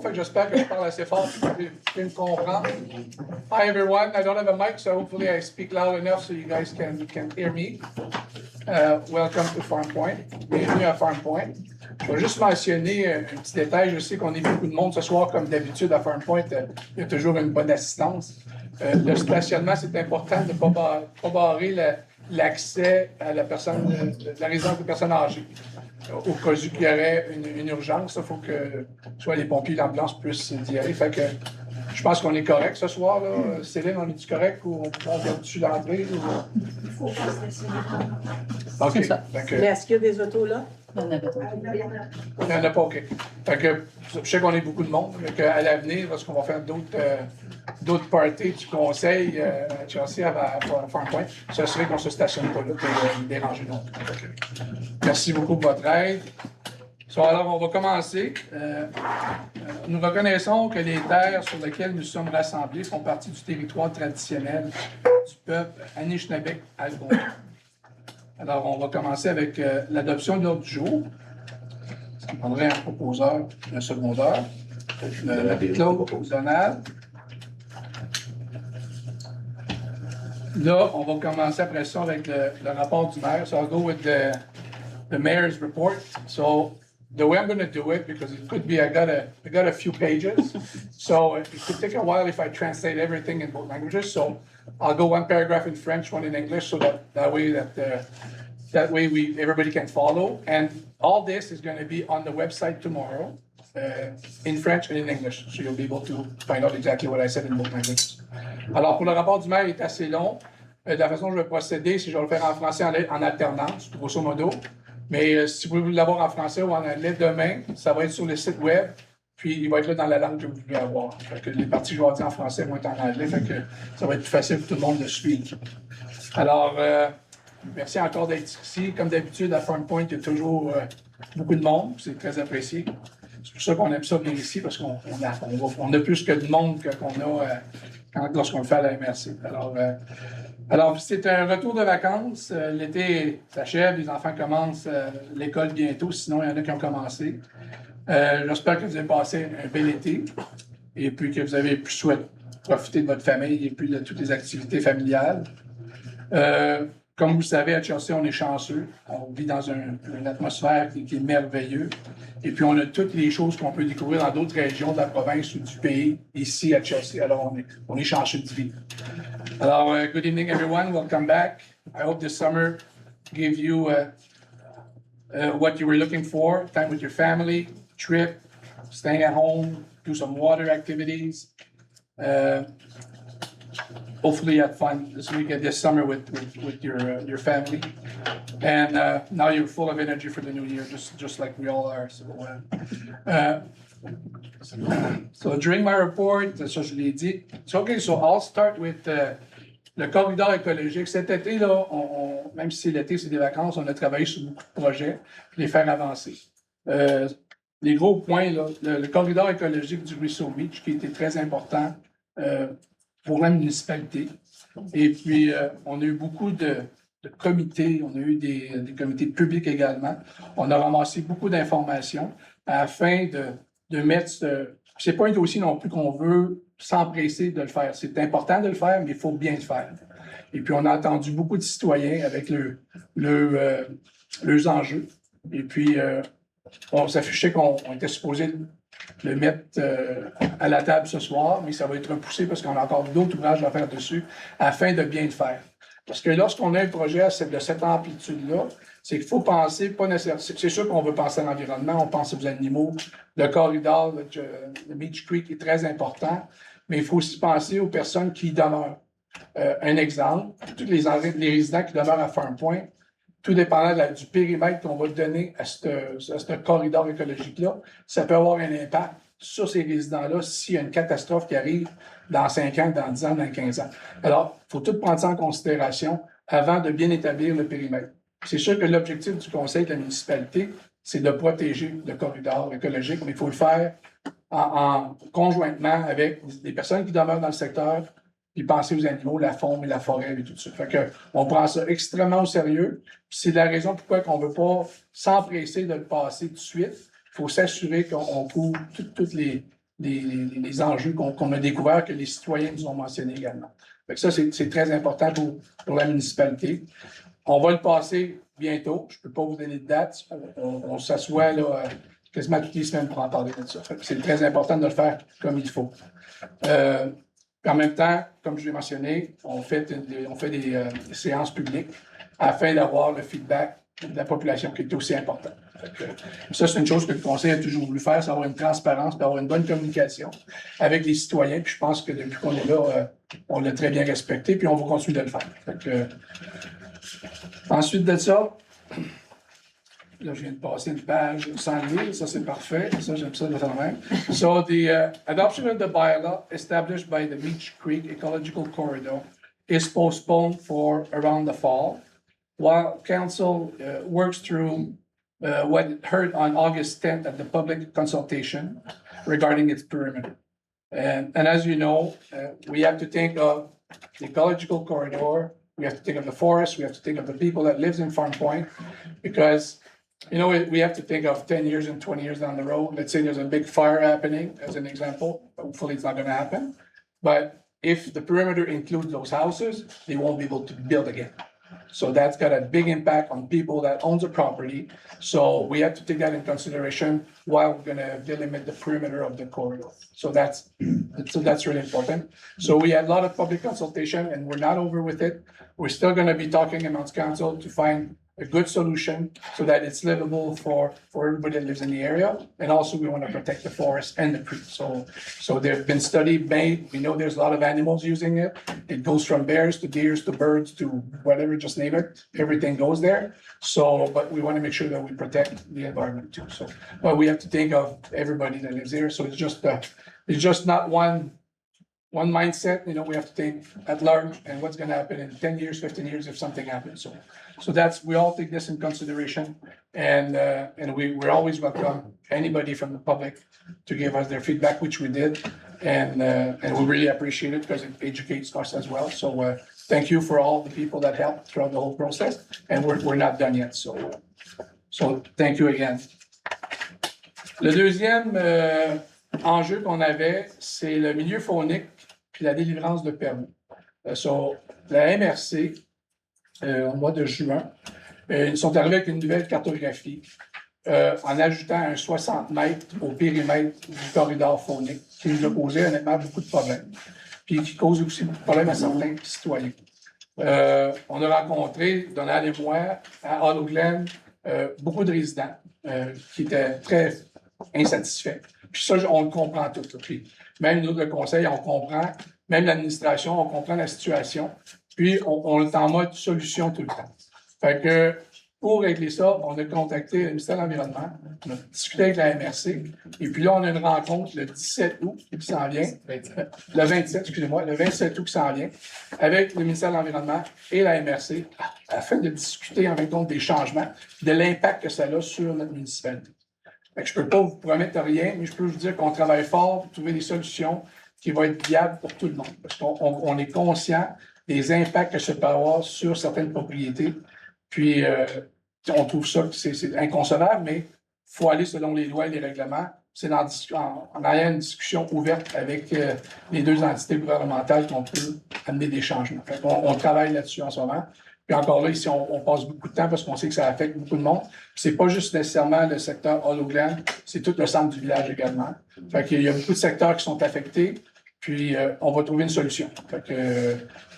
fait que j'espère que je parle assez fort pour que vous puissiez me comprendre. Hi everyone, I don't have a mic, so hopefully I speak loud enough so you guys can hear me. Welcome to Farm Point. Bienvenue à Farm Point. Je vais juste mentionner un petit détail. Je sais qu'on est beaucoup de monde ce soir, comme d'habitude à Farm Point. Il y a toujours une bonne assistance. Le stationnement, c'est important de ne pas barrer l'accès à la résidence des personnes âgées. Au cas où il y aurait une urgence, il faut que soit les pompiers et l'ambulance puissent y aller. Fait que je pense qu'on est correct ce soir. Là. Céline, on est-tu correct ou on vient dessus d'entrée? Il faut pas stationner. OK. C'est ça. Mais est-ce qu'il y a des autos là? Il y en avait pas. Il n'y en a pas, OK. Fait que je sais qu'on est beaucoup de monde, mais à l'avenir, lorsqu'on va faire d'autres parties du conseil à Chelsea à Farm Point, s'assurer qu'on ne se stationne pas là pour déranger non plus. Merci beaucoup pour votre aide. Alors, on va commencer. Nous reconnaissons que les terres sur lesquelles nous sommes rassemblés font partie du territoire traditionnel du peuple Anishinaabe-Algonquin. Alors, on va commencer avec l'adoption de l'ordre du jour. Ça prendrait un proposeur, un secondeur. Claude Donald. Là, on va commencer après ça avec le rapport du maire. So I'll go with the mayor's report. So the way I'm going to do it, because it could be I got a few pages, so it could take a while if I translate everything in both languages. So I'll go one paragraph in French, one in English, so that way everybody can follow. And all this is going to be on the website tomorrow, in French and in English, so you'll be able to find out exactly what I said in both languages. Alors pour le rapport du maire, il est assez long. De la façon dont je vais procéder, c'est que je vais le faire en français en alternance, grosso modo. Mais si vous voulez l'avoir en français ou en anglais, demain, ça va être sur le site web, puis il va être là dans la langue que vous voulez avoir. Fait que les parties que je vais dire en français vont être en anglais, fait que ça va être plus facile pour tout le monde de suivre. Alors, merci encore d'être ici. Comme d'habitude, à Farm Point, il y a toujours beaucoup de monde, c'est très apprécié. C'est pour ça qu'on aime ça venir ici, parce qu'on a plus que de monde qu'on a lorsqu'on le fait à la MRC. Alors, c'est un retour de vacances. L'été s'achève, les enfants commencent l'école bientôt, sinon il y en a qui ont commencé. J'espère que vous avez passé un bel été et puis que vous avez pu profiter de votre famille et puis de toutes les activités familiales. Comme vous le savez, à Chelsea, on est chanceux. On vit dans une atmosphère qui est merveilleuse. Et puis, on a toutes les choses qu'on peut découvrir dans d'autres régions de la province ou du pays, ici à Chelsea. Alors, on est chanceux de vivre. Alors, good evening, everyone. Welcome back. I hope this summer gave you what you were looking for, time with your family, trip, staying at home, do some water activities. Hopefully you had fun this summer with your family, and now you're full of energy for the new year, just like we all are. So during my report, ça je l'ai dit. So I'll start with le corridor écologique. Cet été là, même si l'été c'est des vacances, on a travaillé sur beaucoup de projets pour les faire avancer. Les gros points là, le corridor écologique du Ruisseau Beach qui était très important. Pour la municipalité. Et puis, on a eu beaucoup de comités, on a eu des comités publics également. On a ramassé beaucoup d'informations afin de mettre c'est pas un dossier non plus qu'on veut s'empresser de le faire. C'est important de le faire, mais il faut bien le faire. Et puis, on a entendu beaucoup de citoyens avec leurs enjeux. Et puis, on s'affichait qu'on était supposé le mettre à la table ce soir, mais ça va être repoussé parce qu'on a encore d'autres ouvrages à faire dessus afin de bien le faire. Parce que lorsqu'on a un projet de cette amplitude-là, c'est qu'il faut penser, pas nécessairement, c'est sûr qu'on veut penser à l'environnement, on pense aux animaux, le corridor, le Beach Creek est très important, mais il faut aussi penser aux personnes qui y demeurent. Un exemple, tous les résidents qui demeurent à Farm Point, tout dépendant du périmètre qu'on va donner à ce corridor écologique-là, ça peut avoir un impact sur ces résidents-là s'il y a une catastrophe qui arrive dans 5 ans, dans 10 ans, dans 15 ans. Alors, il faut tout prendre ça en considération avant de bien établir le périmètre. C'est sûr que l'objectif du conseil de la municipalité, c'est de protéger le corridor écologique, mais il faut le faire conjointement avec les personnes qui demeurent dans le secteur, puis penser aux animaux, la faune et la forêt et tout ça. Fait que on prend ça extrêmement au sérieux. C'est la raison pourquoi on ne veut pas s'empresser de le passer tout de suite. Il faut s'assurer qu'on couvre toutes les les enjeux qu'on a découverts, que les citoyens nous ont mentionnés également. Fait que ça, c'est très important pour la municipalité. On va le passer bientôt. Je ne peux pas vous donner de date. On s'assoit là, quasiment toutes les semaines pour en parler de ça. Fait que c'est très important de le faire comme il faut. En même temps, comme je l'ai mentionné, on fait des séances publiques afin d'avoir le feedback de la population qui est aussi important. Ça, c'est une chose que le Conseil a toujours voulu faire, c'est avoir une transparence, avoir une bonne communication avec les citoyens. Puis je pense que depuis qu'on est là, on l'a très bien respecté, puis on va continuer de le faire. Ensuite de ça, là, je viens de passer une page sans lire, ça c'est parfait, ça j'aime ça de faire même. So the adoption of the bylaw established by the Beach Creek Ecological Corridor is postponed for around the fall, while council works through what it heard on August 10th at the public consultation regarding its perimeter. And as you know, we have to think of the ecological corridor, we have to think of the forest, we have to think of the people that lives in Farm Point, because we have to think of 10 years and 20 years down the road. Let's say there's a big fire happening, as an example. Hopefully, it's not going to happen. But if the perimeter includes those houses, they won't be able to build again. So that's got a big impact on people that owns a property. So we have to take that in consideration while we're going to delimit the perimeter of the corridor. So that's really important. So we had a lot of public consultation, and we're not over with it. We're still going to be talking amongst council to find a good solution so that it's livable for everybody that lives in the area. And also we want to protect the forest and the creek. So there've been study made. We know there's a lot of animals using it. It goes from bears to deers to birds to whatever, just name it. Everything goes there. So, but we want to make sure that we protect the environment too. So, but we have to think of everybody that lives there. So it's just not one mindset, we have to think at large and what's going to happen in 10 years, 15 years if something happens. So we all take this in consideration, and we're always welcome anybody from the public to give us their feedback, which we did, and we really appreciate it because it educates us as well. So thank you for all the people that helped throughout the whole process, and we're not done yet. So thank you again. Le deuxième enjeu qu'on avait, c'est le milieu faunique puis la délivrance de permis. La MRC, au mois de juin, ils sont arrivés avec une nouvelle cartographie en ajoutant un 60 mètres au périmètre du corridor faunique qui nous a posé honnêtement beaucoup de problèmes, puis qui cause aussi beaucoup de problèmes à certains citoyens. On a rencontré, Donald et moi, à Hollow Glen, beaucoup de résidents qui étaient très insatisfaits. Puis ça, on le comprend tout. Là. Puis même nous, le conseil, on comprend. Même l'administration, on comprend la situation. Puis on est en mode solution tout le temps. Fait que pour régler ça, on a contacté le ministère de l'Environnement, on a discuté avec la MRC. Et puis là, on a une rencontre le 17 août qui s'en vient. Le 27 août qui s'en vient, avec le ministère de l'Environnement et la MRC, afin de discuter en fin de compte des changements, de l'impact que ça a sur notre municipalité. Je ne peux pas vous promettre rien, mais je peux vous dire qu'on travaille fort pour trouver des solutions qui vont être viables pour tout le monde. Parce qu'on est conscient des impacts que ça peut avoir sur certaines propriétés. Puis, on trouve ça que c'est inconcevable, mais il faut aller selon les lois et les règlements. C'est en ayant une discussion ouverte avec les deux entités gouvernementales qu'on peut amener des changements. On travaille là-dessus en ce moment. Puis encore là, ici, on passe beaucoup de temps parce qu'on sait que ça affecte beaucoup de monde. C'est pas juste nécessairement le secteur Hollow Glen, c'est tout le centre du village également. Fait qu'il y a beaucoup de secteurs qui sont affectés, puis on va trouver une solution. Fait que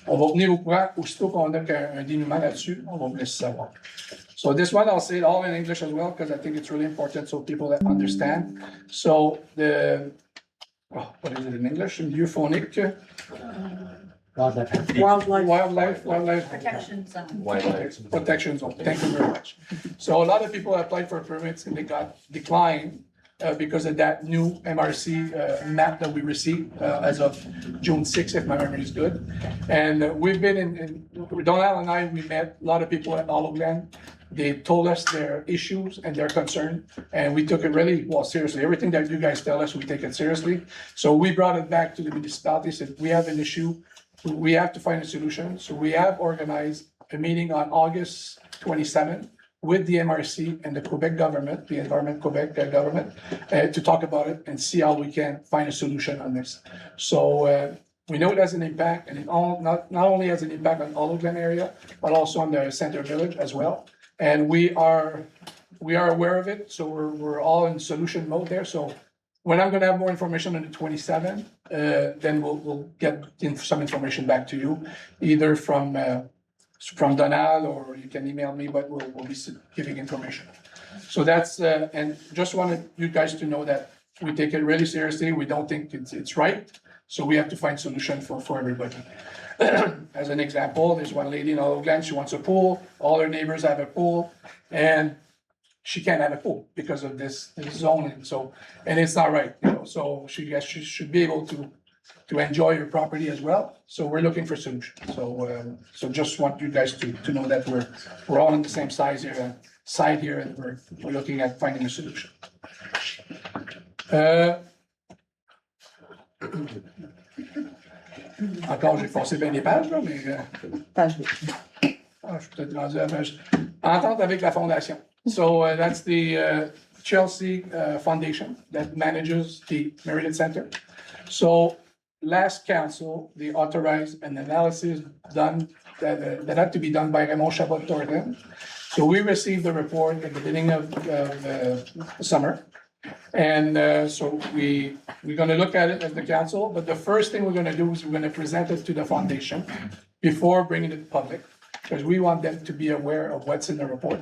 on va venir au courant aussitôt qu'on a un dénouement là-dessus, on va vous laisser savoir. So this one, I'll say it all in English as well, because I think it's really important so people that understand. So what is it in English? Euphonic. Wildlife Protection zone. Wildlife. Protection zone. Thank you very much. So a lot of people applied for permits and they got declined because of that new MRC map that we received as of June 6th, if my memory is good. And we've been Donald and I, we met a lot of people at Hollow Glen. They told us their issues and their concern, and we took it really seriously. Everything that you guys tell us, we take it seriously. So we brought it back to the municipality, said we have an issue. We have to find a solution. So we have organized a meeting on August 27th with the MRC and the Quebec government, the Environment Quebec government, to talk about it and see how we can find a solution on this. So, we know it has an impact, and not only has an impact on Olive Glen area, but also on the center village as well. And we are aware of it, so we're all in solution mode there. So when I'm gonna have more information on the 27th, then we'll get some information back to you, either from Donald, or you can email me, but we'll be giving information. So that's, and just wanted you guys to know that we take it really seriously. We don't think it's right. So we have to find solution for everybody. As an example, there's one lady in Olive Glen, she wants a pool, all her neighbors have a pool, and she can't have a pool because of this zoning, so, and it's not right, you know, so she should be able to enjoy her property as well, so we're looking for solutions. So just want you guys to know that we're all on the same side here, and we're looking at finding a solution. Encore, j'ai forcé bien les pages, là, mais Page 8. je suis peut-être rendu à la page. Entente avec la fondation. So that's the Chelsea Foundation that manages the Meridian Center. So last council, they authorized an analysis done that had to be done by Raymond Chabot-Thornton. So we received the report at the beginning of the summer. And so we're gonna look at it as the council, but the first thing we're gonna do is we're gonna present it to the foundation before bringing it to public, because we want them to be aware of what's in the report.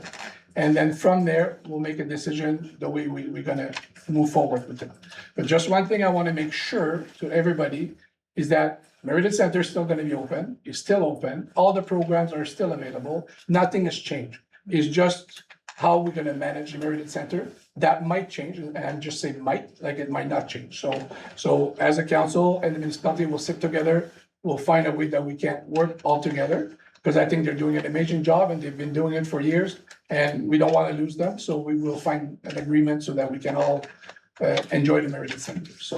And then from there, we'll make a decision the way we're gonna move forward with it. But just one thing I wanna make sure to everybody is that Meridian Center is still gonna be open, it's still open, all the programs are still available, nothing has changed. It's just how we're gonna manage the Meridian Center. That might change, and I just say might, like it might not change. So as a council and the municipality will sit together, we'll find a way that we can work all together, because I think they're doing an amazing job and they've been doing it for years, and we don't want to lose them, so we will find an agreement so that we can all enjoy the Meridian Center. So,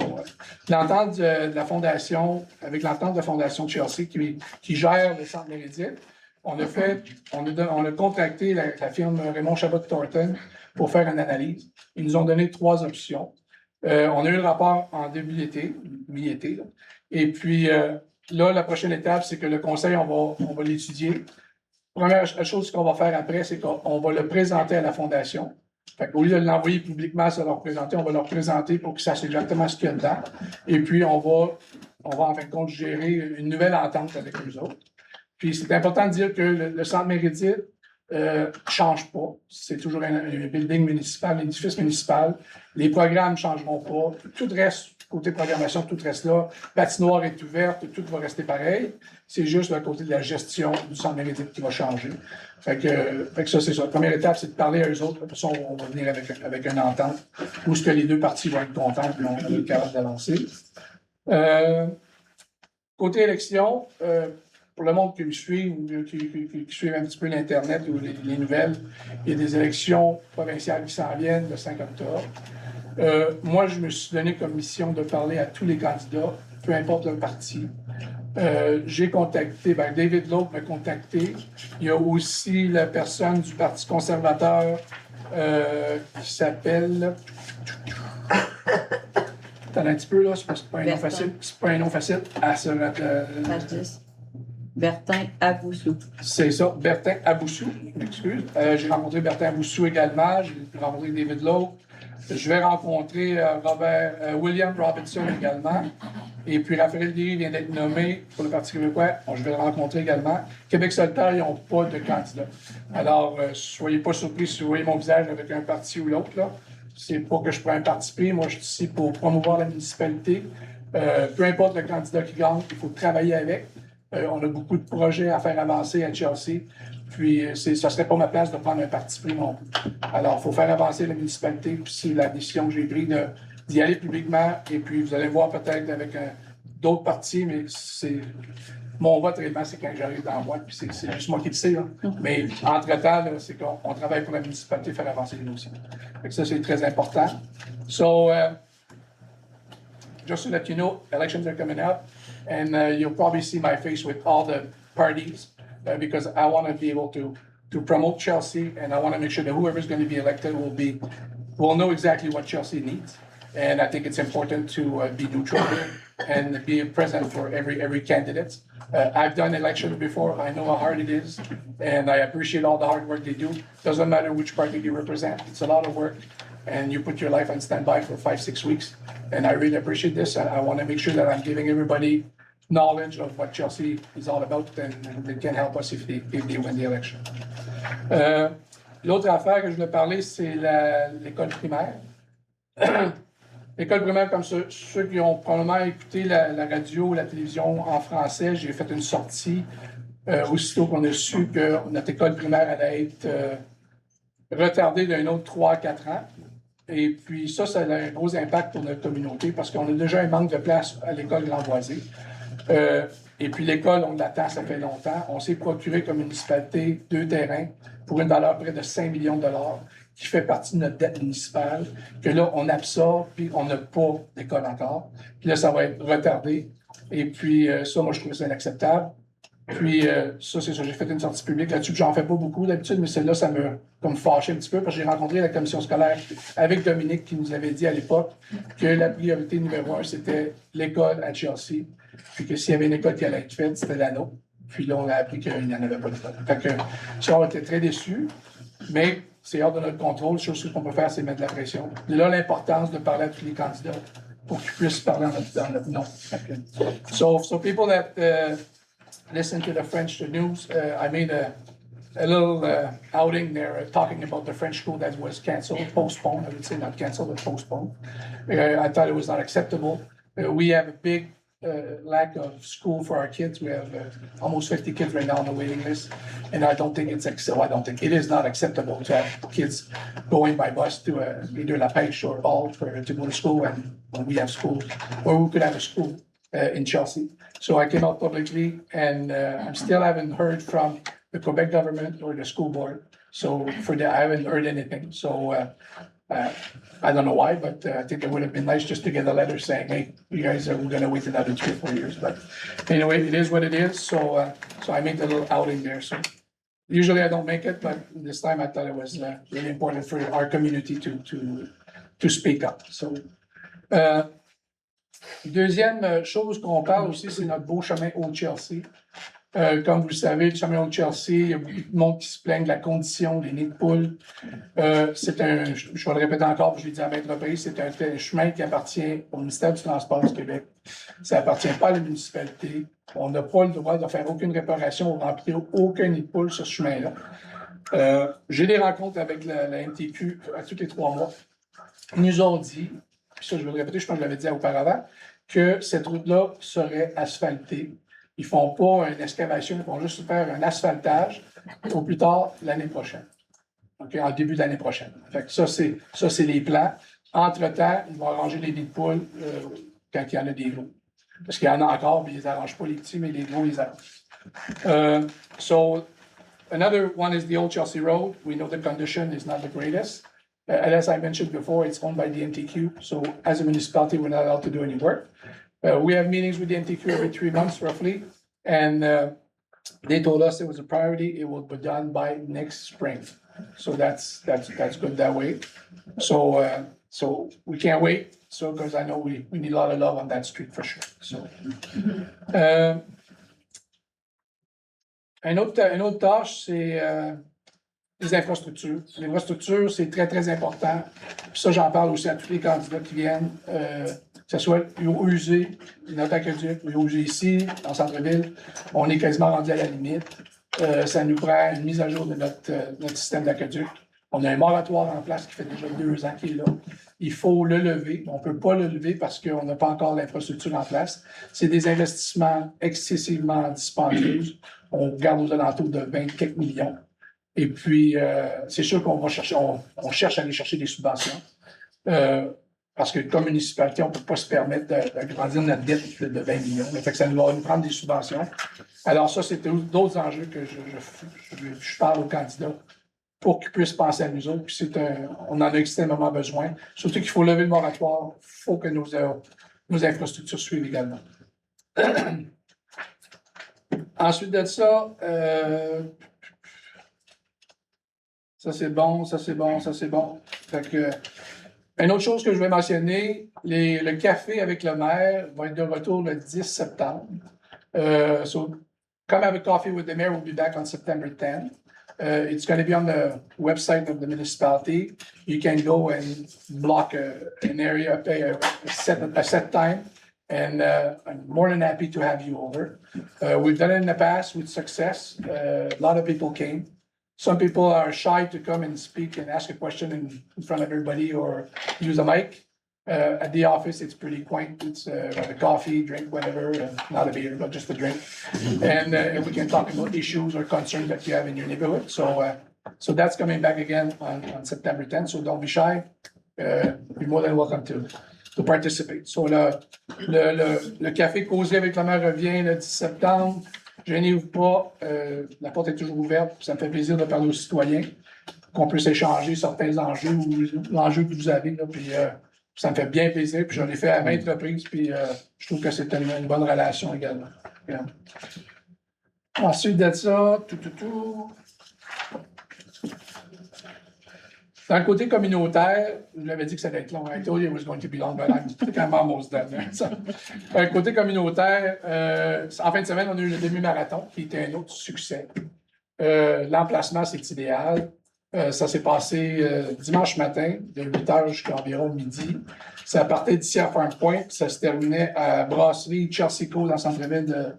l'entente de la fondation, avec l'entente de la fondation de Chelsea qui gère le centre Méridien, on a contacté la firme Raymond Chabot-Thornton pour faire une analyse. Ils nous ont donné 3 options. On a eu le rapport en début d'été, mi-été, là. Et puis là, la prochaine étape, c'est que le conseil, on va l'étudier. Première chose qu'on va faire après, c'est qu'on va le présenter à la fondation. Fait qu'au lieu de l'envoyer publiquement, ça leur présenter, on va leur présenter pour qu'ils sachent exactement ce qu'il y a dedans. Et puis, on va en fin de compte gérer une nouvelle entente avec eux autres. Puis c'est important de dire que le centre Méridien change pas. C'est toujours un building municipal, un édifice municipal. Les programmes ne changeront pas. Tout reste, côté programmation, tout reste là. Patinoire est ouverte, tout va rester pareil. C'est juste le côté de la gestion du centre Méridien qui va changer. Fait que ça, c'est ça. La première étape, c'est de parler à eux autres. Après ça, on va venir avec une entente où ce que les deux parties vont être contentes et on va être capable d'avancer. Côté élection, pour le monde qui me suit ou qui suit un petit peu l'Internet ou les nouvelles, il y a des élections provinciales qui s'en viennent le 5 octobre. Moi, je me suis donné comme mission de parler à tous les candidats, peu importe leur parti. J'ai contacté, David Lowe m'a contacté. Il y a aussi la personne du Parti conservateur qui s'appelle... Attends un petit peu, là, c'est pas un nom facile. C'est pas un nom facile. Page 10. Bertin Aboussou. C'est ça, Bertin Aboussou, excuse. J'ai rencontré Bertin Aboussou également, j'ai rencontré David Lowe. Je vais rencontrer William Robinson également. Et puis Raphaël Léry vient d'être nommé pour le Parti québécois. Bon, je vais le rencontrer également. Québec solidaire, ils n'ont pas de candidat. Alors, soyez pas surpris si vous voyez mon visage avec un parti ou l'autre, là. C'est pas que je prends un parti pris. Moi, je suis ici pour promouvoir la municipalité. Peu importe le candidat qui gagne, il faut travailler avec. On a beaucoup de projets à faire avancer à Chelsea. Puis, ça serait pas ma place de prendre un parti pris non plus. Alors, il faut faire avancer la municipalité. Puis, c'est la décision que j'ai prise d'y aller publiquement. Et puis, vous allez voir peut-être avec d'autres partis, mais c'est... Mon vote, réellement, c'est quand j'arrive dans la boîte. Puis, c'est juste moi qui le sais, là. Mais, entre-temps, là, c'est qu'on travaille pour la municipalité, faire avancer les dossiers. Fait que ça, c'est très important. So, just to let you know, elections are coming up. And you'll probably see my face with all the parties because I want to be able to to promote Chelsea, and I want to make sure that whoever's going to be elected will know exactly what Chelsea needs. And I think it's important to be neutral here and be present for every candidate. I've done elections before. I know how hard it is, and I appreciate all the hard work they do. Doesn't matter which party you represent. It's a lot of work, and you put your life on standby for 5-6 weeks. And I really appreciate this. I want to make sure that I'm giving everybody knowledge of what Chelsea is all about, and they can help us if they win the election. L'autre affaire que je voulais parler, c'est l'école primaire. L'école primaire, comme ceux qui ont probablement écouté la radio, la télévision en français, j'ai fait une sortie aussitôt qu'on a su que notre école primaire allait être retardée d'un autre 3 à 4 ans. Et puis ça a un gros impact pour notre communauté parce qu'on a déjà un manque de place à l'école Grandboisé. Et puis l'école, on l'attend, ça fait longtemps. On s'est procuré comme municipalité 2 terrains pour une valeur près de 5 millions de dollars qui fait partie de notre dette municipale, que là, on absorbe, puis on n'a pas d'école encore. Puis là, ça va être retardé. Et puis ça, moi, je trouve ça inacceptable. Puis ça, c'est ça, j'ai fait une sortie publique là-dessus. J'en fais pas beaucoup d'habitude, mais celle-là, ça m'a comme fâché un petit peu parce que j'ai rencontré la commission scolaire avec Dominique qui nous avait dit à l'époque que la priorité numéro 1, c'était l'école à Chelsea. Puis que s'il y avait une école qui allait être faite, c'était la nôtre. Puis là, on a appris qu'il n'y en avait pas d'école. Fait que ça, on était très déçus, mais c'est hors de notre contrôle. La chose qu'on peut faire, c'est mettre de la pression. Et là, l'importance de parler à tous les candidats pour qu'ils puissent parler dans notre nom. So people that listen to the French news, I made a little outing there talking about the French school that was canceled, postponed. I would say not canceled, but postponed. I thought it was not acceptable. We have a big lack of school for our kids. We have almost 50 kids right now on the waiting list, and I don't think it is not acceptable to have kids going by bus to either La Pêche or Hall to go to school, and when we have schools, or we could have a school in Chelsea. So I came out publicly, and I still haven't heard from the Quebec government or the school board. So I haven't heard anything. So I don't know why, but I think it would have been nice just to get a letter saying, hey, you guys are going to wait another 3 or 4 years. But anyway, it is what it is. So I made a little outing there. So usually I don't make it, but this time I thought it was really important for our community to speak up. So, deuxième chose qu'on parle aussi, c'est notre beau chemin Haut-Chelsea. Comme vous le savez, le chemin Haut-Chelsea, il y a beaucoup de monde qui se plaignent de la condition des nids de poules. Je vais le répéter encore, je l'ai dit à maintes reprises, c'est un chemin qui appartient au ministère du Transport du Québec. Ça n'appartient pas à la municipalité. On n'a pas le droit de faire aucune réparation ou remplir aucun nid de poule sur ce chemin-là. J'ai des rencontres avec la MTQ à tous les 3 mois. Ils nous ont dit, puis ça je vais le répéter, je pense que je l'avais dit auparavant, que cette route-là serait asphaltée. Ils ne font pas une excavation, ils vont juste faire un asphaltage au plus tard l'année prochaine. Okay, en début d'année prochaine. Fait que ça, c'est les plans. Entre-temps, ils vont arranger les nids de poules quand il y en a des gros. Parce qu'il y en a encore, mais ils n'arrangent pas les petits, mais les gros, ils arrangent. So, another one is the Old Chelsea Road. We know the condition is not the greatest. And as I mentioned before, it's owned by the NTQ. So, as a municipality, we're not allowed to do any work. We have meetings with the NTQ every 3 months, roughly. And they told us it was a priority. It will be done by next spring. So that's good that way. So we can't wait. So because I know we need a lot of love on that street for sure. So une autre tâche, c'est les infrastructures. Les infrastructures, c'est très, très important. Puis ça, j'en parle aussi à tous les candidats qui viennent, que ce soit au UG, notre aqueduc, au UG ici, en centre-ville. On est quasiment rendu à la limite. Ça nous prend une mise à jour de notre système d'aqueduc. On a un moratoire en place qui fait déjà 2 ans qu'il est là. Il faut le lever. On ne peut pas le lever parce qu'on n'a pas encore l'infrastructure en place. C'est des investissements excessivement dispendieux. On regarde aux alentours de 20 quelques millions. Et puis, c'est sûr qu'on va chercher, on cherche à aller chercher des subventions. Parce que comme municipalité, on ne peut pas se permettre d'agrandir notre dette de 20 millions. Fait que ça va nous prendre des subventions. Alors ça, c'est d'autres enjeux que je parle aux candidats pour qu'ils puissent penser à nous autres. Puis on en a extrêmement besoin. Surtout qu'il faut lever le moratoire. Il faut que nos infrastructures suivent également. Ensuite de ça, ça c'est bon, ça c'est bon, ça c'est bon. Fait que, une autre chose que je vais mentionner, le café avec le maire va être de retour le 10 septembre. So, come have a coffee with the mayor. We'll be back on September 10th. It's going to be on the website of the municipality. You can go and block an area, pay a set time, and I'm more than happy to have you over. We've done it in the past with success. A lot of people came. Some people are shy to come and speak and ask a question in front of everybody or use a mic. At the office, it's pretty quaint. It's a coffee, drink, whatever, not a beer, but just a drink. And we can talk about issues or concerns that you have in your neighborhood. So that's coming back again on September 10th. So don't be shy. You're more than welcome to participate. So le café causé avec la maire revient le 10 septembre. Gênez-vous pas, la porte est toujours ouverte. Ça me fait plaisir de parler aux citoyens, qu'on puisse échanger certains enjeux ou l'enjeu que vous avez. Là, puis, ça me fait bien plaisir. Puis j'en ai fait à maintes reprises. Puis je trouve que c'est une bonne relation également. Yeah. Ensuite de ça, Dans le côté communautaire, je l'avais dit que ça allait être long. I told you it was going to be long, but I'm kind of almost done. Dans le côté communautaire, en fin de semaine, on a eu le demi-marathon, qui était un autre succès. L'emplacement, c'est idéal. Ça s'est passé dimanche matin, de 8h jusqu'à environ midi. Ça partait d'ici à Farm Point, ça se terminait à Brasserie Chelsea Co dans le centre-ville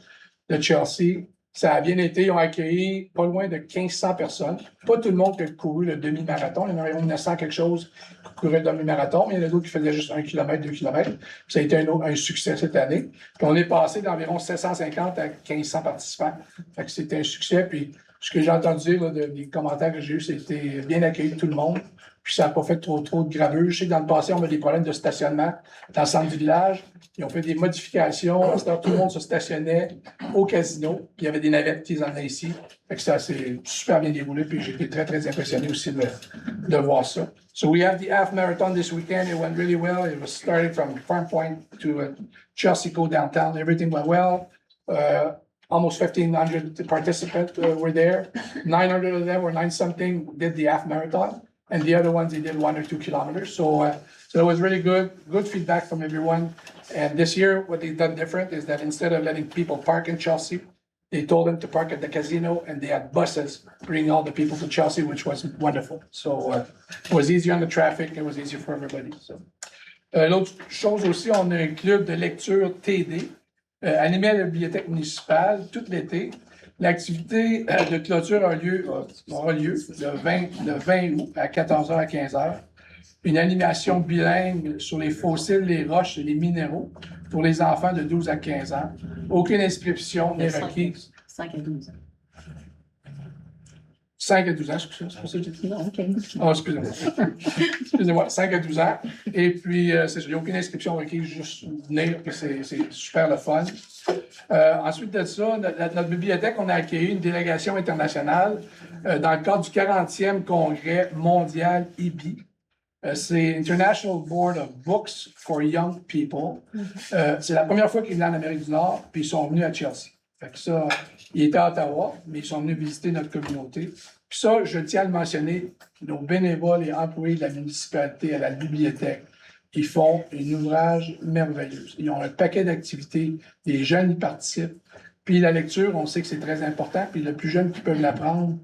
de Chelsea. Ça a bien été, ils ont accueilli pas loin de 1500 personnes. Pas tout le monde qui a couru le demi-marathon, il y en a environ 900 quelque chose qui couraient le demi-marathon, mais il y en a d'autres qui faisaient juste 1 km, 2 km. Ça a été un succès cette année. Puis on est passé d'environ 750 à 1500 participants. Fait que c'était un succès, puis ce que j'ai entendu dire des commentaires que j'ai eus, c'était bien accueilli de tout le monde. Puis ça n'a pas fait trop de graveux. Je sais que dans le passé, on a des problèmes de stationnement dans le centre du village. Ils ont fait des modifications. Tout le monde se stationnait au casino. Puis il y avait des navettes qui les emmenaient ici. Fait que ça s'est super bien déroulé. Puis j'ai été très, très impressionné aussi de voir ça. So we have the half marathon this weekend. It went really well. It was started from Farm Point to Chelsea Co downtown. Everything went well. Almost 1,500 participants were there. 900 of them, or 9-something, did the half marathon. And the other ones, they did 1 or 2 kilometers. So it was really good feedback from everyone. And this year, what they've done different is that instead of letting people park in Chelsea, they told them to park at the casino, and they had buses bringing all the people to Chelsea, which was wonderful. So it was easier on the traffic, it was easier for everybody. So. L'autre chose aussi, on a un club de lecture TD, animé à la bibliothèque municipale tout l'été. L'activité de clôture aura lieu le 20 août à 14h à 15h. Une animation bilingue sur les fossiles, les roches et les minéraux pour les enfants de 12 à 15 ans. Aucune inscription n'est requise. 5 à 12 ans. 5 à 12 ans, c'est pour ça que j'ai dit. Non, OK. Oh, excusez-moi. Excusez-moi, 5 à 12 ans. Et puis, c'est sûr, il n'y a aucune inscription requise, juste venir, puis c'est super le fun. Ensuite de ça, notre bibliothèque, on a accueilli une délégation internationale dans le cadre du 40e congrès mondial IBI. C'est International Board of Books for Young People. C'est la première fois qu'ils viennent en Amérique du Nord, puis ils sont venus à Chelsea. Fait que ça, ils étaient à Ottawa, mais ils sont venus visiter notre communauté. Puis ça, je tiens à le mentionner, nos bénévoles et employés de la municipalité à la bibliothèque, ils font un ouvrage merveilleux. Ils ont un paquet d'activités, les jeunes y participent. Puis la lecture, on sait que c'est très important, puis le plus jeune qui peuvent l'apprendre,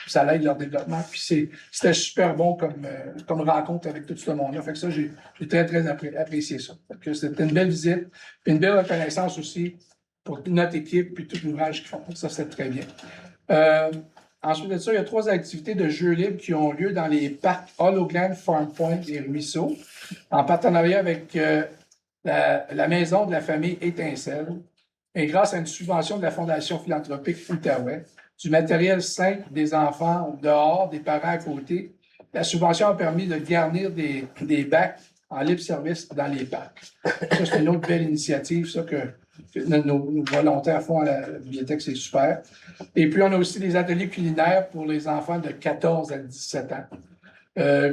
ça aide leur développement. Puis c'était super bon comme rencontre avec tout ce monde-là. Fait que ça, j'ai très, très apprécié ça. Fait que c'était une belle visite, puis une belle reconnaissance aussi pour notre équipe, puis tout l'ouvrage qu'ils font. Ça, c'était très bien. Ensuite de ça, il y a 3 activités de jeux libres qui ont lieu dans les parcs Hollowglen, Farm Point et Ruisseau, en partenariat avec la maison de la famille Étincelle, et grâce à une subvention de la Fondation philanthropique Outaouais, du matériel simple des enfants dehors, des parents à côté. La subvention a permis de garnir des bacs en libre service dans les parcs. Ça, c'est une autre belle initiative, ça, que nos volontaires font à la bibliothèque, c'est super. Et puis, on a aussi des ateliers culinaires pour les enfants de 14 à 17 ans,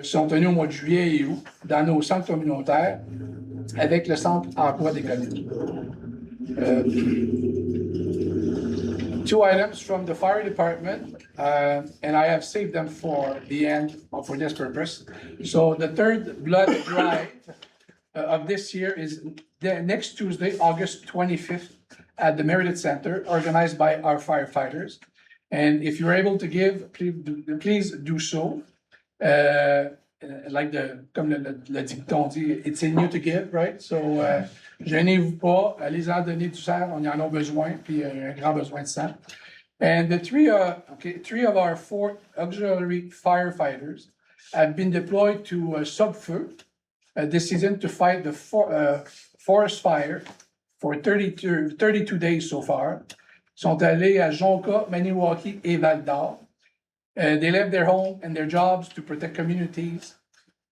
qui sont tenus au mois de juillet et août dans nos centres communautaires avec le Centre Emploi des collèges. two items from the fire department, and I have saved them for the end, for this purpose. So the third blood drive of this year is the next Tuesday, August 25th, at the Meredith Center, organized by our firefighters. And if you're able to give, please do so. Comme le dicton dit, it's in you to give, right? So, gênez-vous pas, allez-en donner du sang, on y en a besoin, puis il y a un grand besoin de sang. And the three of our 4 auxiliary firefighters have been deployed to Sub-Feu this season to fight the forest fire for 32 days so far. Sont allés à Jonca, Maniwaki et Val-d'Or. They left their home and their jobs to protect communities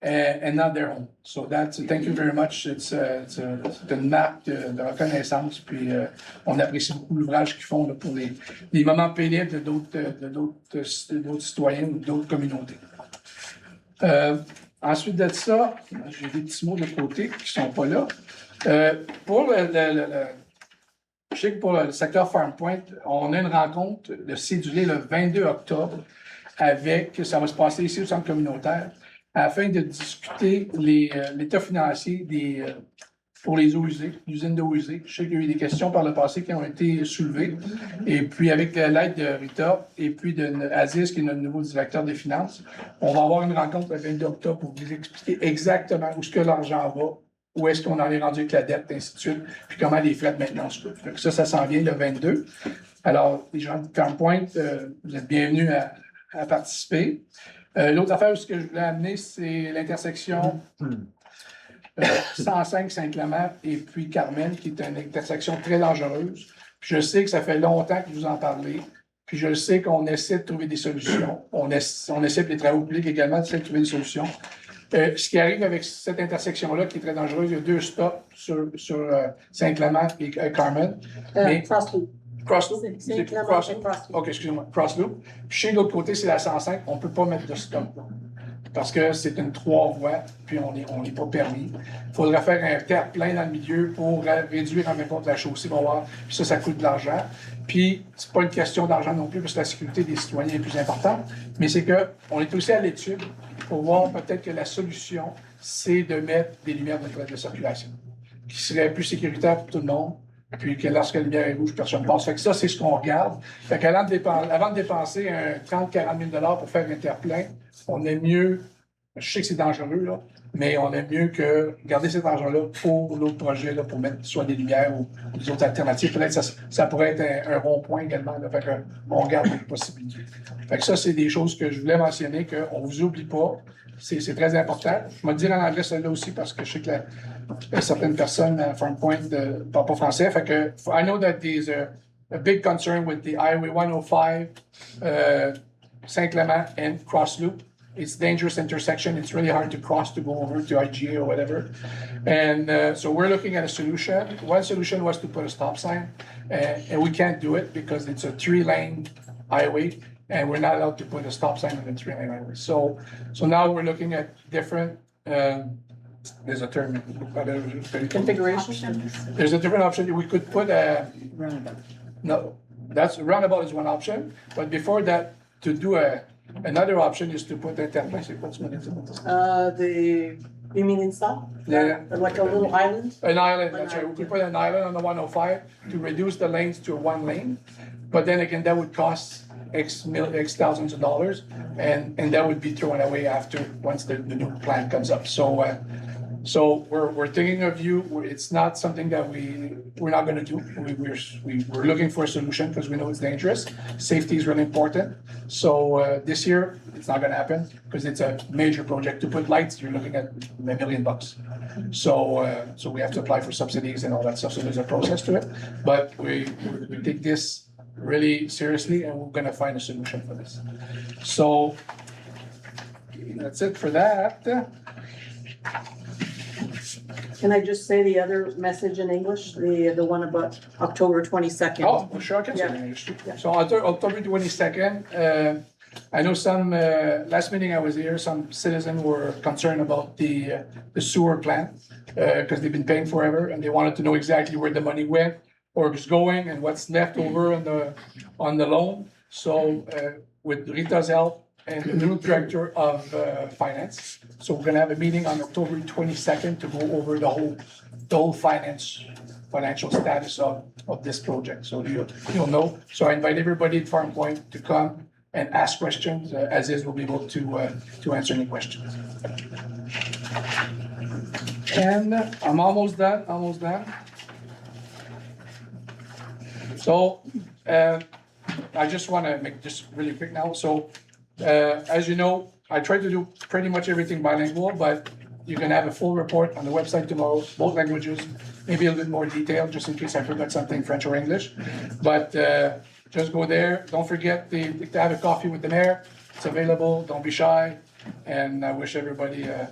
and not their home. So thank you very much. C'est une marque de reconnaissance. Puis on apprécie beaucoup l'ouvrage qu'ils font là, pour les moments pénibles d'autres citoyens ou d'autres communautés. Ensuite de ça, j'ai des petits mots de côté qui ne sont pas là. Pour je sais que pour le secteur Farm Point, on a une rencontre de cédulée le 22 octobre ça va se passer ici au centre communautaire, afin de discuter l'état financier pour les eaux usées, l'usine d'eau usée. Je sais qu'il y a eu des questions par le passé qui ont été soulevées. Et puis, avec l'aide de Rita et puis de Aziz, qui est notre nouveau directeur des finances, on va avoir une rencontre le 22 octobre pour vous expliquer exactement où est-ce que l'argent va, où est-ce qu'on en est rendu avec la dette, et ainsi de suite, puis comment les frais de maintenance coûtent. Ça s'en vient le 22. Alors, les gens de Farm Point, vous êtes bienvenus à participer. L'autre affaire que je voulais amener, c'est l'intersection 105 Saint-Clément et puis Carmen, qui est une intersection très dangereuse. Puis je sais que ça fait longtemps que vous en parlez. Puis je sais qu'on essaie de trouver des solutions. On essaie, puis les travaux publics également, d'essayer de trouver des solutions. Ce qui arrive avec cette intersection-là, qui est très dangereuse, il y a 2 stops sur Saint-Clément et Carmen. Cross-loop. Cross-loop? C'est Clément, Cross-loop? Cross-loop. OK, excusez-moi. Cross-loop. Puis chez l'autre côté, c'est la 105. On ne peut pas mettre de stop. Parce que c'est une 3 voies, puis on n'est pas permis. Il faudrait faire un terre-plein dans le milieu pour réduire en même temps la chaussée, on va voir. Puis ça coûte de l'argent. Puis c'est pas une question d'argent non plus, parce que la sécurité des citoyens est plus importante. Mais c'est qu'on est aussi à l'étude pour voir peut-être que la solution, c'est de mettre des lumières de circulation, qui seraient plus sécuritaires pour tout le monde. Puis que lorsque la lumière est rouge, personne ne passe. Fait que ça, c'est ce qu'on regarde. Fait qu'avant de dépenser un 30-40 000 pour faire un terre-plein, on est mieux, je sais que c'est dangereux, là, mais on est mieux que garder cet argent-là pour l'autre projet, là, pour mettre soit des lumières ou des autres alternatives. Peut-être ça pourrait être un rond-point également. Là, fait qu'on regarde les possibilités. Fait que ça, c'est des choses que je voulais mentionner, qu'on ne vous oublie pas. C'est très important. Je vais le dire en anglais celle-là aussi parce que je sais que certaines personnes à Farm Point ne parlent pas français. Fait que I know that there's a big concern with the Highway 105, Saint-Clément and Cross Loop. It's a dangerous intersection. It's really hard to cross to go over to IGA or whatever. And so we're looking at a solution. One solution was to put a stop sign, and we can't do it because it's a 3-lane highway. And we're not allowed to put a stop sign on the 3-lane highway. So now we're looking at different, there's a term. Configuration. There's a different option. We could put a, Roundabout. no, roundabout is one option. But before that, to do another option is to put a terminal. You mean install? Yeah. Like a little island? An island, that's right. We could put an island on the 105 to reduce the lanes to 1 lane. But then again, that would cost X thousands of dollars, and that would be thrown away once the new plan comes up. So we're thinking of you. It's not something that we're not going to do. We're looking for a solution because we know it's dangerous. Safety is really important. So this year it's not going to happen because it's a major project. To put lights, you're looking at $1 million. So we have to apply for subsidies and all that stuff. So there's a process to it. But we take this really seriously, and we're going to find a solution for this. So that's it for that. Can I just say the other message in English, the one about October 22nd? Oh, well, sure, I can say it in English too. So October 22nd, I know some, last meeting I was here, some citizens were concerned about the sewer plant, because they've been paying forever, and they wanted to know exactly where the money went, or is going and what's left over on the loan. So, with Rita's help and the new director of, finance. So we're gonna have a meeting on October 22nd to go over the whole financial status of this project. So you'll know. So I invite everybody at Farm Point to come and ask questions, as is will be able to answer any questions. And I'm almost done. So, I just want to make this really quick now. So, as you know, I try to do pretty much everything bilingual, but you can have a full report on the website tomorrow, both languages, maybe a little bit more detail, just in case I forgot something, French or English. But just go there. Don't forget to have a coffee with the mayor. It's available. Don't be shy. And I wish everybody a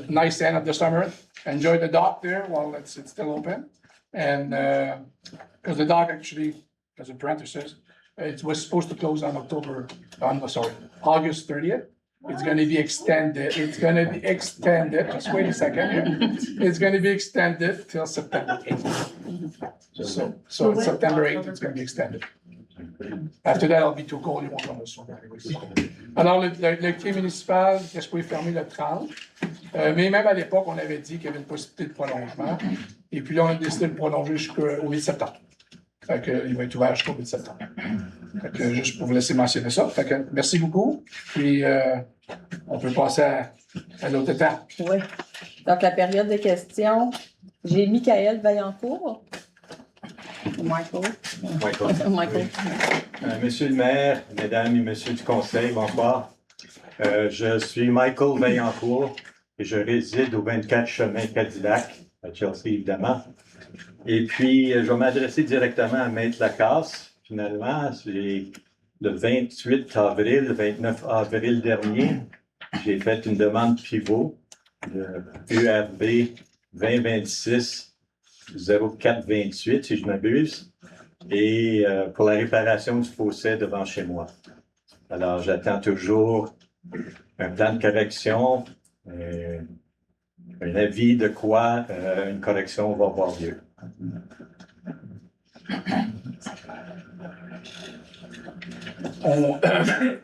nice end of the summer. Enjoy the dock there while it's still open. And because the dock actually, as a parenthesis, it was supposed to close on August 30th. It's gonna be extended. Just wait a second. It's gonna be extended till September 8th. So it's September 8th, it's gonna be extended. After that, it'll be too cold, you won't come this one. Alors, le quai municipal est supposé fermer le 30. Mais même à l'époque, on avait dit qu'il y avait une possibilité de prolongement. Et puis là, on a décidé de prolonger jusqu'au 8 septembre. Fait que, il va être ouvert jusqu'au 8 septembre. Fait que, juste pour vous laisser mentionner ça. Fait que, merci beaucoup. Puis, on peut passer à l'autre étape. Oui. Donc, la période de questions, j'ai Michael Vaillancourt. Michael. Monsieur le maire, mesdames et messieurs du conseil, bonsoir. Je suis Michael Vaillancourt et je réside au 24 chemin Cadillac, à Chelsea évidemment. Et puis, je vais m'adresser directement à Maître Lacasse. Finalement, c'est le 28 avril, le 29 avril dernier, j'ai fait une demande pivot de URB 2026 0428, si je m'abuse, et pour la réparation du fossé devant chez moi. Alors, j'attends toujours un plan de correction, un avis de quoi une correction va avoir lieu.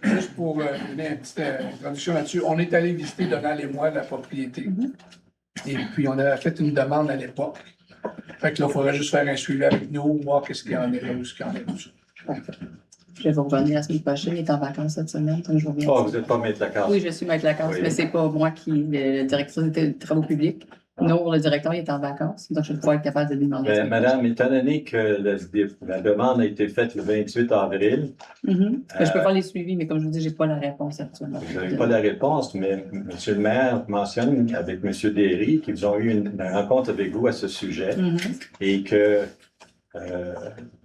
Juste pour donner une petite introduction là-dessus, on est allé visiter durant les mois de la propriété. Et puis, on a fait une demande à l'époque. Fait que là, il faudrait juste faire un suivi avec nous, voir qu'est-ce qu'il y en est là, où ce qu'il y en est, tout ça. Je vais vous revenir la semaine prochaine. Il est en vacances cette semaine, donc je reviens. Oh, vous n'êtes pas Maître Lacasse? Oui, je suis Maître Lacasse, Oui. mais c'est pas moi qui le directeur des travaux publics. Non, le directeur il est en vacances, donc je vais pouvoir être capable de lui demander. Ben, madame, étant donné que la demande a été faite le 28 avril, Je peux faire les suivis, mais comme je vous dis, j'ai pas la réponse actuellement. vous n'avez pas la réponse, mais M. le maire mentionne avec M. Derry qu'ils ont eu une rencontre avec vous à ce sujet et que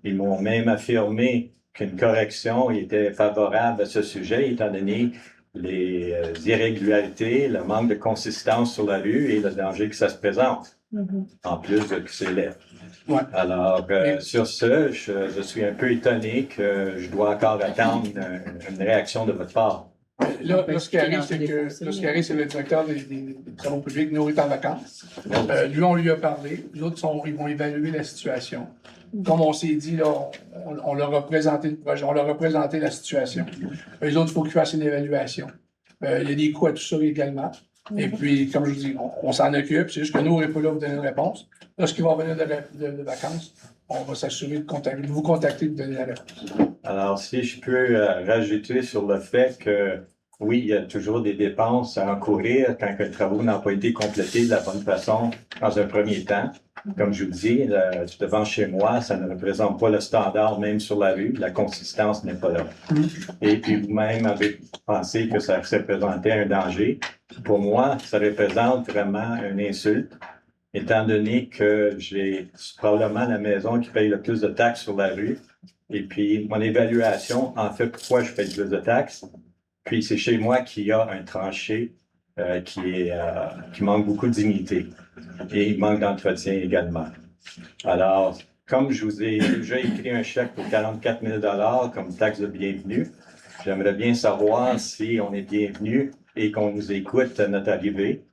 ils m'ont même affirmé qu'une correction était favorable à ce sujet, étant donné les irrégularités, le manque de consistance sur la rue et le danger que ça se présente, en plus de que c'est laid. Ouais. Alors, sur ce, je suis un peu étonné que je dois encore attendre une réaction de votre part. Là, ce qui arrive, c'est que le directeur des travaux publics nous est en vacances. Lui, on lui a parlé. Les autres, ils vont évaluer la situation. Comme on s'est dit, là, on leur a présenté le projet, on leur a présenté la situation. Les autres, il faut qu'ils fassent une évaluation. Il y a des coûts à tout ça également. Et puis, comme je vous dis, on s'en occupe. C'est juste que nous, on n'est pas là pour donner une réponse. Lorsqu'ils vont revenir de vacances, on va s'assurer de vous contacter et de donner la réponse. Alors, si je peux rajouter sur le fait que, oui, il y a toujours des dépenses à encourir quand les travaux n'ont pas été complétés de la bonne façon dans un premier temps. Comme je vous dis, devant chez moi, ça ne représente pas le standard même sur la rue. La consistance n'est pas là. Et puis vous-même avez pensé que ça représentait un danger. Pour moi, ça représente vraiment une insulte, étant donné que j'ai probablement la maison qui paye le plus de taxes sur la rue. Et puis, mon évaluation, en fait, pourquoi je paye plus de taxes? Puis, c'est chez moi qu'il y a un tranché qui manque beaucoup de dignité. Et il manque d'entretien également. Alors, comme je vous ai déjà écrit un chèque pour 44 000 $ comme taxe de bienvenue, j'aimerais bien savoir si on est bienvenu et qu'on nous écoute à notre arrivée.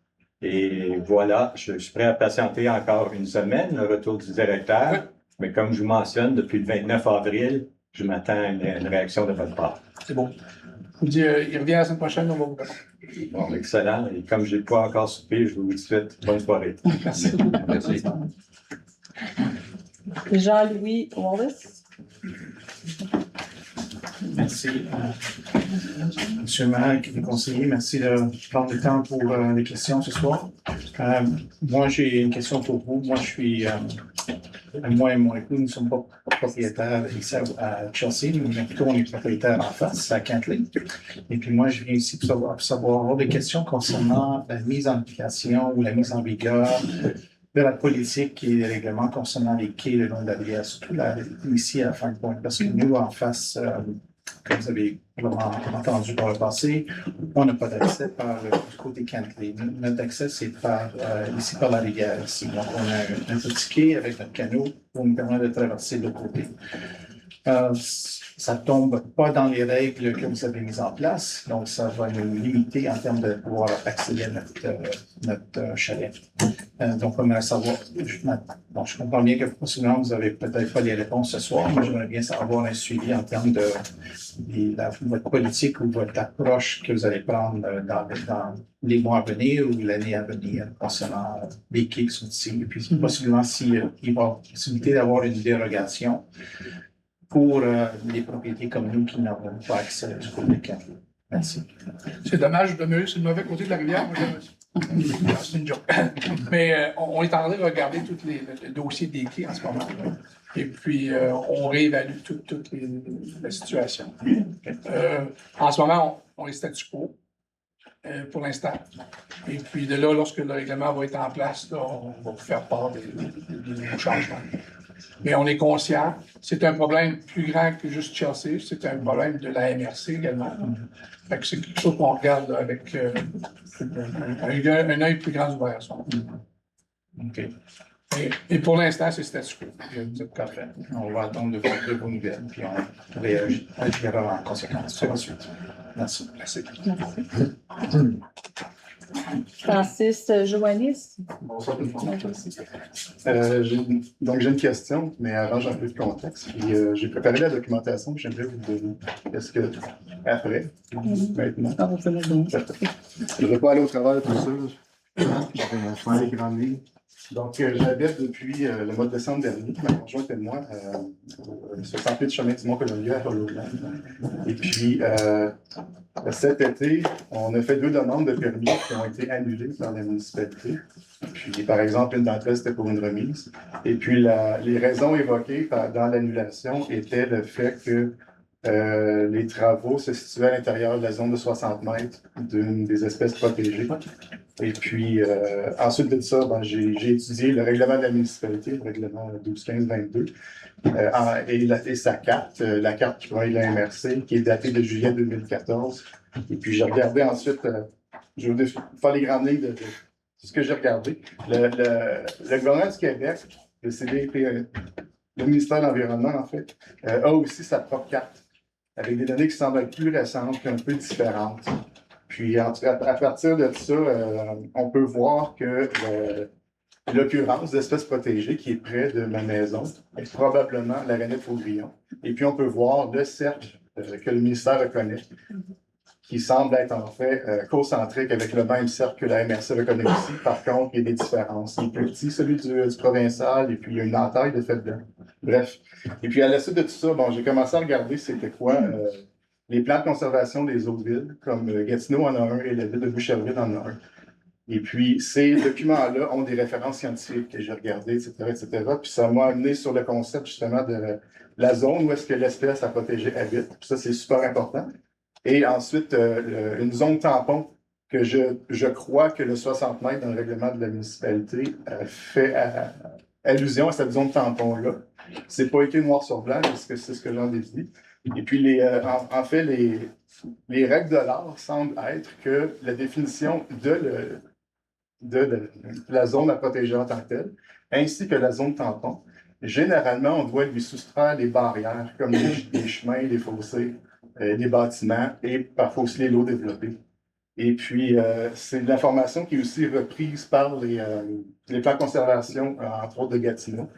Et voilà, je suis prêt à patienter encore une semaine, le retour du directeur. Mais comme je vous mentionne, depuis le 29 avril, je m'attends à une réaction de votre part. C'est bon. Je vous dis, il revient la semaine prochaine, on va vous répondre. Bon, excellent. Et comme je n'ai pas encore soupé, je vous dis tout de suite bonne soirée. Merci. Merci. Jean-Louis Wallace. Merci. Monsieur le maire, les conseillers, merci de prendre le temps pour les questions ce soir. Moi, j'ai une question pour vous. Moi, moi et mon époux, nous ne sommes pas propriétaires ici à Chelsea, mais plutôt on est propriétaires en face, à Cantley. Et puis moi, je viens ici pour avoir des questions concernant la mise en application ou la mise en vigueur de la politique et des règlements concernant les quais le long de la rivière, surtout ici à Frank Point. Parce que nous, en face, comme vous avez probablement entendu par le passé, on n'a pas d'accès par le côté Cantley. Notre accès, c'est ici par la rivière. Ici. Donc, on a un petit quai avec notre canot pour nous permettre de traverser de l'autre côté. Ça ne tombe pas dans les règles que vous avez mises en place, donc ça va nous limiter en termes de pouvoir accéder à notre chalet. Donc, on aimerait savoir, je comprends bien que possiblement vous n'avez peut-être pas les réponses ce soir, mais j'aimerais bien avoir un suivi en termes de votre politique ou votre approche que vous allez prendre dans les mois à venir ou l'année à venir concernant les quais qui sont ici. Et puis, possiblement, s'il va y avoir possibilité d'avoir une dérogation pour les propriétés comme nous qui n'avons pas accès du côté de Cantley. Merci. C'est dommage de demeurer sur le mauvais côté de la rivière. C'est une joke. Mais on est en train de regarder tous les dossiers des quais en ce moment. Et puis, on réévalue toute la situation. En ce moment, on est statu quo pour l'instant. Et puis, de là, lorsque le règlement va être en place, là, on va vous faire part des changements. Mais on est conscient, c'est un problème plus grand que juste Chelsea, c'est un problème de la MRC également. Fait que c'est quelque chose qu'on regarde avec un œil plus grand ouvert. OK. Et pour l'instant, c'est statu quo. Vous êtes parfait. On va attendre de vos nouvelles, puis on réagira en conséquence par la suite. Merci. Merci. Merci. Francis Joannis. Bonsoir tout le monde. Donc, j'ai une question, mais avant, j'ai un peu de contexte. Puis, j'ai préparé la documentation que j'aimerais vous donner. Est-ce que, après, maintenant, Ah, vous pouvez me dire. je ne vais pas aller au travers de tout ça. Je vais faire les grandes lignes. Donc, j'habite depuis le mois de décembre dernier, ma conjointe et moi, au 68 chemin du Mont-Columbia à Hollowland. Et puis, cet été, on a fait 2 demandes de permis qui ont été annulées par la municipalité. Puis, par exemple, une d'entre elles, c'était pour une remise. Et puis, les raisons évoquées dans l'annulation étaient le fait que les travaux se situaient à l'intérieur de la zone de 60 mètres d'une des espèces protégées. Et puis, ensuite de ça, j'ai étudié le règlement de la municipalité, le règlement 12-15-22, et sa carte, la carte qui provient de la MRC, qui est datée de juillet 2014. Et puis, j'ai regardé ensuite, je vais faire les grandes lignes de ce que j'ai regardé. Le gouvernement du Québec, le CDPE, le ministère de l'Environnement, en fait, a aussi sa propre carte, avec des données qui semblent être plus récentes, un peu différentes. Puis, à partir de ça, on peut voir que l'occurrence d'espèces protégées qui est près de ma maison est probablement l'aranette faugrillon. Et puis, on peut voir le cercle que le ministère reconnaît, qui semble être en fait concentrique avec le même cercle que la MRC reconnaît aussi. Par contre, il y a des différences. Il est plus petit, celui du provincial, et puis il y a une entaille de fait dedans. Bref. Et puis, à la suite de tout ça, j'ai commencé à regarder c'était quoi les plans de conservation des autres villes, comme Gatineau en a un et la ville de Boucherville en a un. Et puis, ces documents-là ont des références scientifiques que j'ai regardées, etc., etc. Puis, ça m'a amené sur le concept, justement, de la zone où est-ce que l'espèce à protéger habite. Puis ça, c'est super important. Et ensuite, une zone tampon que je crois que le 60 mètres dans le règlement de la municipalité fait allusion à cette zone tampon-là. C'est pas écrit noir sur blanc, parce que c'est ce que j'en ai dit. Et puis, en fait, les règles de l'art semblent être que la définition de la zone à protéger en tant que telle, ainsi que la zone tampon, généralement, on doit lui soustraire les barrières, comme les chemins, les fossés, les bâtiments et parfois aussi les lots développés. Et puis, c'est de l'information qui est aussi reprise par les plans de conservation, entre autres de Gatineau.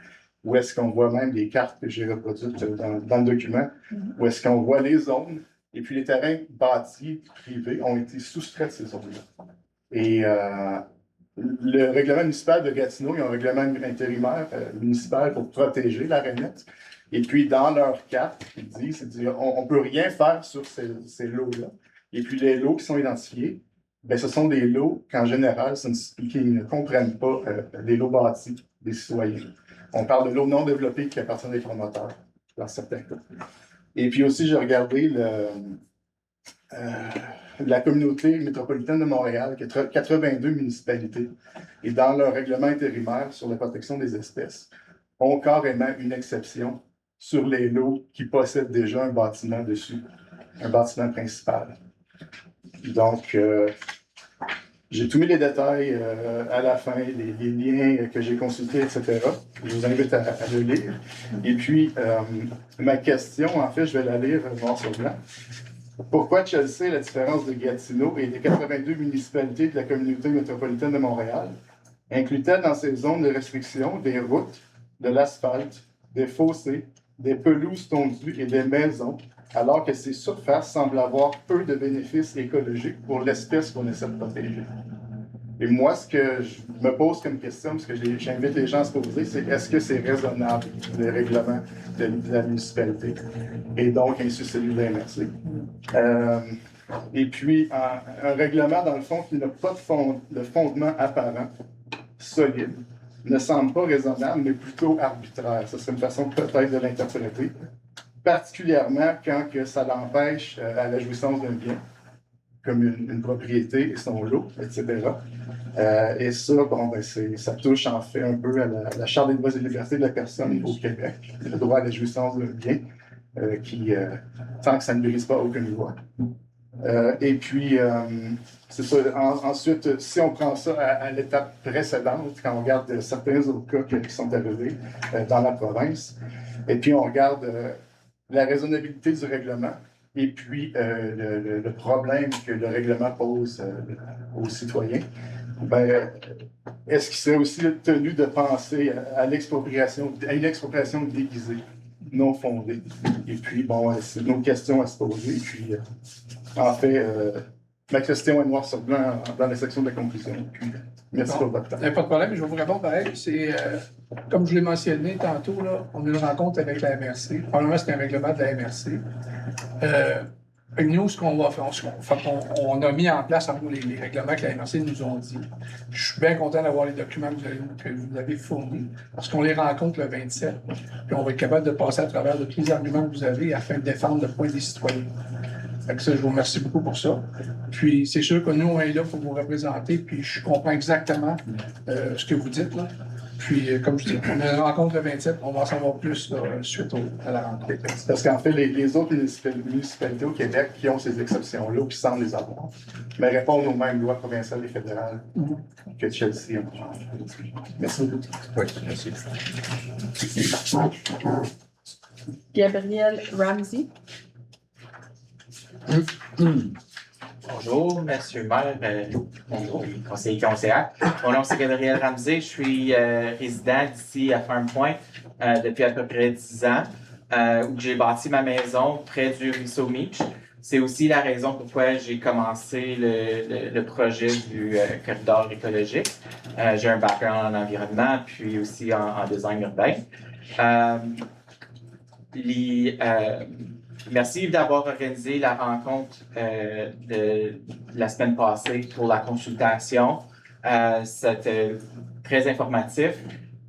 où est-ce qu'on voit même des cartes que j'ai reproduites dans le document, où est-ce qu'on voit les zones, et puis les terrains bâtis privés ont été soustraits de ces zones-là. Et le règlement municipal de Gatineau, il y a un règlement intérimaire municipal pour protéger la rainette. Et puis, dans leur carte, ils disent on ne peut rien faire sur ces lots-là. Et puis, les lots qui sont identifiés, ben, ce sont des lots qu'en général, qui ne comprennent pas les lots bâtis des citoyens. On parle de lots non développés qui appartiennent des promoteurs, dans certains cas. Et puis aussi, j'ai regardé la communauté métropolitaine de Montréal, qui a 82 municipalités, et dans leur règlement intérimaire sur la protection des espèces, ont carrément une exception sur les lots qui possèdent déjà un bâtiment dessus, un bâtiment principal. Donc, j'ai tout mis les détails à la fin, les liens que j'ai consultés, etc. Je vous invite à le lire. Et puis, ma question, en fait, je vais la lire noir sur blanc. Pourquoi Chelsea, la différence de Gatineau et des 82 municipalités de la communauté métropolitaine de Montréal, inclut-elle dans ces zones de restriction des routes, de l'asphalte, des fossés, des pelouses tondues et des maisons, alors que ces surfaces semblent avoir peu de bénéfices écologiques pour l'espèce qu'on essaie de protéger? Et moi, ce que je me pose comme question, parce que j'invite les gens à se poser, c'est est-ce que c'est raisonnable, les règlements de la municipalité, et donc ainsi celui de la MRC. Et puis, un règlement, dans le fond, qui n'a pas de fondement apparent, solide, ne semble pas raisonnable, mais plutôt arbitraire. Ça serait une façon peut-être de l'interpréter, particulièrement quand que ça l'empêche à la jouissance d'un bien, comme une propriété et son lot, etc. Et ça, bon, ben ça touche en fait un peu à la Charte des droits et libertés de la personne au Québec, le droit à la jouissance d'un bien, tant que ça ne brise pas aucune loi. Et puis, c'est ça. Ensuite, si on prend ça à l'étape précédente, quand on regarde certains autres cas qui sont arrivés dans la province, et puis on regarde la raisonnabilité du règlement, et puis le problème que le règlement pose aux citoyens, ben, est-ce qu'il serait aussi tenu de penser à une expropriation déguisée, non fondée? Et puis, bon, c'est une autre question à se poser. Puis, en fait, ma question est noire sur blanc dans la section de la conclusion. Puis, merci pour votre temps. Il n'y a pas de problème, je vais vous répondre pareil. C'est, comme je l'ai mentionné tantôt, là, on a une rencontre avec la MRC. Probablement, c'est un règlement de la MRC. Nous, ce qu'on va faire, on a mis en place en nous les règlements que la MRC nous ont dit. Je suis bien content d'avoir les documents que vous avez fournis, parce qu'on les rencontre le 27, puis on va être capable de passer à travers de tous les arguments que vous avez afin de défendre le point des citoyens. Fait que ça, je vous remercie beaucoup pour ça. Puis, c'est sûr que nous, on est là pour vous représenter, puis je comprends exactement ce que vous dites, là. Puis, comme je dis, on a une rencontre le 27, on va en savoir plus là, suite à la rencontre. Parce qu'en fait, les autres municipalités au Québec qui ont ces exceptions-là, qui semblent les avoir, mais répondent aux mêmes lois provinciales et fédérales que Chelsea a. Merci beaucoup. Oui, merci. Gabriel Ramsey. Bonjour, monsieur le maire, bonjour, conseiller conseillère. Mon nom c'est Gabriel Ramsey, je suis résident d'ici à Farm Point depuis à peu près 10 ans, où j'ai bâti ma maison près du ruisseau Meach. C'est aussi la raison pourquoi j'ai commencé le projet du corridor écologique. J'ai un background en environnement, puis aussi en design urbain. Merci d'avoir organisé la rencontre de la semaine passée pour la consultation. C'était très informatif.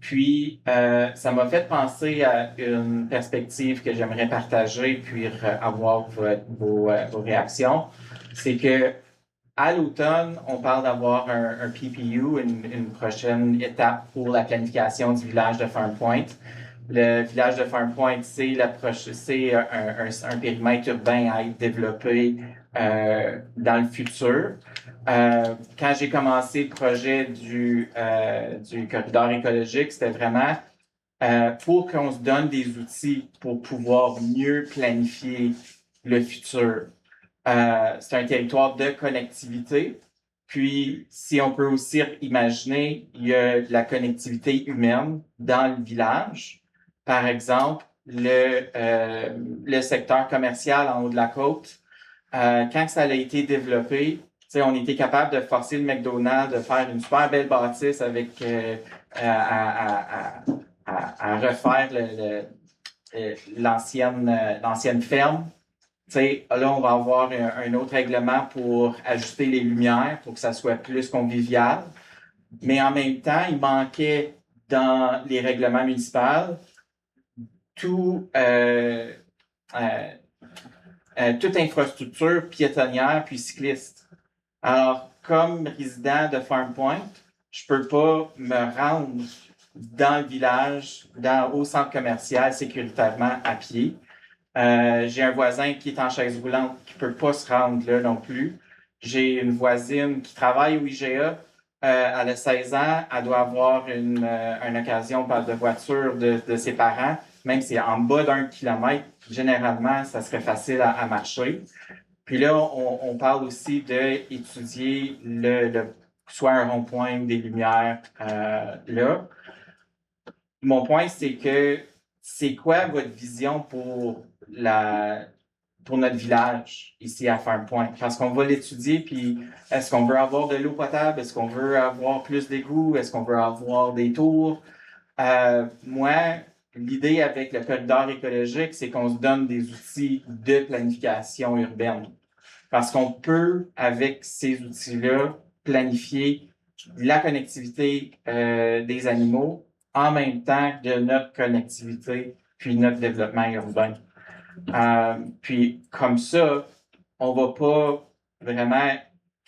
Puis, ça m'a fait penser à une perspective que j'aimerais partager puis avoir vos réactions. C'est que à l'automne, on parle d'avoir un PPU, une prochaine étape pour la planification du village de Farm Point. Le village de Farm Point, c'est un périmètre urbain à être développé dans le futur. Quand j'ai commencé le projet du corridor écologique, c'était vraiment pour qu'on se donne des outils pour pouvoir mieux planifier le futur. C'est un territoire de connectivité. Puis, si on peut aussi imaginer, il y a de la connectivité humaine dans le village. par exemple, le secteur commercial en haut de la côte, quand ça a été développé, on était capable de forcer le McDonald's de faire une super belle bâtisse avec à refaire l'ancienne ferme. Là, on va avoir un autre règlement pour ajuster les lumières pour que ça soit plus convivial. Mais en même temps, il manquait dans les règlements municipaux toute infrastructure piétonnière puis cycliste. Alors, comme résident de Farm Point, je peux pas me rendre dans le village, au centre commercial sécuritairement à pied. J'ai un voisin qui est en chaise roulante qui peut pas se rendre là non plus. J'ai une voisine qui travaille au IGA. Elle a 16 ans. Elle doit avoir une occasion de voiture de ses parents. Même si c'est en bas d'1 kilomètre, généralement, ça serait facile à marcher. Puis là, on parle aussi d'étudier soit un rond-point, des lumières là. Mon point, c'est que c'est quoi votre vision pour notre village ici à Farm Point? Parce qu'on va l'étudier, puis est-ce qu'on veut avoir de l'eau potable? Est-ce qu'on veut avoir plus d'égouts? Est-ce qu'on veut avoir des tours? Moi, l'idée avec le corridor écologique, c'est qu'on se donne des outils de planification urbaine. Parce qu'on peut, avec ces outils-là, planifier la connectivité des animaux en même temps que de notre connectivité puis notre développement urbain. Puis comme ça, on va pas vraiment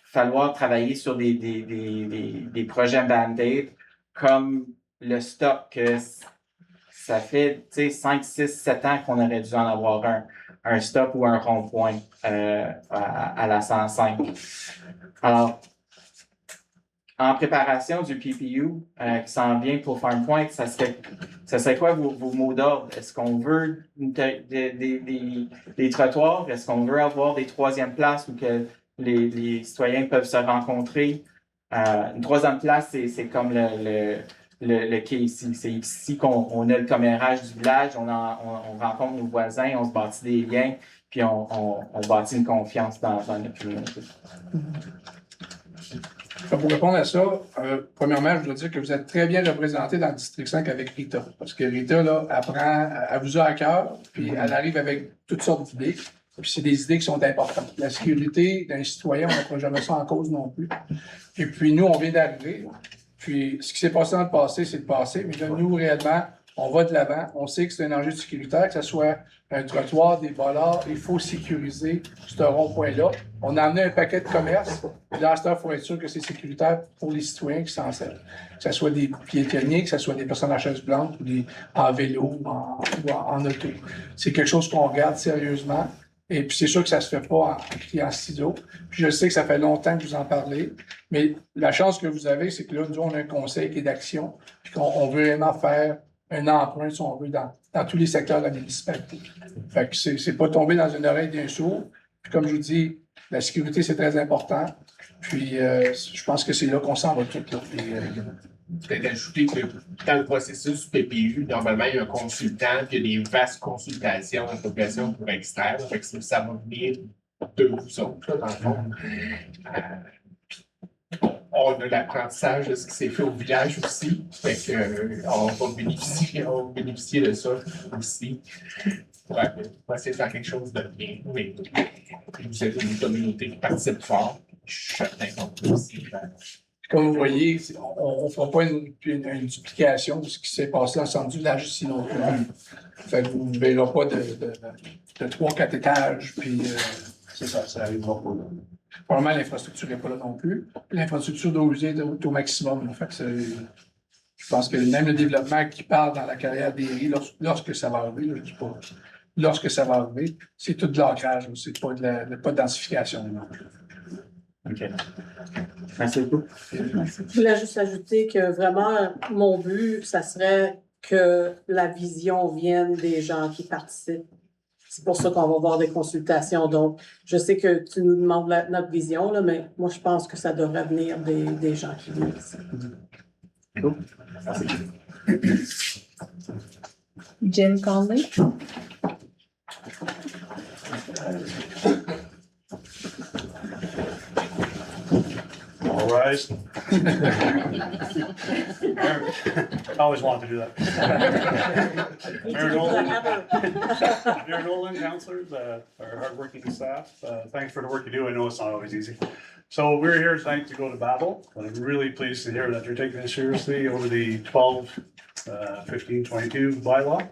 falloir travailler sur des projets Band-Aid comme le stop que ça fait 5, 6, 7 ans qu'on aurait dû en avoir un stop ou un rond-point à la 105. Alors, en préparation du PPU qui s'en vient pour Farm Point, ça serait quoi vos mots d'ordre? Est-ce qu'on veut des trottoirs? Est-ce qu'on veut avoir des troisièmes places où que les citoyens peuvent se rencontrer? Une troisième place, c'est comme le quai ici. C'est ici qu'on a le commérage du village, on rencontre nos voisins, on se bâtit des liens, puis on bâtit une confiance dans notre communauté. Pour répondre à ça, premièrement, je dois dire que vous êtes très bien représenté dans le district 5 avec Rita. Parce que Rita, là, elle vous a à cœur, puis elle arrive avec toutes sortes d'idées. Puis c'est des idées qui sont importantes. La sécurité d'un citoyen, on ne mettra jamais ça en cause non plus. Et puis nous, on vient d'arriver. Puis ce qui s'est passé dans le passé, c'est le passé. Mais là, nous, réellement, on va de l'avant. On sait que c'est un enjeu sécuritaire, que ce soit un trottoir, des bollards. Il faut sécuriser ce rond-point-là. On a amené un paquet de commerces. Dans ce temps, il faut être sûr que c'est sécuritaire pour les citoyens qui s'en servent. Que ce soit des piétonniers, que ce soit des personnes à chaise blanche ou en vélo ou en auto. C'est quelque chose qu'on regarde sérieusement. Et puis, c'est sûr que ça se fait pas en criant ciseaux. Puis, je sais que ça fait longtemps que vous en parlez. Mais la chance que vous avez, c'est que là, nous, on a un conseil qui est d'action. Puis qu'on veut vraiment faire un emprunt, si on veut, dans tous les secteurs de la municipalité. Fait que c'est pas tomber dans une oreille d'un sourd. Puis, comme je vous dis, la sécurité, c'est très important. Puis, je pense que c'est là qu'on s'en va tout. Peut-être ajouter que dans le processus du PPU, normalement, il y a un consultant, puis il y a des vastes consultations à la population pour extraire. Fait que ça va venir de vous autres, là, dans le fond. On a l'apprentissage de ce qui s'est fait au village aussi. Fait que on va bénéficier de ça aussi. On va essayer de faire quelque chose de bien. Mais vous êtes une communauté qui participe fort. Je suis certain qu'on peut aussi faire. Comme vous voyez, on ne fera pas une duplication de ce qui s'est passé dans le centre du village ici non plus. Fait que vous ne verrez pas de 3-4 étages, puis c'est ça n'arrivera pas là. Probablement, l'infrastructure n'est pas là non plus. L'infrastructure doit user au maximum. Fait que je pense que même le développement qui part dans la carrière des riz, lorsque ça va arriver, je ne dis pas lorsque ça va arriver, c'est tout de l'ancrage, c'est pas de densification non plus. OK. Merci beaucoup. Je voulais juste ajouter que vraiment, mon but, ça serait que la vision vienne des gens qui participent. C'est pour ça qu'on va avoir des consultations. Donc, je sais que tu nous demandes notre vision, là, mais moi, je pense que ça devrait venir des gens qui viennent ici. Cool. Merci. Jim Conley. All rise. I always wanted to do that. Mayor Nolan, Mayor Nolan, councilors, our hardworking staff, thanks for the work you do. I know it's not always easy. So we're here tonight to go to battle, but I'm really pleased to hear that you're taking this seriously over the 1522 bylaw.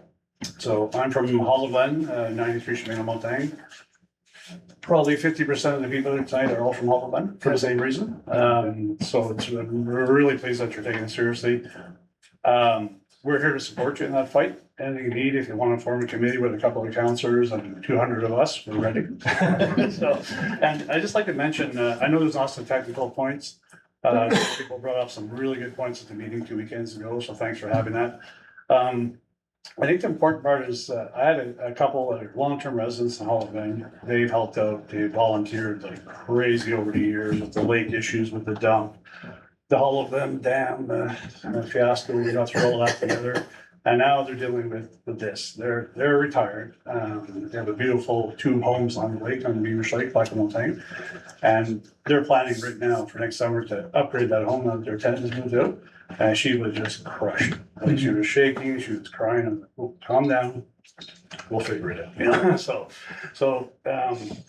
So I'm from Hollow Glen, 93 Chemin Montagne. Probably 50% of the people here tonight are all from Hollow Glen for the same reason. So we're really pleased that you're taking it seriously. We're here to support you in that fight. Anything you need, if you want to form a committee with a couple of councillors and 200 of us, we're ready. So, and I just like to mention, I know there's lots of technical points. People brought up some really good points at the meeting 2 weekends ago, so thanks for having that. I think the important part is I had a couple of long-term residents in Hollow Glen. They've helped out, they volunteered like crazy over the years with the lake issues with the dump. The Hollow Glen Dam fiasco, we got through all that together. And now they're dealing with this. They're retired. They have a beautiful 2 homes on the lake, on Beaver Lake, Black Mountain. And they're planning right now for next summer to upgrade that home that their tenants moved out. And she was just crushed. Like she was shaking, she was crying, and oh, calm down. We'll figure it out, you know.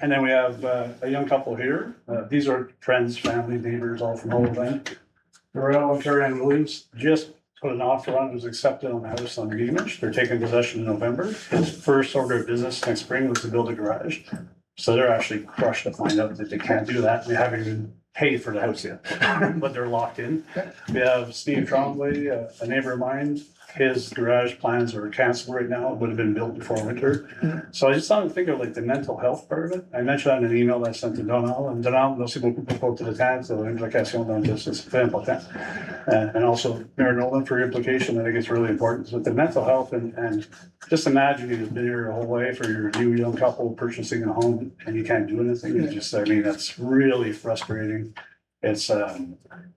And then we have a young couple here. These are friends, family, neighbors, all from Hollow Glen. Darrell and Carrie-Ann Williams just put an offer on, it was accepted on the house on Beamish. They're taking possession in November. His first order of business next spring was to build a garage. So they're actually crushed to find out that they can't do that. They haven't even paid for the house yet, but they're locked in. We have Steve Trombley, a neighbor of mine. His garage plans are canceled right now. It would have been built before winter. So I just started to think of like the mental health part of it. I mentioned that in an email that I sent to Donald, and Donald, no sé beaucoup de temps, l'implication dans this is very important. And also Mayor Nolan for your implication, I think it's really important with the mental health and just imagine you've been here a whole way for your new young couple purchasing a home and you can't do anything. It's just, I mean, that's really frustrating. It's,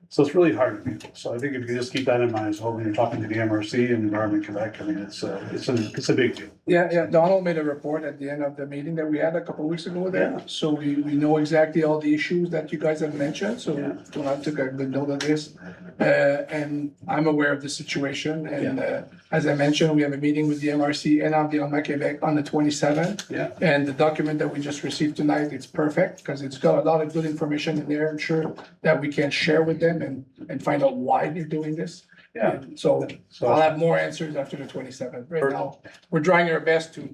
so it's really hard for people. So I think if you can just keep that in mind as well when you're talking to the MRC and Environment Quebec, I mean, it's a big deal. Yeah, Donald made a report at the end of the meeting that we had a couple of weeks ago there. So we know exactly all the issues that you guys have mentioned, so Donald took a good note of this. And I'm aware of the situation, and as I mentioned, we have a meeting with the MRC and Environment Quebec on the 27th. Yeah. And the document that we just received tonight, it's perfect, because it's got a lot of good information in there, I'm sure, that we can share with them and find out why they're doing this. Yeah. So I'll have more answers after the 27th. Right now, we're trying our best to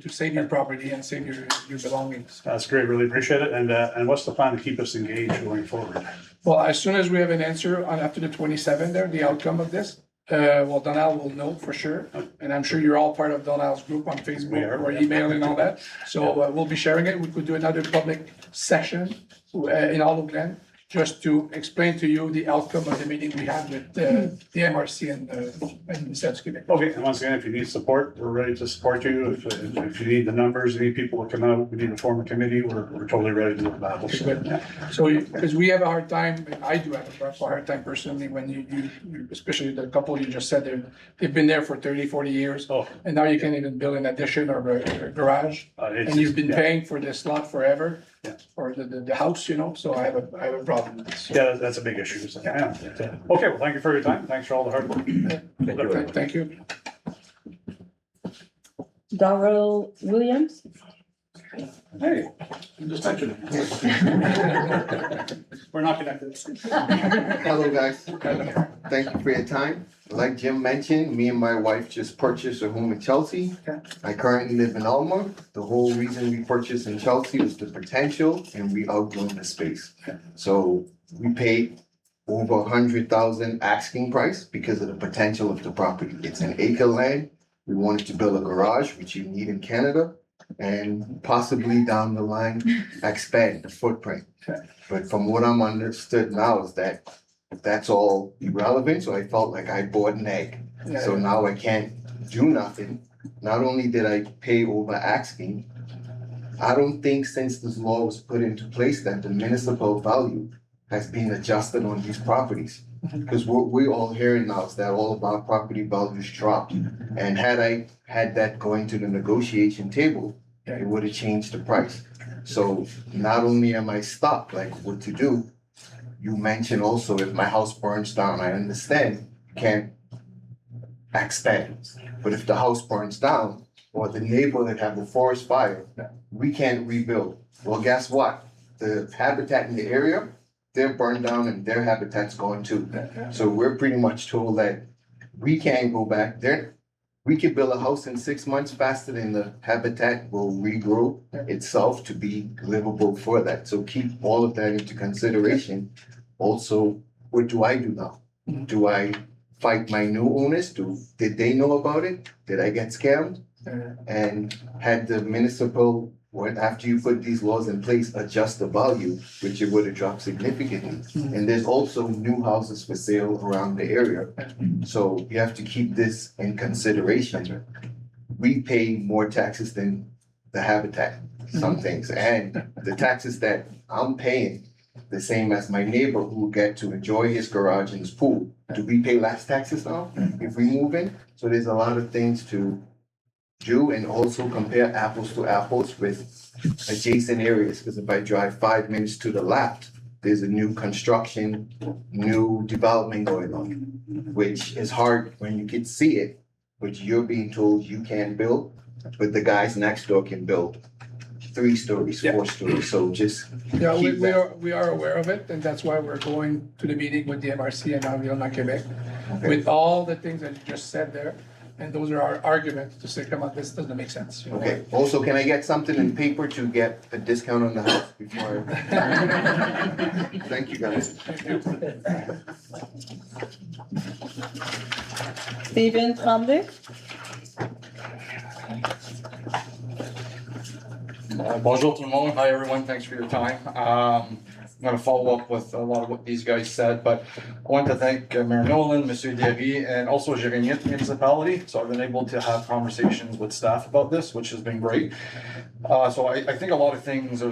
save your property and save your belongings. That's great, really appreciate it. And what's the plan to keep us engaged going forward? Well, as soon as we have an answer on after the 27th there, the outcome of this, well, Donald will know for sure. And I'm sure you're all part of Donald's group on Facebook or email and all that. So we'll be sharing it. We could do another public session in Hollow Glen, just to explain to you the outcome of the meeting we had with the MRC and the Stats Quebec. Okay, and once again, if you need support, we're ready to support you. If you need the numbers, you need people to come out, we need to form a committee, we're totally ready to do the battle. So, because we have a hard time, I do have a hard time personally, when you especially the couple you just said, they've been there for 30, 40 years. Oh. And now you can't even build an addition or a garage. And you've been paying for this lot forever. Yeah. Or the house, you know, so I have a problem with this. Yeah, that's a big issue. So, yeah. Okay, well, thank you for your time. Thanks for all the hard work. Thank you. Darrell Williams. Hey, you just mentioned it. We're not connected. Hello, guys. Thank you for your time. Like Jim mentioned, me and my wife just purchased a home in Chelsea. I currently live in Alma. The whole reason we purchased in Chelsea was the potential, and we outgrown the space. So we paid over 100,000 asking price because of the potential of the property. It's an acre land. We wanted to build a garage, which you need in Canada, and possibly down the line expand the footprint. But from what I'm understood now is that that's all irrelevant, so I felt like I bought an egg. So now I can't do nothing. Not only did I pay over asking, I don't think since this law was put into place that the municipal value has been adjusted on these properties. Because what we're all hearing now is that all of our property values dropped. And had I had that going to the negotiation table, it would have changed the price. So not only am I stuck, like what to do, you mentioned also if my house burns down, I understand, you can't extend. But if the house burns down, or the neighborhood have a forest fire, we can't rebuild. Well, guess what? The habitat in the area, they're burned down and their habitat's gone too. So we're pretty much told that we can't go back there. We can build a house in 6 months faster than the habitat will regrow itself to be livable for that. So keep all of that into consideration. Also, what do I do now? Do I fight my new owners? Did they know about it? Did I get scammed? And had the municipal, after you put these laws in place, adjust the value, which it would have dropped significantly. And there's also new houses for sale around the area. So you have to keep this in consideration. We pay more taxes than the habitat, some things, and the taxes that I'm paying, the same as my neighbor who will get to enjoy his garage and his pool. Do we pay less taxes now if we move in? So there's a lot of things to do and also compare apples to apples with adjacent areas. Because if I drive 5 minutes to the left, there's a new construction, new development going on, which is hard when you can see it, but you're being told you can't build, but the guys next door can build 3 stories, 4 stories. So just Yeah, keep that. we are aware of it, and that's why we're going to the meeting with the MRC and Environnement Quebec with all the things that you just said there. And those are our arguments to say, come on, this doesn't make sense. you know? Okay, also, can I get something in paper to get a discount on the house before I? Thank you, guys. Stephen Tremblay? Bonjour tout le monde. Hi everyone, thanks for your time. I'm going to follow up with a lot of what these guys said, but I want to thank Mayor Nolan, Monsieur Derry, and also Jérémy Municipality. So I've been able to have conversations with staff about this, which has been great. So I think a lot of things,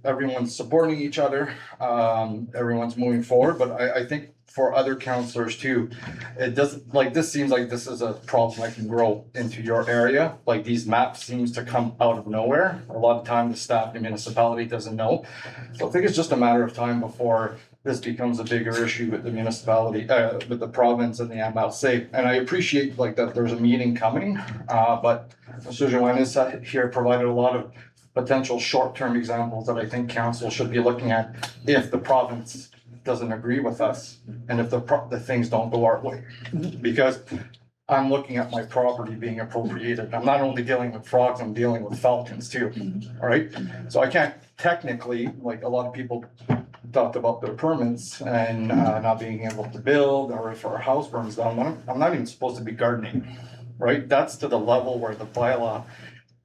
everyone's supporting each other, everyone's moving forward, but I think for other counselors too, it doesn't, like, this seems like this is a problem that can grow into your area. Like, these maps seems to come out of nowhere. A lot of time the staff, the municipality doesn't know. So I think it's just a matter of time before this becomes a bigger issue with the municipality, with the province and the MLC. And I appreciate like that there's a meeting coming, but Mr. Joannis here provided a lot of potential short-term examples that I think council should be looking at if the province doesn't agree with us and if the things don't go our way. Because I'm looking at my property being appropriated. I'm not only dealing with frogs, I'm dealing with falcons too, all right? So I can't technically, like a lot of people talked about their permits and not being able to build, or if our house burns down, I'm not even supposed to be gardening, right? That's to the level where the bylaw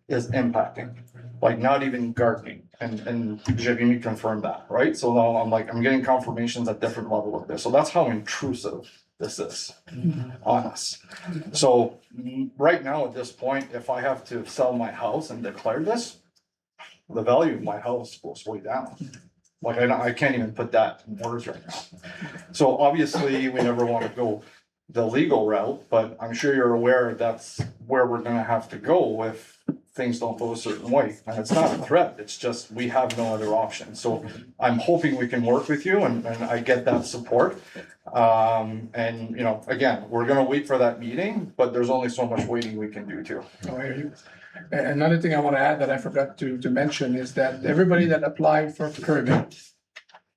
is impacting, like not even gardening. And Jérémy confirmed that, right? So now I'm getting confirmations at different level of this. So that's how intrusive this is on us. So right now at this point, if I have to sell my house and declare this, the value of my house goes way down. Like I can't even put that in words right now. So obviously we never want to go the legal route, but I'm sure you're aware that's where we're gonna have to go if things don't go a certain way. And it's not a threat, it's just we have no other option. So I'm hoping we can work with you and I get that support. And you know, again, we're gonna wait for that meeting, but there's only so much waiting we can do too. Oh, I hear you. Another thing I want to add that I forgot to mention is that everybody that applied for a permit,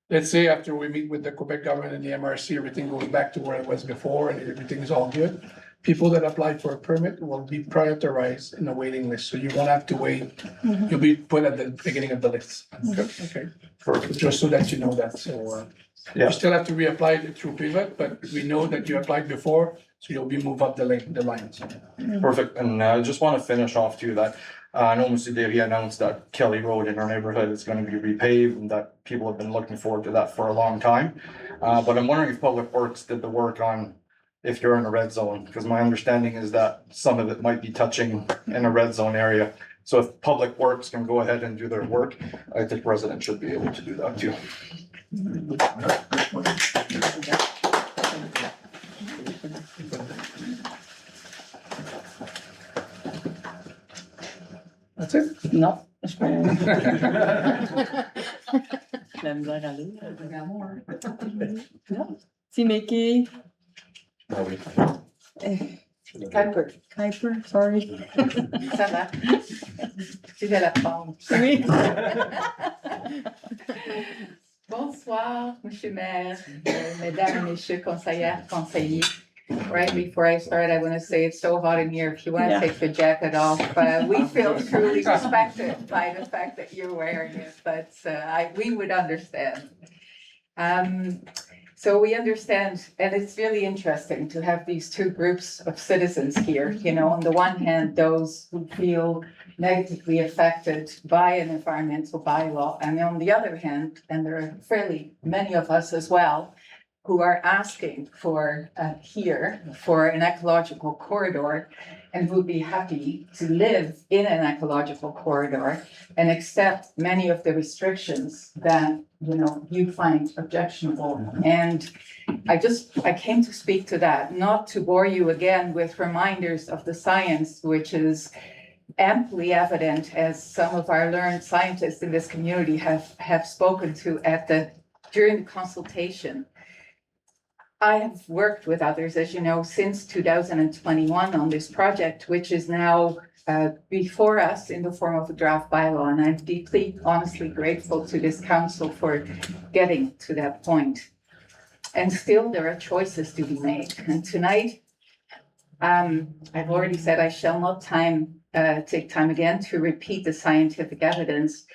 let's say after we meet with the Quebec government and the MRC, everything goes back to where it was before and everything is all good. People that applied for a permit will be prioritized in the waiting list, so you won't have to wait. You'll be put at the beginning of the list. Okay, Perfect. just so that you know that, so. Yeah. You still have to reapply through Pivot, but we know that you applied before, so you'll be moved up the lines. Perfect, and I just want to finish off too that I know Mr. Derry announced that Kelly Road in our neighborhood is going to be repaved and that people have been looking forward to that for a long time. But I'm wondering if Public Works did the work on if you're in a red zone, because my understanding is that some of it might be touching in a red zone area. So if Public Works can go ahead and do their work, I think residents should be able to do that too. That's it? Non. Je peux... La misère à lire. Non. Timeki. Ah oui. Kuiper. Kuiper, sorry. Ça va. Tu vas la prendre. Oui. Bonsoir, Monsieur Maire, Mesdames et Messieurs conseillères, conseillers. Right before I start, I want to say it's so hot in here. If you want to Yeah. take your jacket off, we feel truly respected by the fact that you're wearing it, but we would understand. So we understand, and it's really interesting to have these two groups of citizens here. You know, on the one hand, those who feel negatively affected by an environmental bylaw, and on the other hand, and there are fairly many of us as well, who are asking for here for an ecological corridor and would be happy to live in an ecological corridor and accept many of the restrictions that, you know, you find objectionable. And I came to speak to that, not to bore you again with reminders of the science, which is amply evident, as some of our learned scientists in this community have spoken to during the consultation. I have worked with others, as you know, since 2021 on this project, which is now before us in the form of a draft bylaw. And I'm deeply, honestly grateful to this council for getting to that point. And still, there are choices to be made. And tonight, I've already said I shall not take time again to repeat the scientific evidence.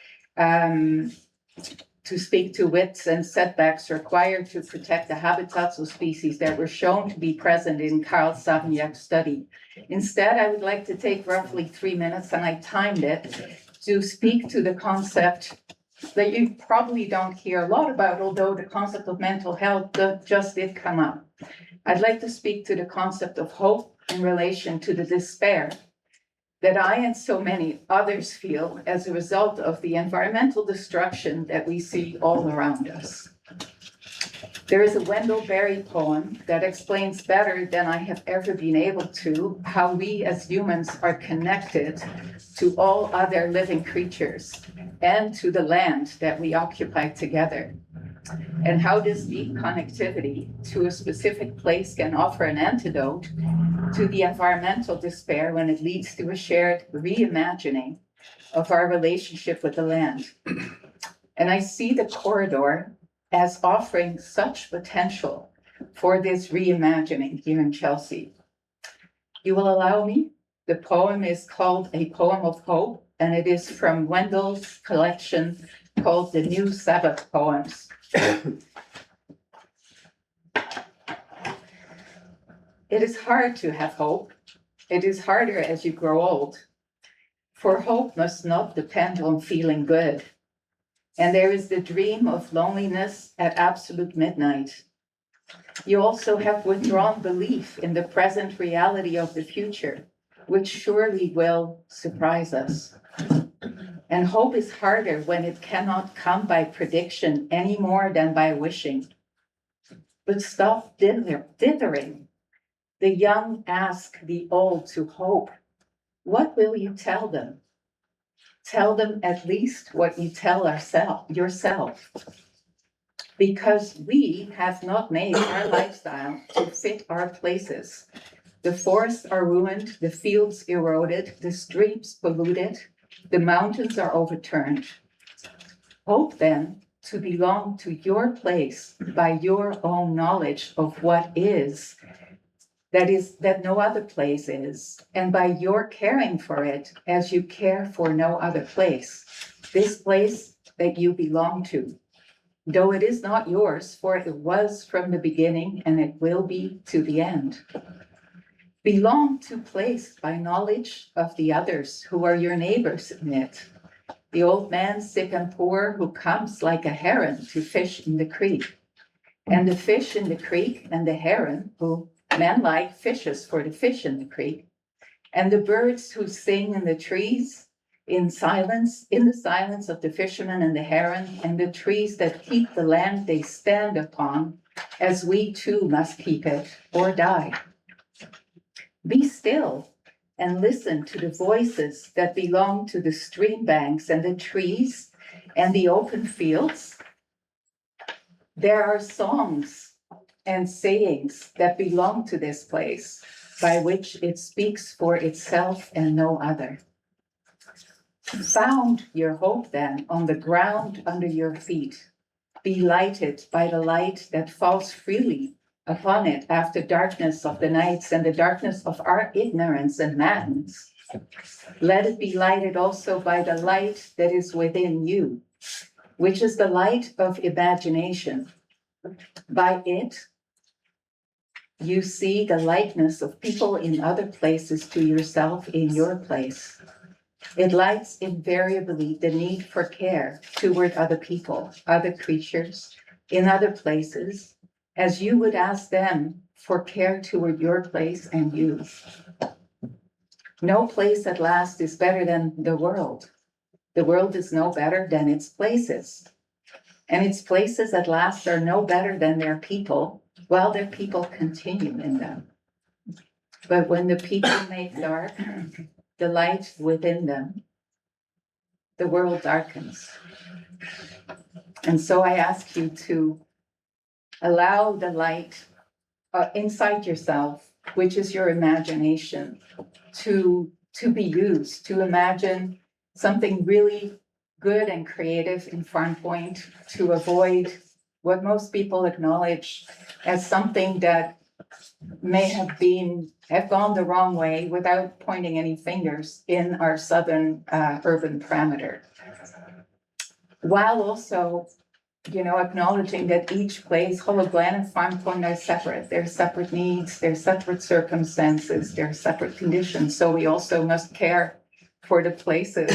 To speak to widths and setbacks required to protect the habitats of species that were shown to be present in Carl Savignac's study. Instead, I would like to take roughly 3 minutes, and I timed it, to speak to the concept that you probably don't hear a lot about, although the concept of mental health just did come up. I'd like to speak to the concept of hope in relation to the despair that I and so many others feel as a result of the environmental destruction that we see all around us. There is a Wendell Berry poem that explains better than I have ever been able to how we as humans are connected to all other living creatures and to the land that we occupy together, and how this deep connectivity to a specific place can offer an antidote to the environmental despair when it leads to a shared reimagining of our relationship with the land. And I see the corridor as offering such potential for this reimagining here in Chelsea. You will allow me? The poem is called A Poem of Hope, and it is from Wendell's collection called The New Sabbath Poems. It is hard to have hope. It is harder as you grow old. For hope must not depend on feeling good. And there is the dream of loneliness at absolute midnight. You also have withdrawn belief in the present reality of the future, which surely will surprise us. And hope is harder when it cannot come by prediction any more than by wishing. But stop dithering. The young ask the old to hope. What will you tell them? Tell them at least what you tell yourself. Because we have not made our lifestyle to fit our places. The forests are ruined, the fields eroded, the streams polluted, the mountains are overturned. Hope then to belong to your place by your own knowledge of what is, that no other place is, and by your caring for it as you care for no other place, this place that you belong to, though it is not yours, for it was from the beginning and it will be to the end. Belong to place by knowledge of the others who are your neighbors in it. The old man sick and poor who comes like a heron to fish in the creek, and the fish in the creek and the heron who man-like fishes for the fish in the creek, and the birds who sing in the trees in the silence of the fisherman and the heron, and the trees that keep the land they stand upon, as we too must keep it or die. Be still and listen to the voices that belong to the stream banks and the trees and the open fields, there are songs and sayings that belong to this place, by which it speaks for itself and no other. Found your hope then on the ground under your feet. Be lighted by the light that falls freely upon it after darkness of the nights and the darkness of our ignorance and madness. Let it be lighted also by the light that is within you, which is the light of imagination. By it, you see the likeness of people in other places to yourself in your place. It lights invariably the need for care toward other people, other creatures, in other places, as you would ask them for care toward your place and you. No place at last is better than the world. The world is no better than its places. And its places at last are no better than their people, while their people continue in them. But when the people make dark the light within them, the world darkens. And so I ask you to allow the light inside yourself, which is your imagination, to be used, to imagine something really good and creative in Farm Point, to avoid what most people acknowledge as something that may have gone the wrong way without pointing any fingers in our southern urban parameter. While also, acknowledging that each place, Hollow Glen and Farm Point are separate. They're separate needs, they're separate circumstances, they're separate conditions. So we also must care for the places,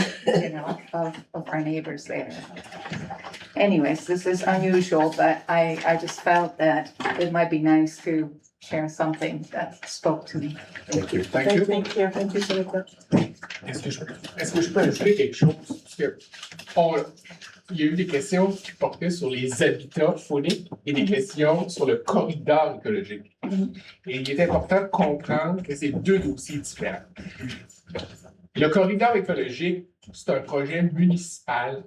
of our neighbors there. Anyways, this is unusual, but I just felt that it might be nice to share something that spoke to me. Thank you. Thank you. Thank you. Thank you, Senator. Est-ce que je peux ajouter quelque chose? Parce que il y a eu des questions qui portaient sur les habitats fauniques et des questions sur le corridor écologique. Et il est important de comprendre que c'est deux dossiers différents. Le corridor écologique, c'est un projet municipal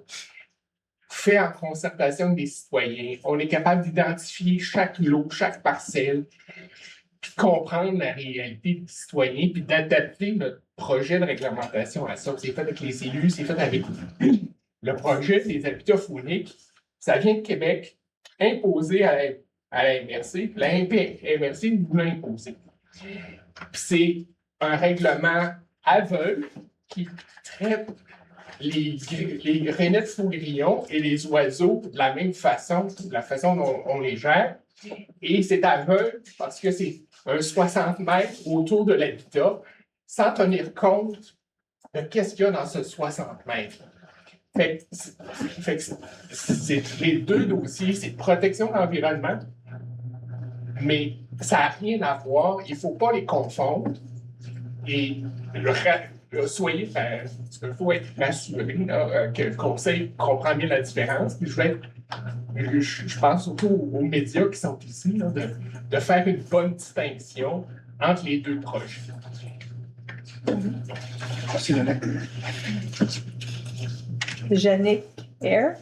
fait en concertation avec des citoyens. On est capable d'identifier chaque lot, chaque parcelle, puis de comprendre la réalité des citoyens, puis d'adapter notre projet de réglementation à ça. C'est fait avec les élus, c'est fait avec le projet des habitats fauniques. Ça vient de Québec, imposé à la MRC. La MRC nous l'a imposé. Puis c'est un règlement aveugle qui traite les rainettes faux-grillons et les oiseaux de la même façon, la façon dont on les gère. Et c'est aveugle parce que c'est un 60 mètres autour de l'habitat sans tenir compte de qu'est-ce qu'il y a dans ce 60 mètres. Fait que c'est les deux dossiers, c'est protection de l'environnement, mais ça n'a rien à voir, il ne faut pas les confondre. Et soyez, il faut être rassuré que le conseil comprend bien la différence. Puis je pense surtout aux médias qui sont ici, là, de faire une bonne distinction entre les deux projets. Merci, Lionel. Jannick Air.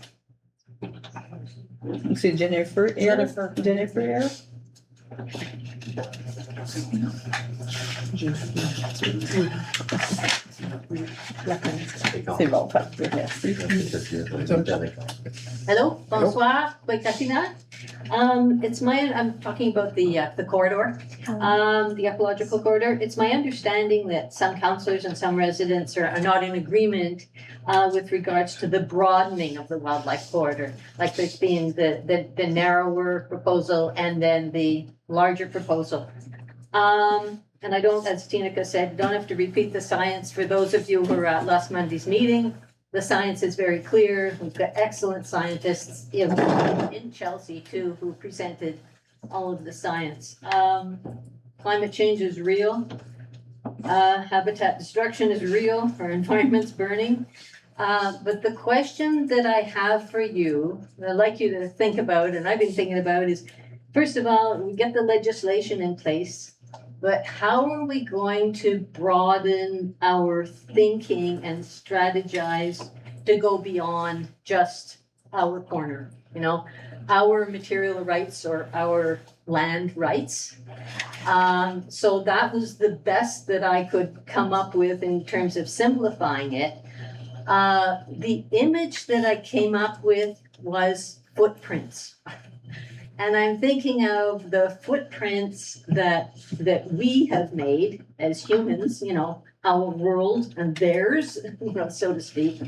Ou c'est Jennifer Air? Jennifer Air. C'est bon, parfait, merci. Hello, bonsoir, Katina. I'm talking about the corridor, the ecological corridor. It's my understanding that some councillors and some residents are not in agreement with regards to the broadening of the wildlife corridor, like there's been the narrower proposal and then the larger proposal. And I don't, as Tineke said, don't have to repeat the science. For those of you who were at last Monday's meeting, the science is very clear. We've got excellent scientists in Chelsea too, who presented all of the science. Climate change is real. Habitat destruction is real. Our environment's burning. But the question that I have for you, I'd like you to think about, and I've been thinking about, is first of all, we get the legislation in place. but how are we going to broaden our thinking and strategize to go beyond just our corner, you know, our material rights or our land rights? So that was the best that I could come up with in terms of simplifying it. The image that I came up with was footprints. And I'm thinking of the footprints that we have made as humans, you know, our world and theirs, you know, so to speak.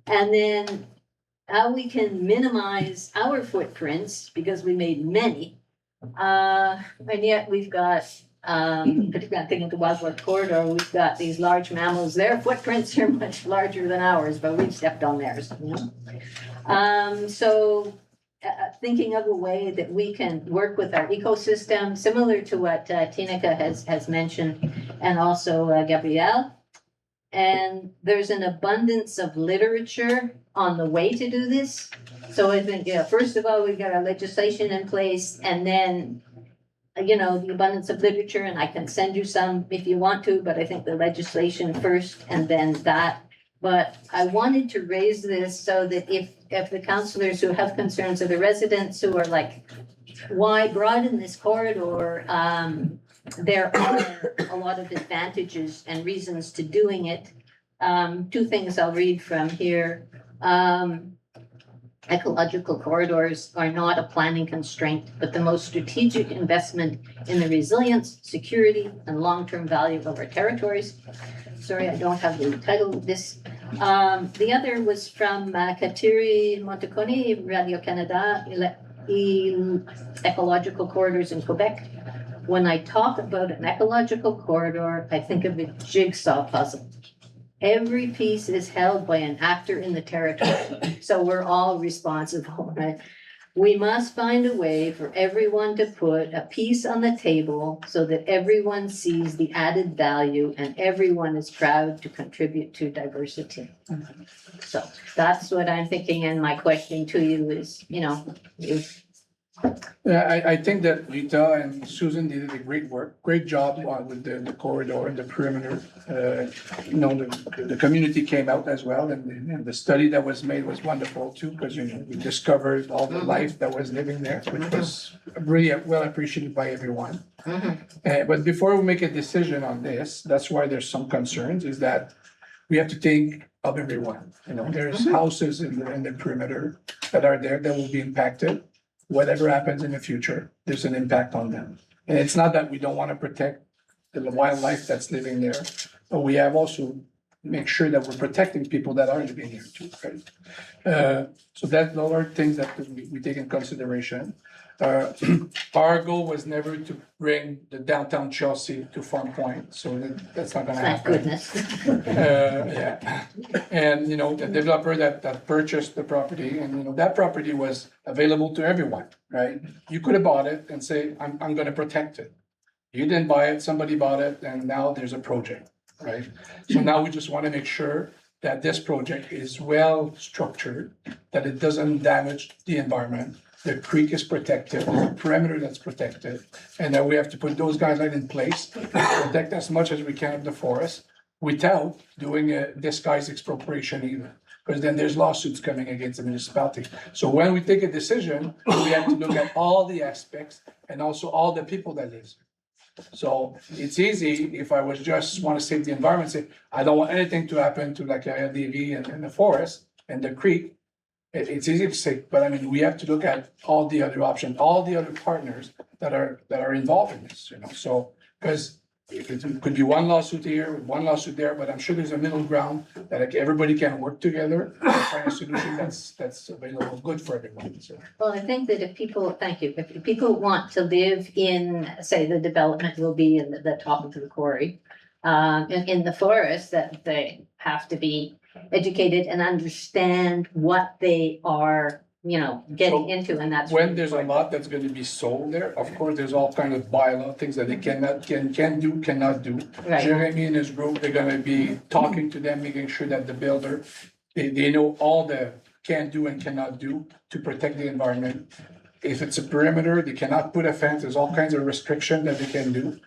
And then how we can minimize our footprints because we made many. And yet we've got, particularly I'm thinking of the Wildlife Corridor, we've got these large mammals. Their footprints are much larger than ours, but we've stepped on theirs, you know? Thinking of a way that we can work with our ecosystem, similar to what Tineke has mentioned, and also Gabrielle. And there's an abundance of literature on the way to do this. So I think, yeah, first of all, we've got our legislation in place, and then, you know, the abundance of literature, and I can send you some if you want to, but I think the legislation first and then that. But I wanted to raise this so that if the councillors who have concerns or the residents who are like, why broaden this corridor? There are a lot of advantages and reasons to doing it. Two things I'll read from here. Ecological corridors are not a planning constraint, but the most strategic investment in the resilience, security, and long-term value of our territories. Sorry, I don't have the title of this. The other was from Kateri Monteconi, Radio-Canada, Ecological Corridors in Quebec. When I talk about an ecological corridor, I think of a jigsaw puzzle. Every piece is held by an actor in the territory, so we're all responsible, right? We must find a way for everyone to put a piece on the table so that everyone sees the added value and everyone is proud to contribute to diversity. So that's what I'm thinking, and my question to you is, you know, if Yeah, I think that Rita and Susan did a great job with the corridor and the perimeter. You know, the community came out as well, and the study that was made was wonderful too, because, you know, we discovered all the life that was living there, which was really well appreciated by everyone. But before we make a decision on this, that's why there's some concerns, is that we have to think of everyone. You know, there's houses in the perimeter that are there that will be impacted. Whatever happens in the future, there's an impact on them. And it's not that we don't want to protect the wildlife that's living there, but we have also make sure that we're protecting people that are living here too, right? So those are things that we take in consideration. Our goal was never to bring the downtown Chelsea to Farm Point, so that's not gonna thank happen. goodness. Yeah, and, you know, the developer that purchased the property, and, you know, that property was available to everyone, right? You could have bought it and say, I'm gonna protect it. You didn't buy it, somebody bought it, and now there's a project, right? So now we just wanna make sure that this project is well structured, that it doesn't damage the environment. The creek is protected, the perimeter that's protected, and that we have to put those guidelines in place to protect as much as we can of the forest without doing a disguised expropriation either, because then there's lawsuits coming against the municipality. So when we take a decision, we have to look at all the aspects and also all the people that live there. So it's easy if I was just want to save the environment, say, I don't want anything to happen to like LDV and the forest and the creek. It's easy to say, but I mean, we have to look at all the other options, all the other partners that are involved in this, you know, so, because it could be one lawsuit here, one lawsuit there, but I'm sure there's a middle ground that like everybody can work together and find a solution that's available, good for everyone, so. Well, I think that if people, thank you, if people want to live in, say, the development will be in the top of the quarry, in the forest, that they have to be educated and understand what they are, you know, getting into, and that's. When there's a lot that's gonna be sold there, of course, there's all kind of bylaw, things that they cannot do. Right. Jeremy and his group, they're gonna be talking to them, making sure that the builder, they know all the can do and cannot do to protect the environment. If it's a perimeter, they cannot put a fence, there's all kinds of restrictions that they can do.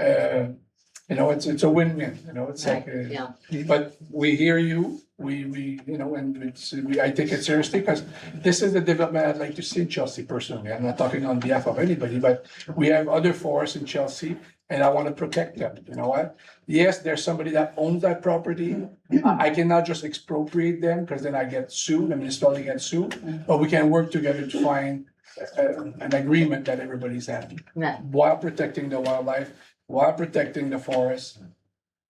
You know, it's a win-win, you know, it's like, Yeah. but we hear you, we, you know, and I take it seriously, because this is the development I'd like to see in Chelsea personally. I'm not talking on behalf of anybody, but we have other forests in Chelsea, and I want to protect them, you know what? Yes, there's somebody that owns that property. I cannot just expropriate them, because then I get sued, the municipality gets sued, but we can work together to find an agreement that everybody's happy, Right. while protecting the wildlife, while protecting the forest,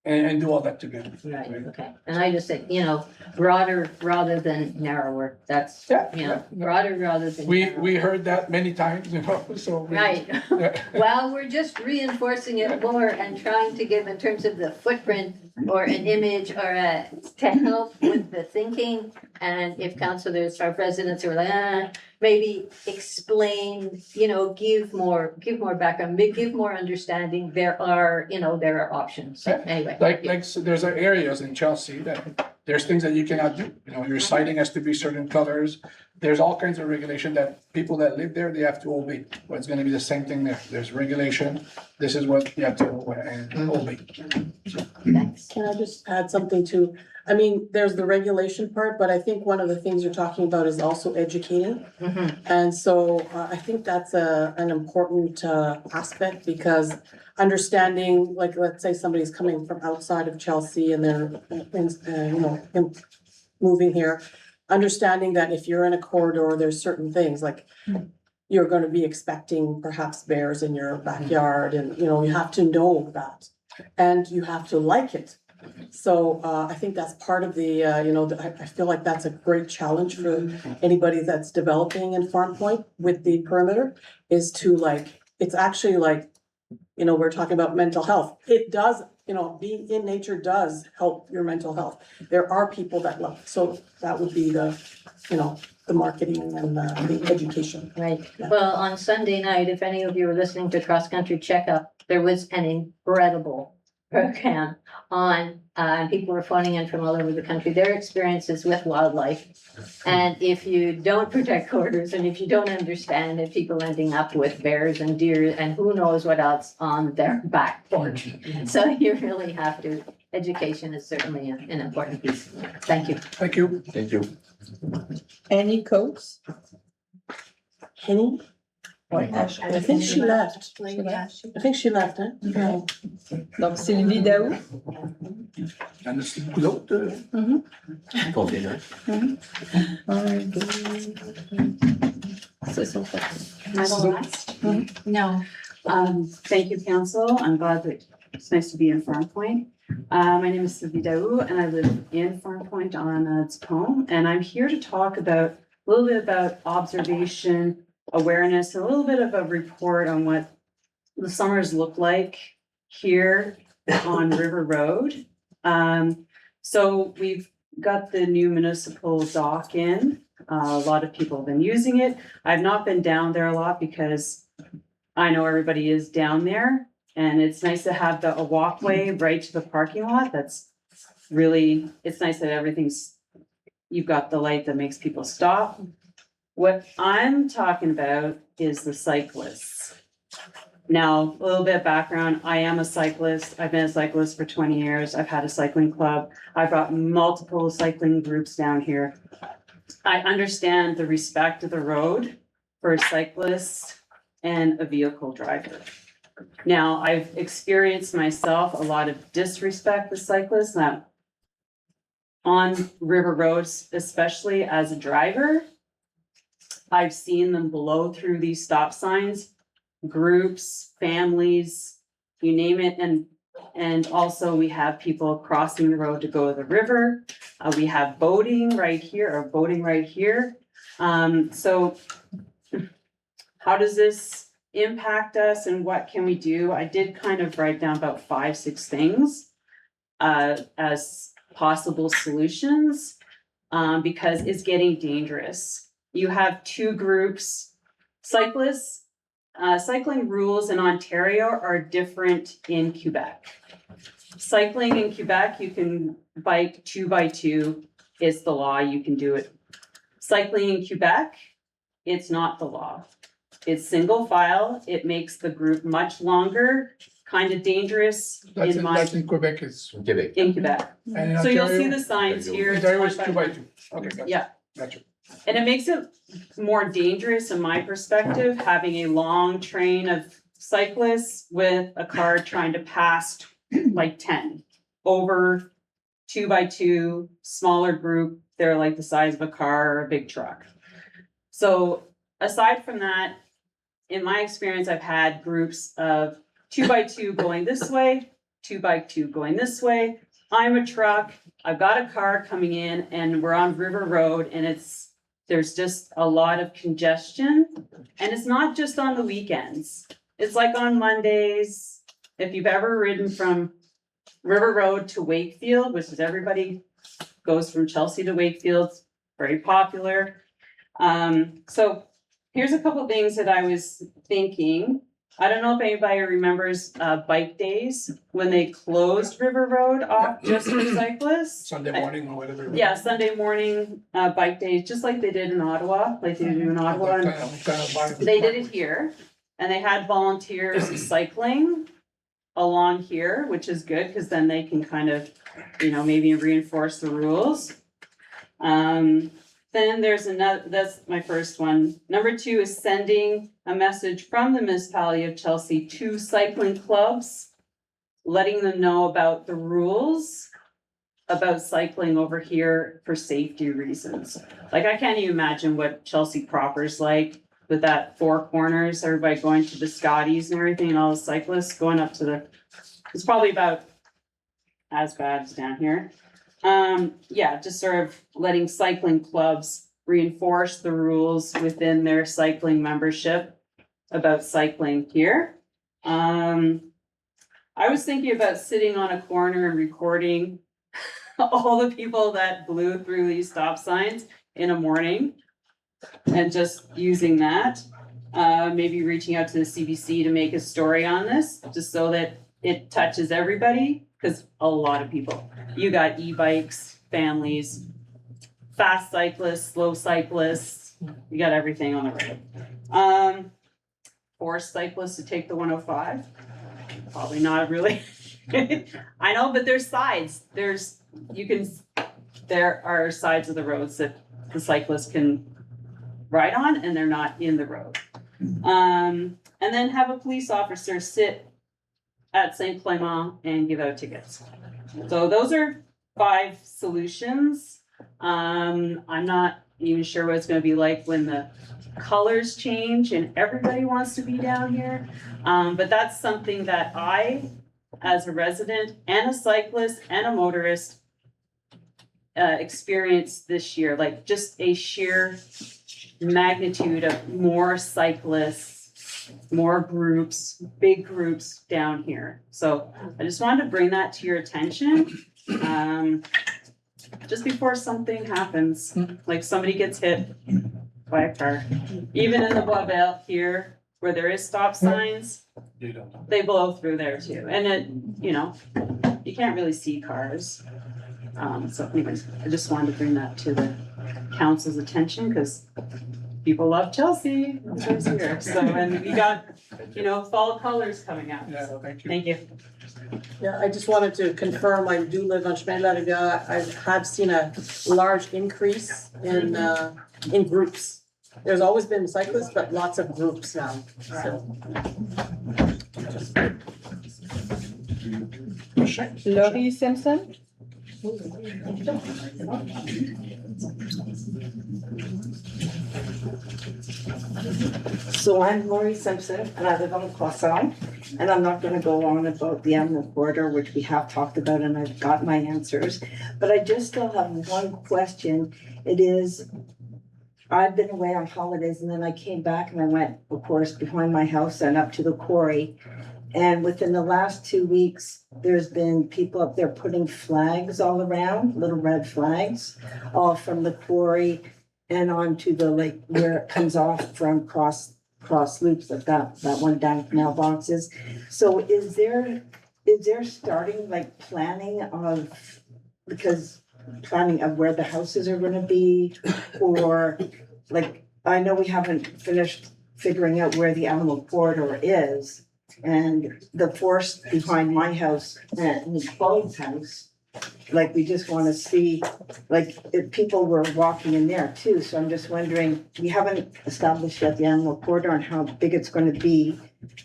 and do all that together. Right, okay. And I just say, you know, broader rather than narrower. That's, Yeah, you know, yeah, yeah. broader rather than We narrower. heard that many times, you know, so. Right. Yeah. Well, we're just reinforcing it more and trying to give in terms of the footprint or an image or to help with the thinking. And if councilors or residents are like, maybe explain, you know, give more background, give more understanding. There are options. So anyway. Like, so there's areas in Chelsea that, there's things that you cannot do, you know, your siding has to be certain colors. There's all kinds of regulation that people that live there, they have to obey, but it's gonna be the same thing there, there's regulation, this is what you have to obey. Thanks. Can I just add something to, I mean, there's the regulation part, but I think one of the things you're talking about is also educating. Mhm. And so I think that's an important aspect, because understanding, like, let's say somebody's coming from outside of Chelsea and they're, moving here, understanding that if you're in a corridor, there's certain things like you're gonna be expecting perhaps bears in your backyard, and, you know, you have to know that. And you have to like it. So I think that's part of the, I feel like that's a great challenge for anybody that's developing in Farm Point with the perimeter, is to like, it's actually like, you know, we're talking about mental health. It does, you know, being in nature does help your mental health. There are people that love, so that would be the, you know, the marketing and the education. Right. Yeah. Well, on Sunday night, if any of you were listening to Cross Country Checkup, there was an incredible program on, people were phoning in from all over the country, their experiences with wildlife. And if you don't protect corridors, and if you don't understand it, people ending up with bears and deer and who knows what else on their back porch. So you really have to, education is certainly an important piece. Thank you. Thank you. Thank you. Any codes? Henny, I think she left. I think she left, hein? Okay. Donc Sylvie Daou. Il y en a beaucoup d'autres. C'est son fait. Am I the last? No. Thank you, council. I'm glad that it's nice to be in Farm Point. My name is Sylvie Daou, and I live in Farm Point on Tacoma. And I'm here to talk about a little bit about observation, awareness, and a little bit of a report on what the summers look like here on River Road. So we've got the new municipal dock in. A lot of people have been using it. I've not been down there a lot because I know everybody is down there. And it's nice to have a walkway right to the parking lot. That's really, it's nice that you've got the light that makes people stop. What I'm talking about is the cyclists. Now, a little bit of background, I am a cyclist. I've been a cyclist for 20 years. I've had a cycling club. I brought multiple cycling groups down here. I understand the respect of the road for a cyclist and a vehicle driver. Now, I've experienced myself a lot of disrespect with cyclists. Now, on river roads, especially as a driver, I've seen them blow through these stop signs, groups, families, you name it. And also we have people crossing the road to go to the river. We have boating right here. So how does this impact us and what can we do? I did kind of write down about 5-6 things as possible solutions because it's getting dangerous. You have two groups, cyclists. Cycling rules in Ontario are different in Quebec. Cycling in Quebec, you can bike 2x2. It's the law, you can do it. Cycling in Quebec, it's not the law. It's single file. It makes the group much longer, kind of dangerous That's in my, that's in Quebec, it's. Quebec. in Quebec. And in So you'll see Ontario? the signs here. it's Ontario is 1 two by by two. Okay, gotcha. Yeah. Gotcha. And it makes it more dangerous in my perspective, having a long train of cyclists with a car trying to pass like 10 over 2 by 2, smaller group. They're like the size of a car or a big truck. So aside from that, in my experience, I've had groups of 2 by 2 going this way, 2 by 2 going this way. I'm a truck, I've got a car coming in and we're on River Road and there's just a lot of congestion. And it's not just on the weekends. It's like on Mondays. If you've ever ridden from River Road to Wakefield, which is everybody goes from Chelsea to Wakefield, very popular. So here's a couple things that I was thinking. I don't know if anybody remembers bike days when they closed River Road off just for cyclists. Sunday morning or whatever. Yeah, Sunday morning bike days, just like they did in Ottawa, like they do in Ottawa. And they did it here, and they had volunteers cycling along here, which is good, because then they can kind of, maybe reinforce the rules. Then there's another, that's my first one. Number 2 is sending a message from the municipality of Chelsea to cycling clubs, letting them know about the rules about cycling over here for safety reasons. Like, I can't even imagine what Chelsea proper's like with that 4 corners, everybody going to the Scotties and everything, and all the cyclists going up to it's probably about as bad as down here. Just sort of letting cycling clubs reinforce the rules within their cycling membership about cycling here. I was thinking about sitting on a corner and recording all the people that blew through these stop signs in a morning and just using that. Maybe reaching out to the CBC to make a story on this, just so that it touches everybody, because a lot of people, you got e-bikes, families, fast cyclists, slow cyclists, you got everything on the road. Forced cyclists to take the 105, probably not really. I know, but there's sides, there are sides of the roads that the cyclists can ride on and they're not in the road. And then have a police officer sit at St. Clement and give out tickets. So those are 5 solutions. I'm not even sure what it's gonna be like when the colors change and everybody wants to be down here. But that's something that I, as a resident and a cyclist and a motorist, experienced this year, like just a sheer magnitude of more cyclists, more groups, big groups down here. So I just wanted to bring that to your attention. Just before something happens, like somebody gets hit by a car. Even in the Boisville here, where there is stop signs, they blow through there too. And it, you can't really see cars. So anyways, I just wanted to bring that to the council's attention, because people love Chelsea. It's here. So, and we got, fall colors coming out. Yeah, So, thank you. thank you. Yeah, I just wanted to confirm, I do live on Chemin de la Rivière. I have seen a large increase in groups. There's always been cyclists, but lots of groups now, so. Laurie Simpson? So I'm Laurie Simpson and I live on Croissant, and I'm not gonna go on about the animal corridor, which we have talked about and I've got my answers. But I just still have one question. It is, I've been away on holidays and then I came back and I went, of course, behind my house and up to the quarry. And within the last 2 weeks, there's been people up there putting flags all around, little red flags, all from the quarry and onto the lake where it comes off from cross loops, like that one down mailboxes. So is there starting like planning of where the houses are gonna be? Or like, I know we haven't finished figuring out where the animal corridor is. and the force behind my house and Claude's house. Like, we just wanna see, like, if people were walking in there too, so I'm just wondering, we haven't established yet the animal corridor and how big it's gonna be.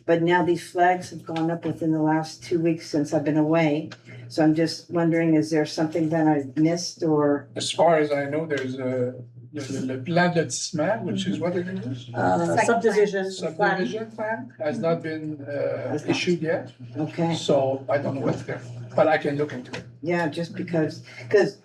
But now these flags have gone up within the last 2 weeks since I've been away. So I'm just wondering, is there something that I missed or? As far as I know, there's le plan lotissement, which is what it is? Subdivision. Subdivision plan has not been issued yet, Okay, so I don't know what's there, but I can look into it. yeah, just because,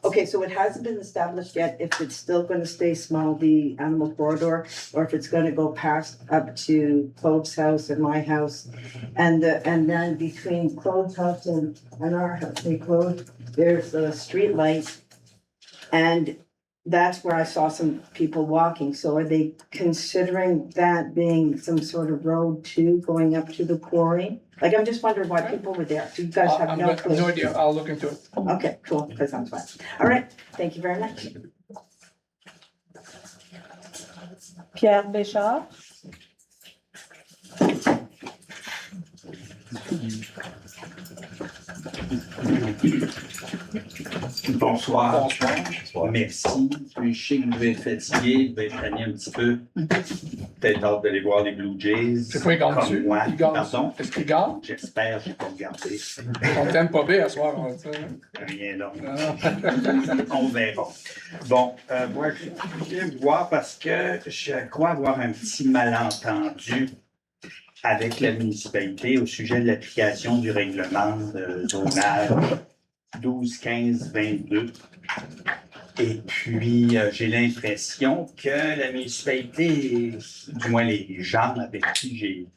okay, so it hasn't been established yet if it's still gonna stay small, the animal corridor, or if it's gonna go past up to Claude's house and my house. And then between Claude's house and our house, hey Claude, there's a street light. And that's where I saw some people walking, so are they considering that being some sort of road too, going up to the quarry? Like, I'm just wondering why people were there, do you guys have no clue? No idea, I'll look into it. Okay, cool, that sounds fine. All right, thank you very much. Pierre Béchard. Bonsoir. Merci. Je sais que vous devez être fatigué, vous devez être tanné un petit peu. Peut-être hâte d'aller voir les Blue Jays. C'est quoi, ils gagnent Comme dessus? moi. Ils gagnent. Pardon? Est-ce qu'ils gagnent? J'espère, j'ai pas regardé. On t'aime pas bien à soir, on va dire. Rien d'autre. Ah. On verra. Bon, moi, je viens vous voir parce que je crois avoir un petit malentendu avec la municipalité au sujet de l'application du règlement de zonage 12-15-22. Et puis, j'ai l'impression que la municipalité, du moins les gens avec qui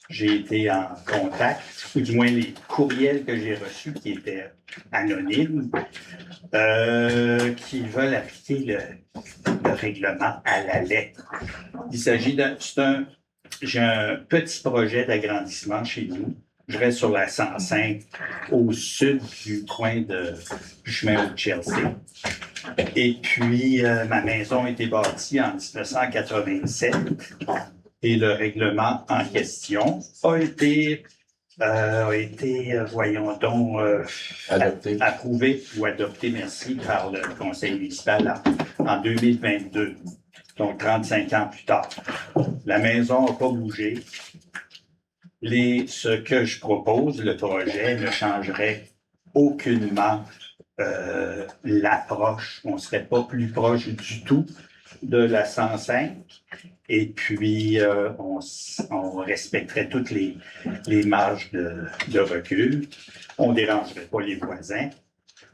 j'ai été en contact, ou du moins les courriels que j'ai reçus qui étaient anonymes, qui veulent appliquer le règlement à la lettre. Il s'agit j'ai un petit projet d'agrandissement chez nous. Je reste sur la 105, au sud du coin du chemin de Chelsea. Et puis, ma maison a été bâtie en 1987 et le règlement en question a été voyons donc, approuvé ou adopté, merci, par le conseil municipal en 2022, donc 35 ans plus tard. La maison n'a pas bougé. Ce que je propose, le projet, ne changerait aucunement l'approche. On ne serait pas plus proche du tout de la 105. Et puis, on respecterait toutes les marges de recul. On ne dérangerait pas les voisins.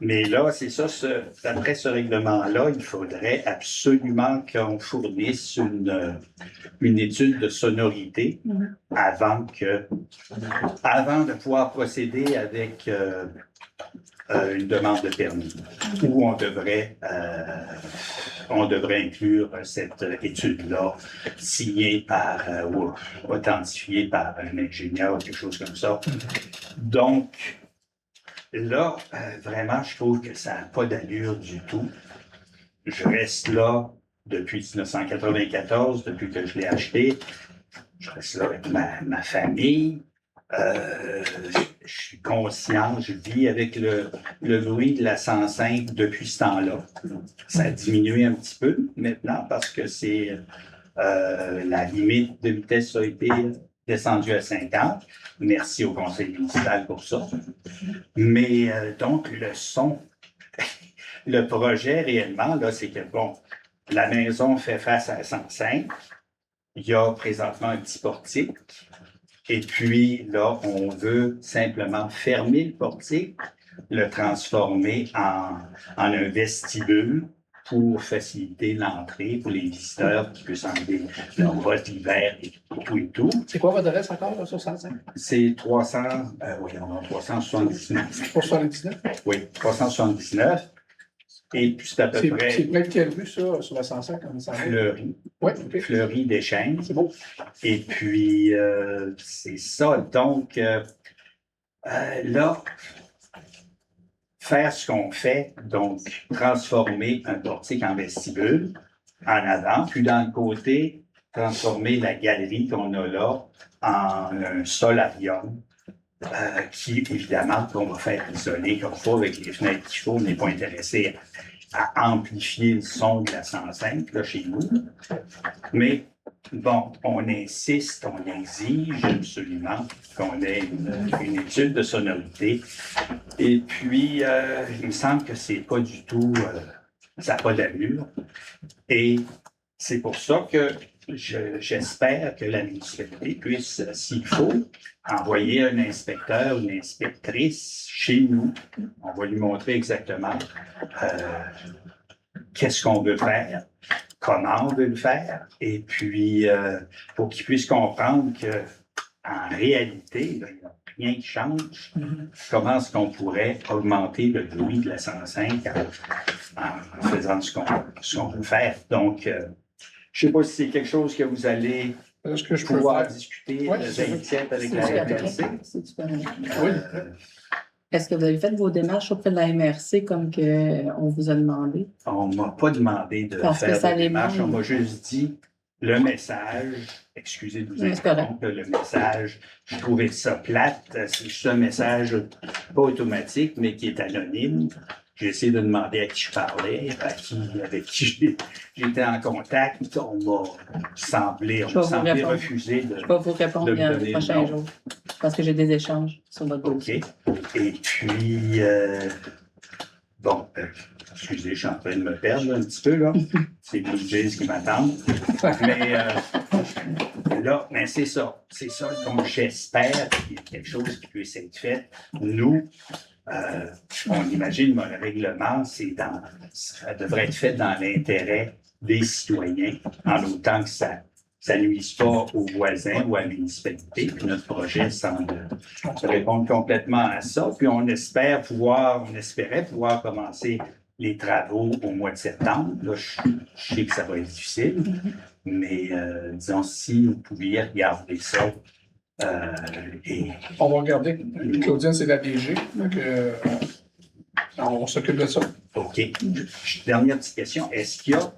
Mais là, c'est ça, d'après ce règlement-là, il faudrait absolument qu'on fournisse une étude de sonorité avant de pouvoir procéder avec une demande de permis, où on devrait inclure cette étude-là signée ou authentifiée par un ingénieur ou quelque chose comme ça. Donc, là, vraiment, je trouve que ça n'a pas d'allure du tout. Je reste là depuis 1994, depuis que je l'ai acheté. Je reste là avec ma famille. Je suis conscient, je vis avec le bruit de la 105 depuis ce temps-là. Ça a diminué un petit peu maintenant parce que la limite de vitesse a été descendue à 50. Merci au conseil municipal pour ça. Mais donc, le son, le projet réellement, là, c'est que, bon, la maison fait face à la 105. Il y a présentement un petit portique. Et puis, là, on veut simplement fermer le portique, le transformer en un vestibule pour faciliter l'entrée pour les visiteurs qui peuvent enlever leur botte l'hiver et tout. C'est quoi votre adresse encore, là, sur 105? C'est 379. 379? Oui, 379. Et puis, c'est à peu près... C'est près de quelle rue, ça, sur la 105? Fleury. Oui, OK. Fleury des Chênes. C'est beau. Et puis, c'est ça. Donc, là, faire ce qu'on fait, donc transformer un portique en vestibule en avant, puis dans le côté, transformer la galerie qu'on a là en un solarium qui, évidemment, qu'on va faire isoler comme il faut avec les fenêtres qu'il faut. On n'est pas intéressé à amplifier le son de la 105 là, chez nous. Mais bon, on insiste, on exige absolument qu'on ait une étude de sonorité. Et puis, il me semble que c'est pas du tout, ça n'a pas d'allure. Et c'est pour ça que j'espère que la municipalité puisse, s'il faut, envoyer un inspecteur ou une inspectrice chez nous. On va lui montrer exactement qu'est-ce qu'on veut faire, comment on veut le faire, et puis pour qu'il puisse comprendre qu'en réalité, là, il n'y a rien qui change. Comment est-ce qu'on pourrait augmenter le bruit de la 105 en faisant ce qu'on veut faire? Donc, je ne sais pas si c'est quelque chose que vous allez pouvoir discuter avec la MRC. Oui. Est-ce que vous avez fait vos démarches auprès de la MRC comme on vous a demandé? On ne m'a pas demandé de Parce que ça faire des les démarches. manque. On m'a juste dit le message. Excusez de vous Oui, c'est correct. interrompre, le message, je trouvais ça plate. C'est juste un message pas automatique, mais qui est anonyme. J'ai essayé de demander à qui je parlais, avec qui j'étais en contact. On m'a semblé refuser de. Je vais vous répondre de me dans donner les le prochains nom. jours. Parce que j'ai des échanges sur votre dossier. Et puis, bon, excusez, je suis en train de me perdre un petit peu, là. C'est Blue Jays qui m'attendent. Mais là, mais c'est ça. C'est ça dont j'espère qu'il y a quelque chose qui puisse être fait. Nous, on imagine, mais le règlement, ça devrait être fait dans l'intérêt des citoyens, en autant que ça ne nuise pas aux voisins ou à la municipalité. Puis notre projet semble répondre complètement à ça. Puis on espérait pouvoir commencer les travaux au mois de septembre. Là, je sais que ça va être difficile, mais disons, si vous pouviez regarder ça. On va regarder. Claudine, c'est la DG. Donc, on s'occupe de ça. OK. Dernière petite question. Est-ce qu'il y a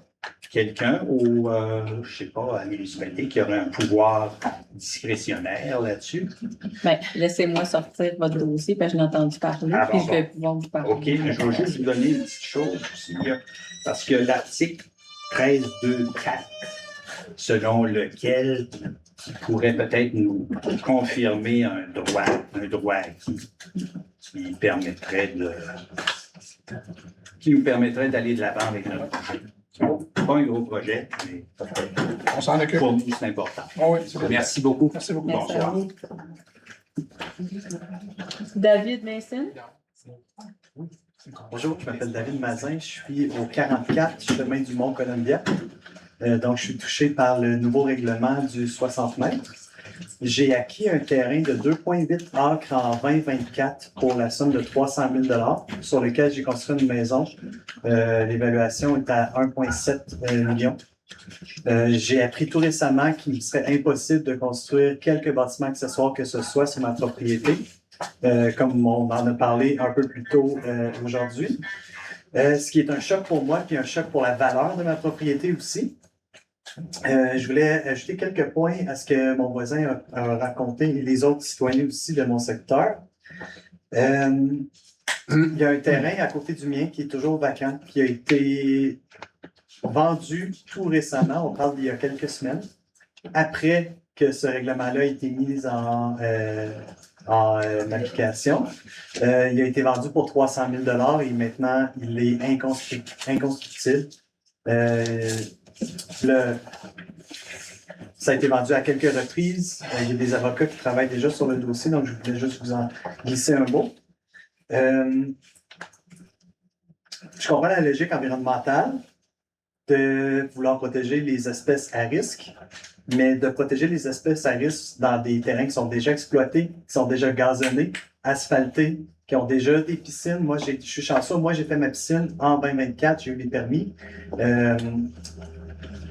quelqu'un ou, je ne sais pas, à la municipalité qui aurait un pouvoir discrétionnaire là-dessus? Bien, laissez-moi sortir votre dossier, puis je l'ai entendu parler, Ah, puis bon, je vais pouvoir vous parler. OK, mais je vais juste vous donner une petite chose aussi, là, parce que l'article 13.2.4, selon lequel qui pourrait peut-être nous confirmer un droit acquis qui nous permettrait d'aller de l'avant avec notre projet. Pas un gros projet, mais on s'en occupe. Pour nous, c'est important. Oh oui, c'est bon. Merci beaucoup. Merci beaucoup. Merci à Bonsoir. vous. David Mason? Bonjour, je m'appelle David Mazin, je suis au 44 chemin du Mont-Columbia. Donc, je suis touché par le nouveau règlement du 60 mètres. J'ai acquis un terrain de 2,8 acres en 2024 pour la somme de 300 000 sur lequel j'ai construit une maison. L'évaluation est à 1,7 million. J'ai appris tout récemment qu'il me serait impossible de construire quelques bâtiments accessoires que ce soit sur ma propriété, comme on en a parlé un peu plus tôt aujourd'hui. Ce qui est un choc pour moi, puis un choc pour la valeur de ma propriété aussi. Je voulais ajouter quelques points à ce que mon voisin a raconté et les autres citoyens aussi de mon secteur. Il y a un terrain à côté du mien qui est toujours vacant, qui a été vendu tout récemment, on parle d'il y a quelques semaines, après que ce règlement-là ait été mis en application. Il a été vendu pour 300 000 et maintenant il est inconstructible. Ça a été vendu à quelques reprises. Il y a des avocats qui travaillent déjà sur le dossier, donc je voulais juste vous en glisser un mot. Je comprends la logique environnementale de vouloir protéger les espèces à risque, mais de protéger les espèces à risque dans des terrains qui sont déjà exploités, qui sont déjà gazonnés, asphaltés, qui ont déjà des piscines. Moi, je suis chanceux. Moi, j'ai fait ma piscine en 2024. J'ai eu les permis.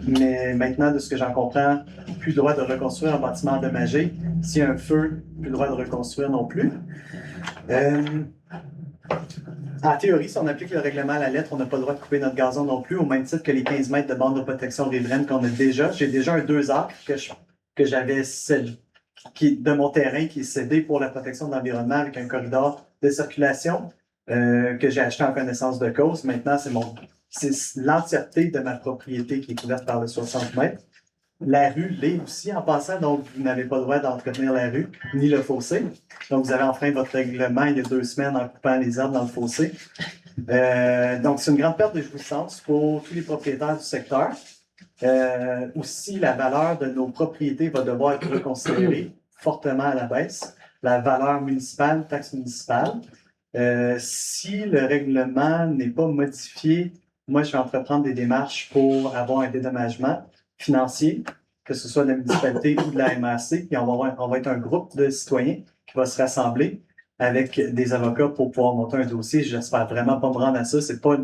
Mais maintenant, de ce que j'en comprends, plus le droit de reconstruire un bâtiment endommagé. S'il y a un feu, plus le droit de reconstruire non plus. En théorie, si on applique le règlement à la lettre, on n'a pas le droit de couper notre gazon non plus, au même titre que les 15 mètres de bande de protection riveraine qu'on a déjà. J'ai déjà un 2 acres que j'avais de mon terrain qui est cédé pour la protection de l'environnement avec un corridor de circulation que j'ai acheté en connaissance de cause. Maintenant, c'est l'entièreté de ma propriété qui est couverte par le 60 mètres. La rue l'est aussi en passant, donc vous n'avez pas le droit d'entretenir la rue ni le fossé. Donc vous avez enfreint votre règlement il y a 2 semaines en coupant les arbres dans le fossé. Donc c'est une grande perte de jouissance pour tous les propriétaires du secteur. Aussi, la valeur de nos propriétés va devoir être reconsidérée fortement à la baisse. La valeur municipale, taxe municipale. Si le règlement n'est pas modifié, moi je vais entreprendre des démarches pour avoir un dédommagement financier, que ce soit de la municipalité ou de la MAC, puis on va être un groupe de citoyens qui va se rassembler avec des avocats pour pouvoir monter un dossier. J'espère vraiment pas me rendre à ça, c'est pas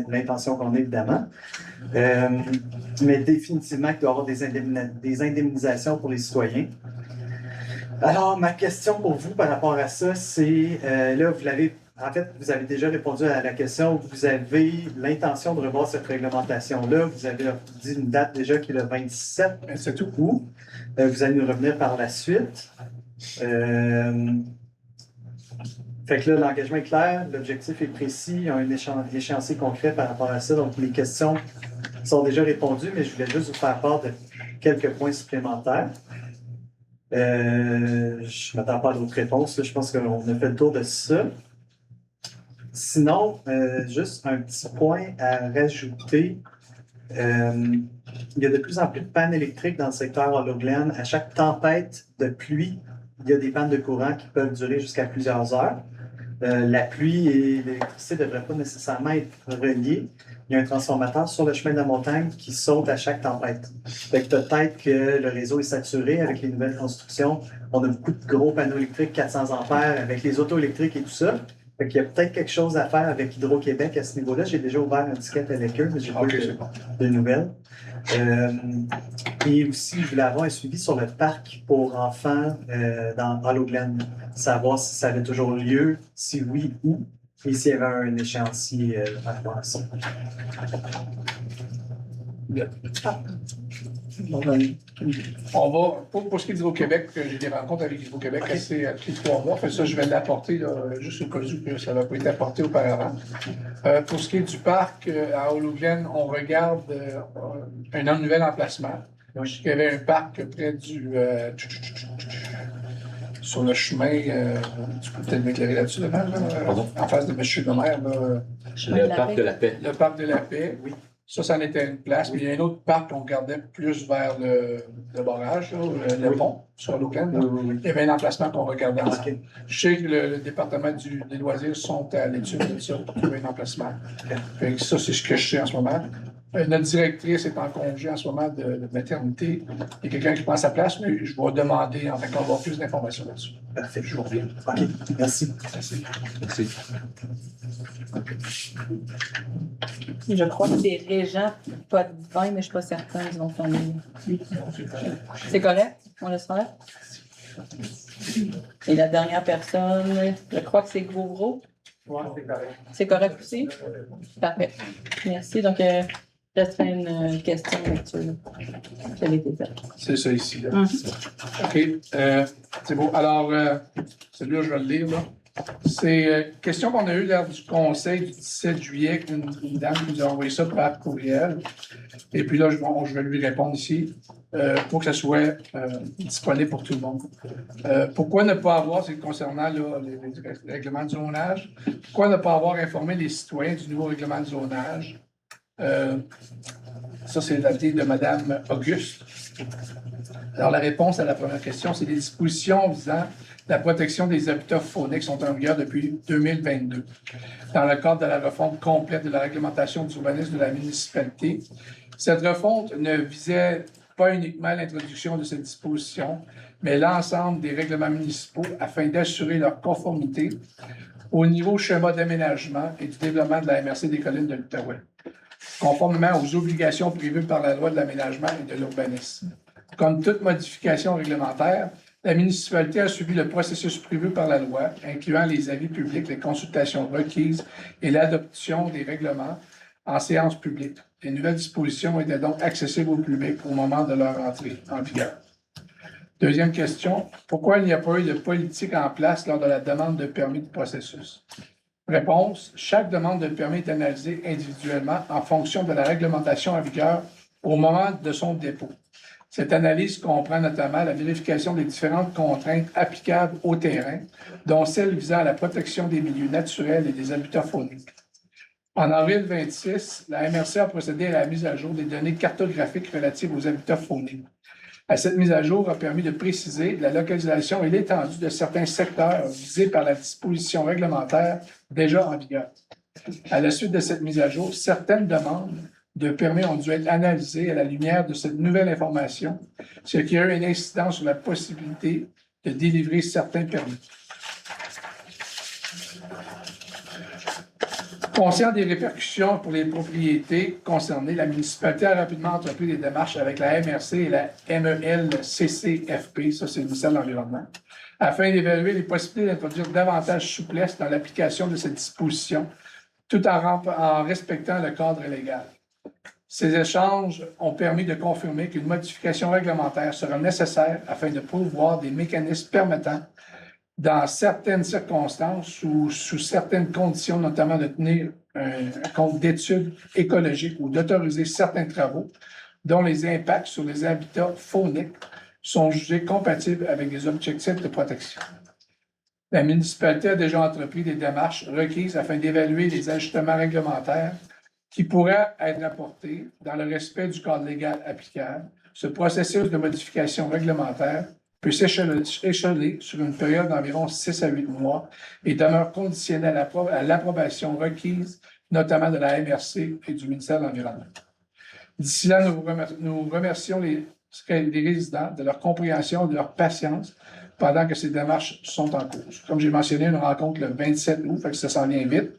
l'intention qu'on a évidemment. Mais définitivement qu'il doit y avoir des indemnisations pour les citoyens. Alors, ma question pour vous par rapport à ça, c'est, là, vous avez déjà répondu à la question, vous avez l'intention de revoir cette réglementation-là, vous avez dit une date déjà qui est le 27 août. Vous allez nous revenir par la suite. Fait que là, l'engagement est clair, l'objectif est précis, il y a un échéancier concret par rapport à ça, donc les questions sont déjà répondues, mais je voulais juste vous faire part de quelques points supplémentaires. Je ne m'attends pas à d'autres réponses, là, je pense qu'on a fait le tour de ça. Sinon, juste un petit point à rajouter. Il y a de plus en plus de pannes électriques dans le secteur Hollow Glen. À chaque tempête de pluie, il y a des pannes de courant qui peuvent durer jusqu'à plusieurs heures. La pluie et l'électricité ne devraient pas nécessairement être reliées. Il y a un transformateur sur le chemin de la montagne qui saute à chaque tempête. Fait que peut-être que le réseau est saturé avec les nouvelles constructions. On a beaucoup de gros panneaux électriques 400 ampères avec les autos électriques et tout ça. Fait qu'il y a peut-être quelque chose à faire avec Hydro-Québec à ce niveau-là. J'ai déjà ouvert un ticket avec eux, mais j'ai pas eu de nouvelles. Et aussi, je voulais avoir un suivi sur le parc pour enfants dans Hollow Glen. Savoir si ça avait toujours lieu, si oui, où, et s'il y avait un échéancier à rapport à ça. On va, pour ce qui est d'Hydro-Québec, j'ai des rencontres avec Hydro-Québec assez tous les 3 mois. Fait ça, je vais l'apporter, là, juste au cas où que ça n'a pas été apporté auparavant. Pour ce qui est du parc à Hollow Glen, on regarde un nouvel emplacement. Donc, il y avait un parc près sur le chemin, tu peux peut-être m'éclairer là-dessus, là, en face de M. le maire. Le parc de la Paix. Le parc de la Paix, oui. Ça, c'en était une place. Mais il y a un autre parc qu'on regardait plus vers le barrage, là, le pont, sur Hollow Glen. Il y avait un emplacement qu'on regardait ensemble. Je sais que le département des loisirs sont à l'étude de ça pour trouver un emplacement. Fait que ça, c'est ce que je sais en ce moment. Notre directrice est en congé en ce moment de maternité. Il y a quelqu'un qui prend sa place, mais je vais demander en fait qu'on va avoir plus d'informations là-dessus. Parfait. Je vous reviens. OK. Merci. Merci. Je crois que c'est Régent, pas de vin, mais je ne suis pas certaine du nom de famille. C'est correct? On laisse faire? Et la dernière personne, je crois que c'est Gros. Oui, c'est correct. C'est correct aussi? Parfait. Merci. Donc, resterait une question de lecture qui avait été faite. C'est ça ici. Là. OK. C'est beau. Alors, celui-là, je vais le lire. Là. C'est question qu'on a eue lors du conseil du 17 juillet. Une dame nous a envoyé ça par courriel. Et puis là, je vais lui répondre ici pour que ça soit disponible pour tout le monde. Pourquoi ne pas avoir, c'est concernant là, les règlements de zonage, pourquoi ne pas avoir informé les citoyens du nouveau règlement de zonage? Ça, c'est daté de Mme Auguste. Alors, la réponse à la première question, c'est les dispositions visant la protection des habitats fauniques sont en vigueur depuis 2022. Dans le cadre de la refonte complète de la réglementation d'urbanisme de la municipalité, cette refonte ne visait pas uniquement l'introduction de cette disposition, mais l'ensemble des règlements municipaux afin d'assurer leur conformité au niveau schéma d'aménagement et du développement de la MRC des collines de l'Outaouais, conformément aux obligations prévues par la loi de l'aménagement et de l'urbanisme. Comme toute modification réglementaire, La municipalité a suivi le processus prévu par la loi, incluant les avis publics, les consultations requises et l'adoption des règlements en séance publique. Les nouvelles dispositions étaient donc accessibles au public au moment de leur entrée en vigueur. Deuxième question, pourquoi il n'y a pas eu de politique en place lors de la demande de permis de processus? Réponse, chaque demande de permis est analysée individuellement en fonction de la réglementation en vigueur au moment de son dépôt. Cette analyse comprend notamment la vérification des différentes contraintes applicables au terrain, dont celles visant à la protection des milieux naturels et des habitats fauniques. En avril 26, la MRC a procédé à la mise à jour des données cartographiques relatives aux habitats fauniques. Cette mise à jour a permis de préciser la localisation et l'étendue de certains secteurs visés par la disposition réglementaire déjà en vigueur. À la suite de cette mise à jour, certaines demandes de permis ont dû être analysées à la lumière de cette nouvelle information, ce qui a eu une incidence sur la possibilité de délivrer certains permis. Conscient des répercussions pour les propriétés concernées, la municipalité a rapidement entrepris des démarches avec la MRC et la MELCCFP, ça c'est le ministère de l'Environnement, afin d'évaluer les possibilités d'introduire davantage de souplesse dans l'application de cette disposition, tout en respectant le cadre légal. Ces échanges ont permis de confirmer qu'une modification réglementaire sera nécessaire afin de pourvoir des mécanismes permettant, dans certaines circonstances ou sous certaines conditions, notamment de tenir compte d'études écologiques ou d'autoriser certains travaux dont les impacts sur les habitats fauniques sont jugés compatibles avec des objectifs de protection. La municipalité a déjà entrepris des démarches requises afin d'évaluer les ajustements réglementaires qui pourraient être apportés dans le respect du cadre légal applicable. Ce processus de modification réglementaire peut s'échelonner sur une période d'environ 6 à 8 mois et demeure conditionnel à l'approbation requise, notamment de la MRC et du ministère de l'Environnement. D'ici là, nous remercions les résidents de leur compréhension et de leur patience pendant que ces démarches sont en cours. Comme j'ai mentionné, une rencontre le 27 août, fait que ça s'en vient vite.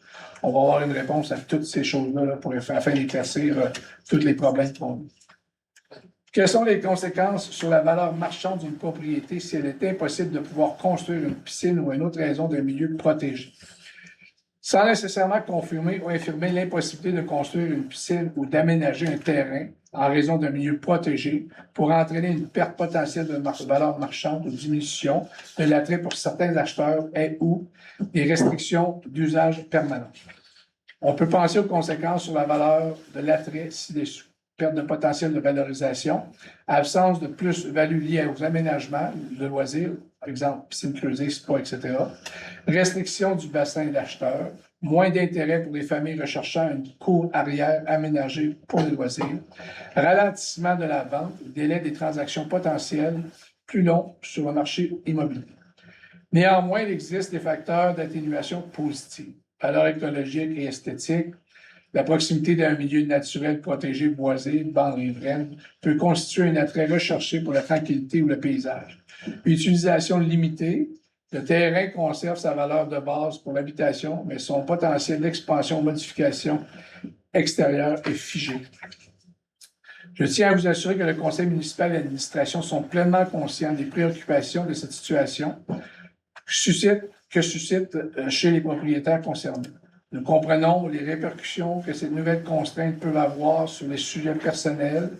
On va avoir une réponse à toutes ces choses-là afin d'éclaircir tous les problèmes qu'on a. Quelles sont les conséquences sur la valeur marchande d'une propriété si elle est impossible de pouvoir construire une piscine ou une autre raison d'un milieu protégé? Sans nécessairement confirmer ou infirmer l'impossibilité de construire une piscine ou d'aménager un terrain en raison d'un milieu protégé pour entraîner une perte potentielle de valeur marchande ou diminution de l'attrait pour certains acheteurs et ou des restrictions d'usage permanent. On peut penser aux conséquences sur la valeur de l'attrait ci-dessous. Perte de potentiel de valorisation, absence de plus-value liée aux aménagements de loisirs, par exemple piscine creusée, spa, etc., restriction du bassin d'acheteur, moins d'intérêt pour les familles recherchant une cour arrière aménagée pour les loisirs, ralentissement de la vente, délai des transactions potentielles plus long sur le marché immobilier. Néanmoins, il existe des facteurs d'atténuation positive, valeur écologique et esthétique. La proximité d'un milieu naturel protégé, boisé, bande riveraine, peut constituer un attrait recherché pour la tranquillité ou le paysage. Utilisation limitée, le terrain conserve sa valeur de base pour l'habitation, mais son potentiel d'expansion ou modification extérieure est figé. Je tiens à vous assurer que le conseil municipal et l'administration sont pleinement conscients des préoccupations de cette situation que suscite chez les propriétaires concernés. Nous comprenons les répercussions que ces nouvelles contraintes peuvent avoir sur les sujets personnels,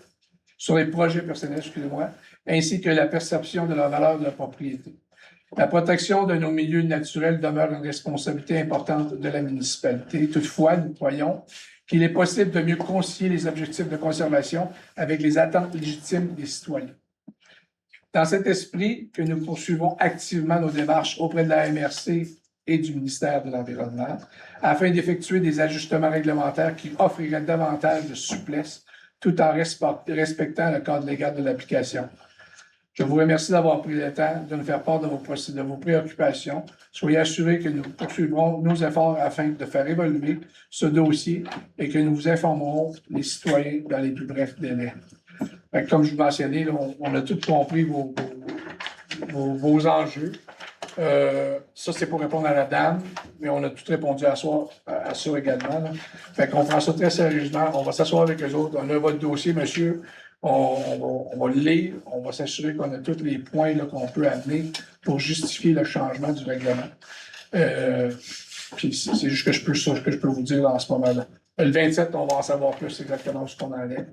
sur les projets personnels, excusez-moi, ainsi que la perception de la valeur de la propriété. La protection de nos milieux naturels demeure une responsabilité importante de la municipalité. Toutefois, nous croyons qu'il est possible de mieux concilier les objectifs de conservation avec les attentes légitimes des citoyens. Dans cet esprit que nous poursuivons activement nos démarches auprès de la MRC et du ministère de l'Environnement, afin d'effectuer des ajustements réglementaires qui offriraient davantage de souplesse tout en respectant le cadre légal de l'application. Je vous remercie d'avoir pris le temps de nous faire part de vos préoccupations. Soyez assurés que nous poursuivrons nos efforts afin de faire évoluer ce dossier et que nous vous informerons les citoyens dans les plus brefs délais. Comme je vous mentionnais, là, on a tout compris vos enjeux. Ça, c'est pour répondre à la dame, mais on a tout répondu à ça également. Là. Fait qu'on prend ça très sérieusement. On va s'asseoir avec eux autres. On a votre dossier, monsieur. On va le lire, on va s'assurer qu'on a tous les points là, qu'on peut amener pour justifier le changement du règlement. Puis c'est juste que je peux vous dire en ce moment-là. Le 27, on va en savoir plus exactement ce qu'on en est.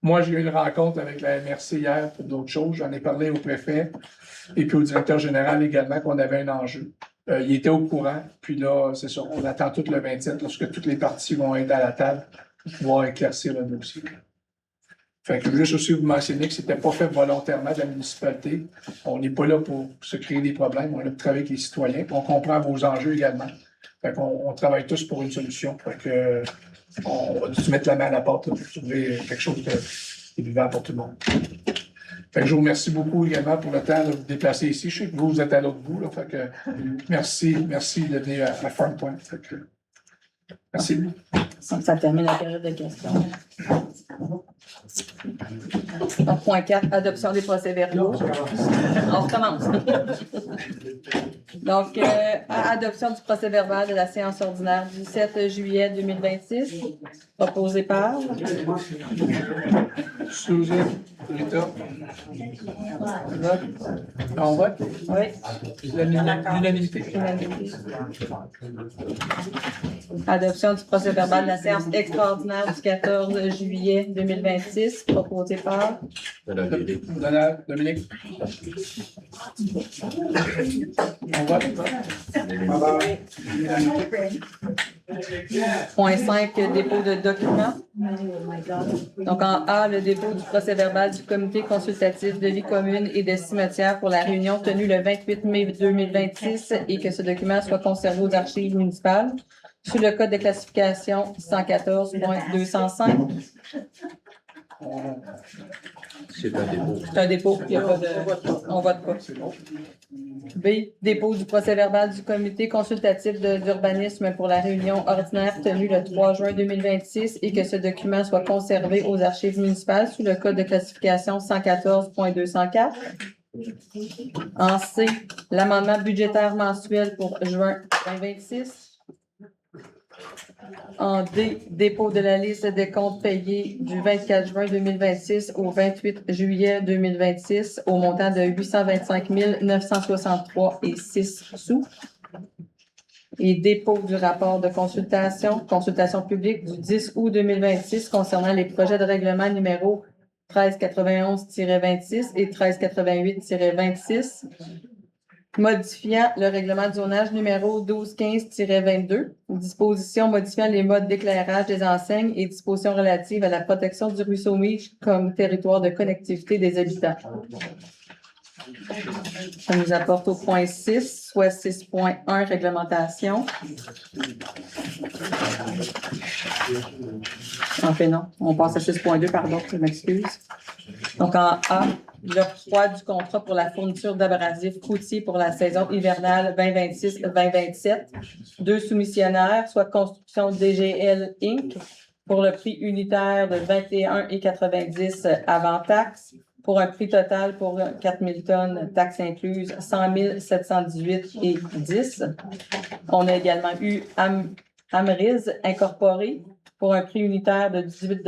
Moi, j'ai eu une rencontre avec la MRC hier pour d'autres choses. J'en ai parlé au préfet et puis au directeur général également qu'on avait un enjeu. Il était au courant. Puis là, c'est ça, on attend tout le 27 lorsque toutes les parties vont être à la table pour pouvoir éclaircir le dossier. Fait que je veux juste aussi vous mentionner que ce n'était pas fait volontairement de la municipalité. On n'est pas là pour se créer des problèmes. On est là pour travailler avec les citoyens. On comprend vos enjeux également. Fait qu'on travaille tous pour une solution. Fait que on va se mettre la main à la porte là, pour trouver quelque chose qui est vivant pour tout le monde. Fait que je vous remercie beaucoup également pour le temps de vous déplacer ici. Je sais que vous êtes à l'autre bout. Là, fait que merci de venir à Farm Point. Fait que, merci. Donc, ça termine la période de questions. Donc, point 4, adoption des procès-verbaux. On recommence. Donc, adoption du procès-verbal de la séance ordinaire du 7 juillet 2026, proposé par Susan, Rita. On vote? Oui. L'unanimité. Adoption du procès-verbal de la séance extraordinaire du 14 juillet 2026, proposé par Donald, Dominique. On vote? Point 5, dépôt de documents. Donc, en A, le dépôt du procès-verbal du comité consultatif de vie commune et de cimetière pour la réunion tenue le 28 mai 2026 et que ce document soit conservé aux archives municipales sous le code de classification 114.205. C'est un dépôt. C'est un dépôt, il n'y a pas de... On vote pas. B, dépôt du procès-verbal du comité consultatif d'urbanisme pour la réunion ordinaire tenue le 3 juin 2026 et que ce document soit conservé aux archives municipales sous le code de classification 114.204. En C, l'amendement budgétaire mensuel pour juin 2026. En D, dépôt de la liste des comptes payés du 24 juin 2026 au 28 juillet 2026 au montant de 825 963 et 6 sous. Et dépôt du rapport de consultation publique du 10 août 2026 concernant les projets de règlement numéro 1391-26 et 1388-26, modifiant le règlement de zonage numéro 1215-22, dispositions modifiant les modes d'éclairage des enseignes et dispositions relatives à la protection du ruisseau Miche comme territoire de connectivité des habitants. Ça nous apporte au point 6, soit 6.1, réglementation. En fait, non. On passe à 6.2, pardon, je m'excuse. Donc, en A, l'octroi du contrat pour la fourniture d'abrasifs routiers pour la saison hivernale 2026-2027. 2 soumissionnaires, soit Construction DGL Inc. pour le prix unitaire de 21,90 avant taxe, pour un prix total pour 4000 tonnes, taxes incluses, 100 718,10. On a également eu Amriz Incorporé pour un prix unitaire de 18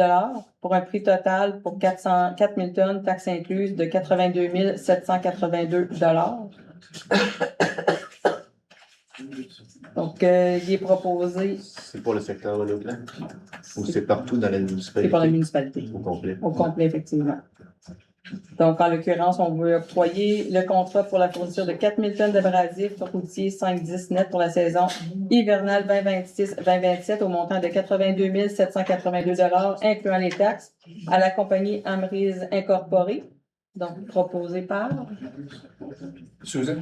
pour un prix total pour 4000 tonnes, taxes incluses, de 82 782 Donc, il est proposé. C'est pour le secteur de Leclerc? Ou c'est partout dans la municipalité? C'est pour la municipalité. Au complet. Au complet, effectivement. Donc, en l'occurrence, on veut octroyer le contrat pour la fourniture de 4000 tonnes d'abrasifs routiers 5-10 net pour la saison hivernale 2026-2027 au montant de 82 782 incluant les taxes, à la compagnie Amriz Incorporée. Donc, proposé par Susan.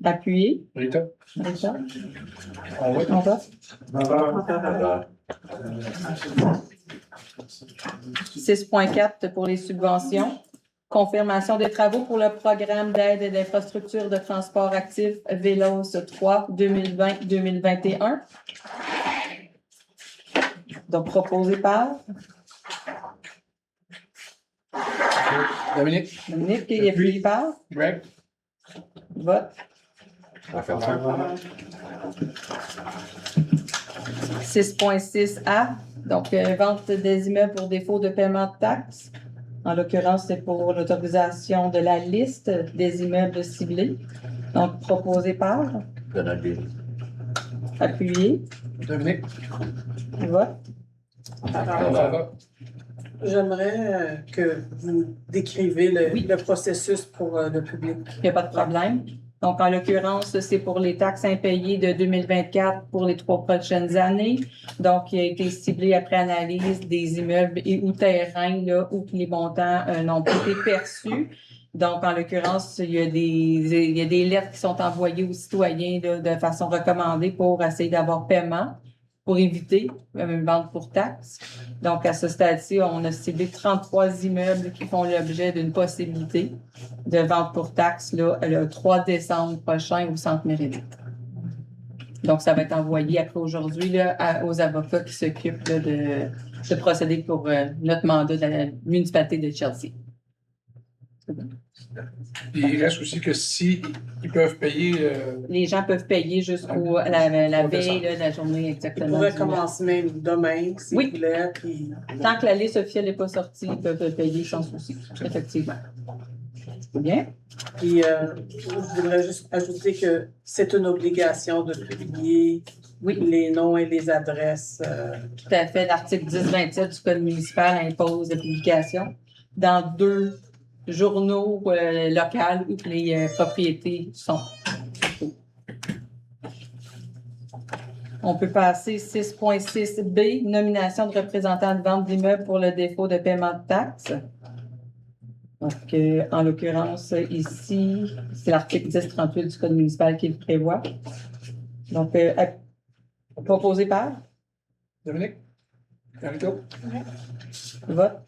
Appuyé. Rita. Rita. On vote. On vote. 6.4 pour les subventions. Confirmation des travaux pour le programme d'aide et d'infrastructure de transport actif Vélos 3 2020-2021. Donc, proposé par Dominique. Dominique et appuyé par Greg. Vote. 6.6A, donc vente des immeubles pour défaut de paiement de taxes. En l'occurrence, c'est pour l'autorisation de la liste des immeubles ciblés. Donc, proposé par, Donald. appuyé, Dominique? vote. J'aimerais que vous décrivez le processus pour le public. Il n'y a pas de problème. Donc, en l'occurrence, c'est pour les taxes impayées de 2024 pour les 3 prochaines années. Donc, il a été ciblé après analyse des immeubles et ou terrains là, où les montants n'ont pas été perçus. Donc, en l'occurrence, il y a des lettres qui sont envoyées aux citoyens là, de façon recommandée pour essayer d'avoir paiement, pour éviter une vente pour taxes. Donc, à ce stade-ci, on a ciblé 33 immeubles qui font l'objet d'une possibilité de vente pour taxes là, le 3 décembre prochain au Centre Méridite. Donc, ça va être envoyé après aujourd'hui là, aux avocats qui s'occupent là, de procéder pour notre mandat de la municipalité de Chelsea. Puis il reste aussi que si ils peuvent payer. Les gens peuvent payer jusqu'au la veille là, de la journée Ils exactement. pourraient du commencer même demain, s'ils Oui. voulaient, puis... Tant que la liste officielle n'est pas sortie, ils peuvent payer sans souci, effectivement. Bien. Puis, je voudrais juste ajouter que c'est une obligation de publier les noms et les adresses. Tout à fait. L'article 1027 du Code municipal impose la publication dans 2 journaux locaux où les propriétés sont. On peut passer 6.6b, nomination de représentants de vente d'immeubles pour le défaut de paiement de taxes. Donc, en l'occurrence, ici, c'est l'article 1038 du Code municipal qui le prévoit. Donc, proposé par? Dominique? Carito? Vote.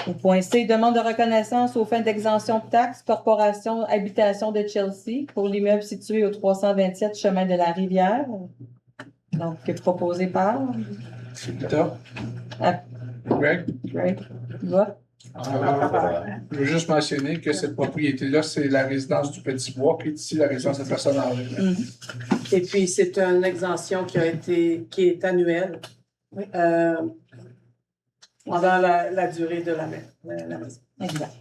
Au point C, demande de reconnaissance aux fins d'exemption de taxes, Corporation Habitation de Chelsea pour l'immeuble situé au 327 chemin de la Rivière. Donc, proposé par? Peter? Greg? Greg. Vote. Je veux juste mentionner que cette propriété-là, c'est la résidence du Petit Bois, qui est ici la résidence des personnes âgées. Et puis, c'est une exemption qui est annuelle pendant la durée de la maison. Exact.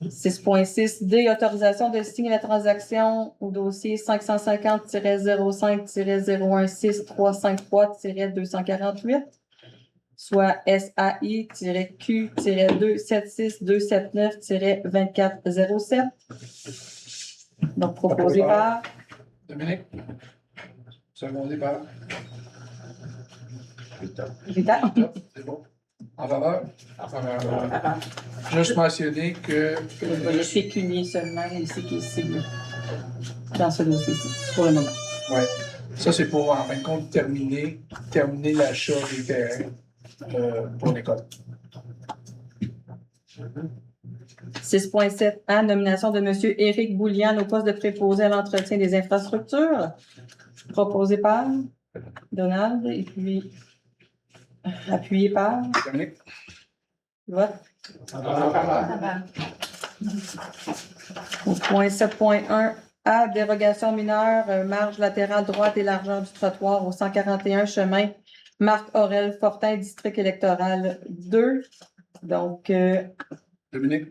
6.6D, autorisation de signer la transaction au dossier 550-05-016353-248, soit SAI-Q-276-279-2407. Donc, proposé par? Dominique? Secondé par? Rita. C'est bon. En faveur? En faveur. Juste mentionner que. Le pécunier seulement, ici, qui est ciblé dans ce dossier-ci, pour le moment. Oui. Ça, c'est pour, en fin de compte, terminer l'achat des terrains pour l'école. 6.7A, nomination de M. Éric Boulian au poste de préposé à l'entretien des infrastructures. Proposé par Donald et puis appuyé par Dominique. Vote. Au point 7.1A, dérogation mineure, marge latérale droite et largeur du trottoir au 141 chemin Marc-Aurèle Fortin, district électoral 2. Donc, Dominique.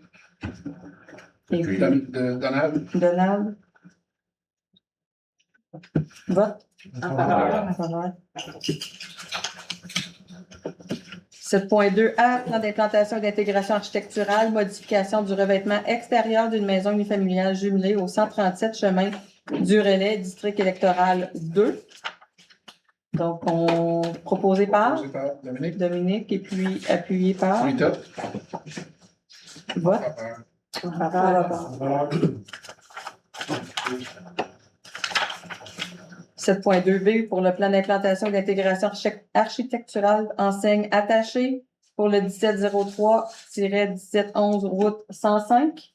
et puis, Donald. Donald. Vote. En faveur. En faveur. 7.2A, plan d'implantation et d'intégration architecturale, modification du revêtement extérieur d'une maison unifamiliale jumelée au 137 chemin du Relais, district électoral 2. Donc, on proposé par Proposé par Dominique. Dominique et puis appuyé par Rita. Vote. En faveur. 7.2B pour le plan d'implantation et d'intégration architecturale, enseigne attachée pour le 1703-1711 route 105,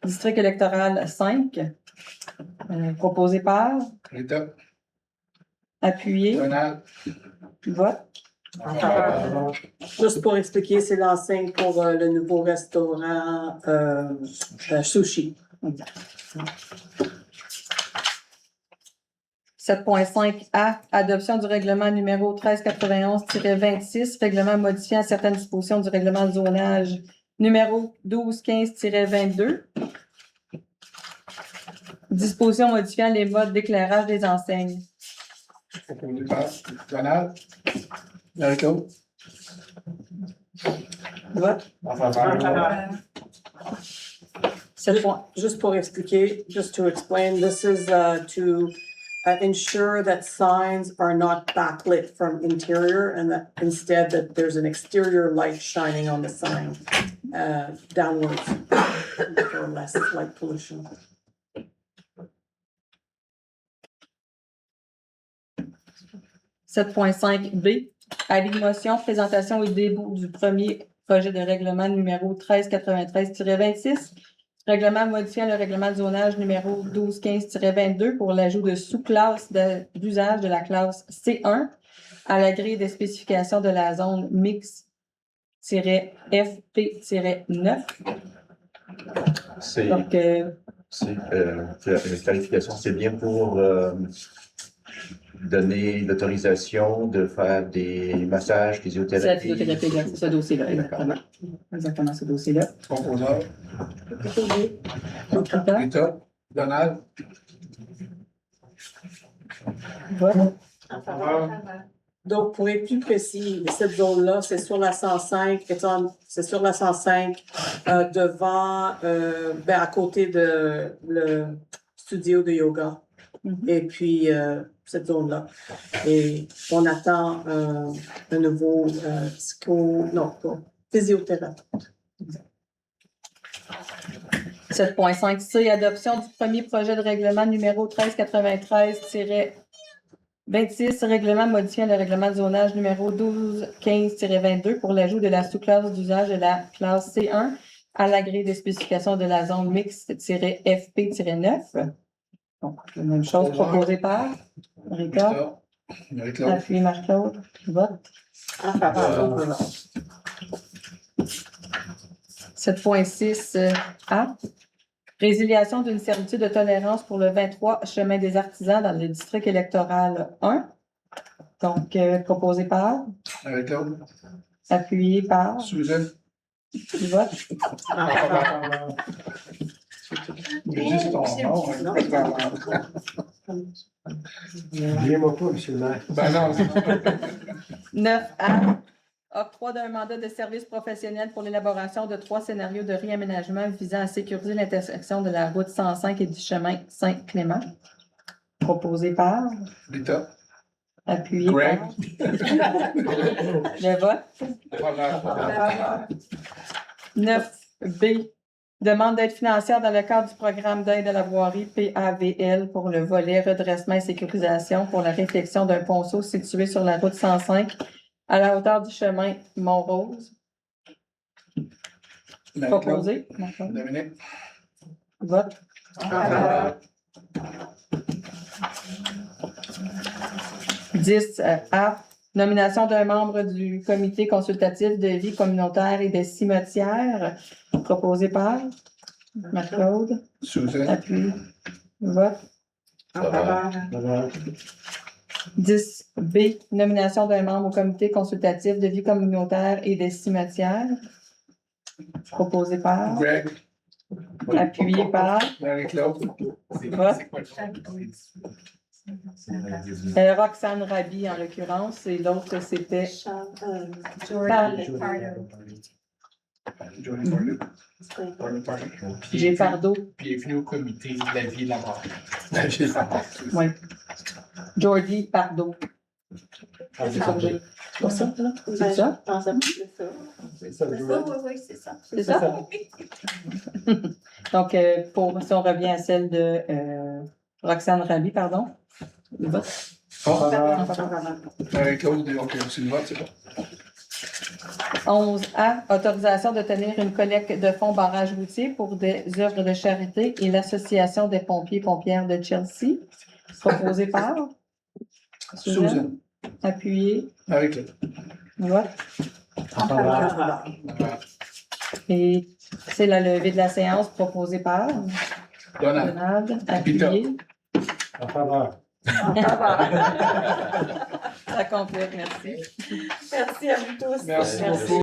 district électoral 5. Proposé par, Rita. appuyé, Donald. vote. En faveur. Juste pour expliquer, c'est l'enseigne pour le nouveau restaurant Sushi. 7.5A, adoption du règlement numéro 1391-26, règlement modifiant certaines dispositions du règlement de zonage numéro 1215-22. Dispositions modifiant les modes d'éclairage des enseignes. Proposé par Donald. Marie-Claude. Vote. Just pour expliquer, just to explain, this is to ensure that signs are not backlit from interior and that instead that there's an exterior light shining on the sign downwards for less light pollution. « 7.5B, à l'émotion, présentation et début du premier projet de règlement numéro 1393-26, règlement modifiant le règlement de zonage numéro 1215-22 pour l'ajout de sous-classe d'usage de la classe C1 à la grille des spécifications de la zone mix-FP-9. » Donc, la clarification, c'est bien pour donner l'autorisation de faire des massages, physiothérapie. C'est ce dossier-là, exactement. Exactement, ce dossier-là. Proposeur. Rita. Donald. Donc, pour être plus précis, cette zone-là, c'est sur la 105, c'est sur la 105, devant, à côté de le studio de yoga. Et puis, cette zone-là. Et on attend un nouveau physiothérapeute. 7.5C, adoption du premier projet de règlement numéro 1393-26, règlement modifiant le règlement de zonage numéro 1215-22 pour l'ajout de la sous-classe d'usage de la classe C1 à la grille des spécifications de la zone mixte-FP-9. Donc, la même chose proposée par Rita. Appui Marc-Claude. Vote. 7.6A. Résiliation d'une servitude de tolérance pour le 23 chemin des artisans dans le district électoral 1. Donc, proposé par. Marie-Claude. Appuyé par. Susan. Vote. Juste ton nom. N'oubliez-moi pas, monsieur le maire. Ben non. 9A. Octroi d'un mandat de service professionnel pour l'élaboration de 3 scénarios de réaménagement visant à sécuriser l'intersection de la route 105 et du chemin Saint-Clément. Proposé par. Rita. Appuyé Greg. par. Le vote. 9B. Demande d'aide financière dans le cadre du programme d'aide à la voirie PAVL pour le volet redressement et sécurisation pour la réfection d'un ponceau situé sur la route 105 à la hauteur du chemin Mont-Rose. Proposé. Dominique. Vote. 10A. Nomination d'un membre du comité consultatif de vie communautaire et des cimetières. Proposé par Marc-Claude. Susan. Appui. Vote. 10B. Nomination d'un membre au comité consultatif de vie communautaire et des cimetières. Proposé par. Greg. Appuyé par. Marie-Claude. Vote. Roxane Rabi, en l'occurrence, et l'autre, c'était J'ai Pardo. Bienvenue au comité de la vie et la mort. Oui. Jordi Pardo. C'est ça, j'ai. C'est ça, là? C'est ça? C'est ça, oui, c'est ça. C'est ça? Donc, si on revient à celle de Roxane Rabi, pardon. Le vote. Marie-Claude, donc, c'est le vote, c'est bon. 11A, autorisation de tenir une collecte de fonds barrage routier pour des œuvres de charité et l'Association des pompiers et pompières de Chelsea. Proposé par Susan. Appuyé. Marie-Claude. Vote. Et c'est la levée de la séance proposée par Donald. Donald. Appuyé. Ça complète, merci. Merci à vous tous. Merci beaucoup.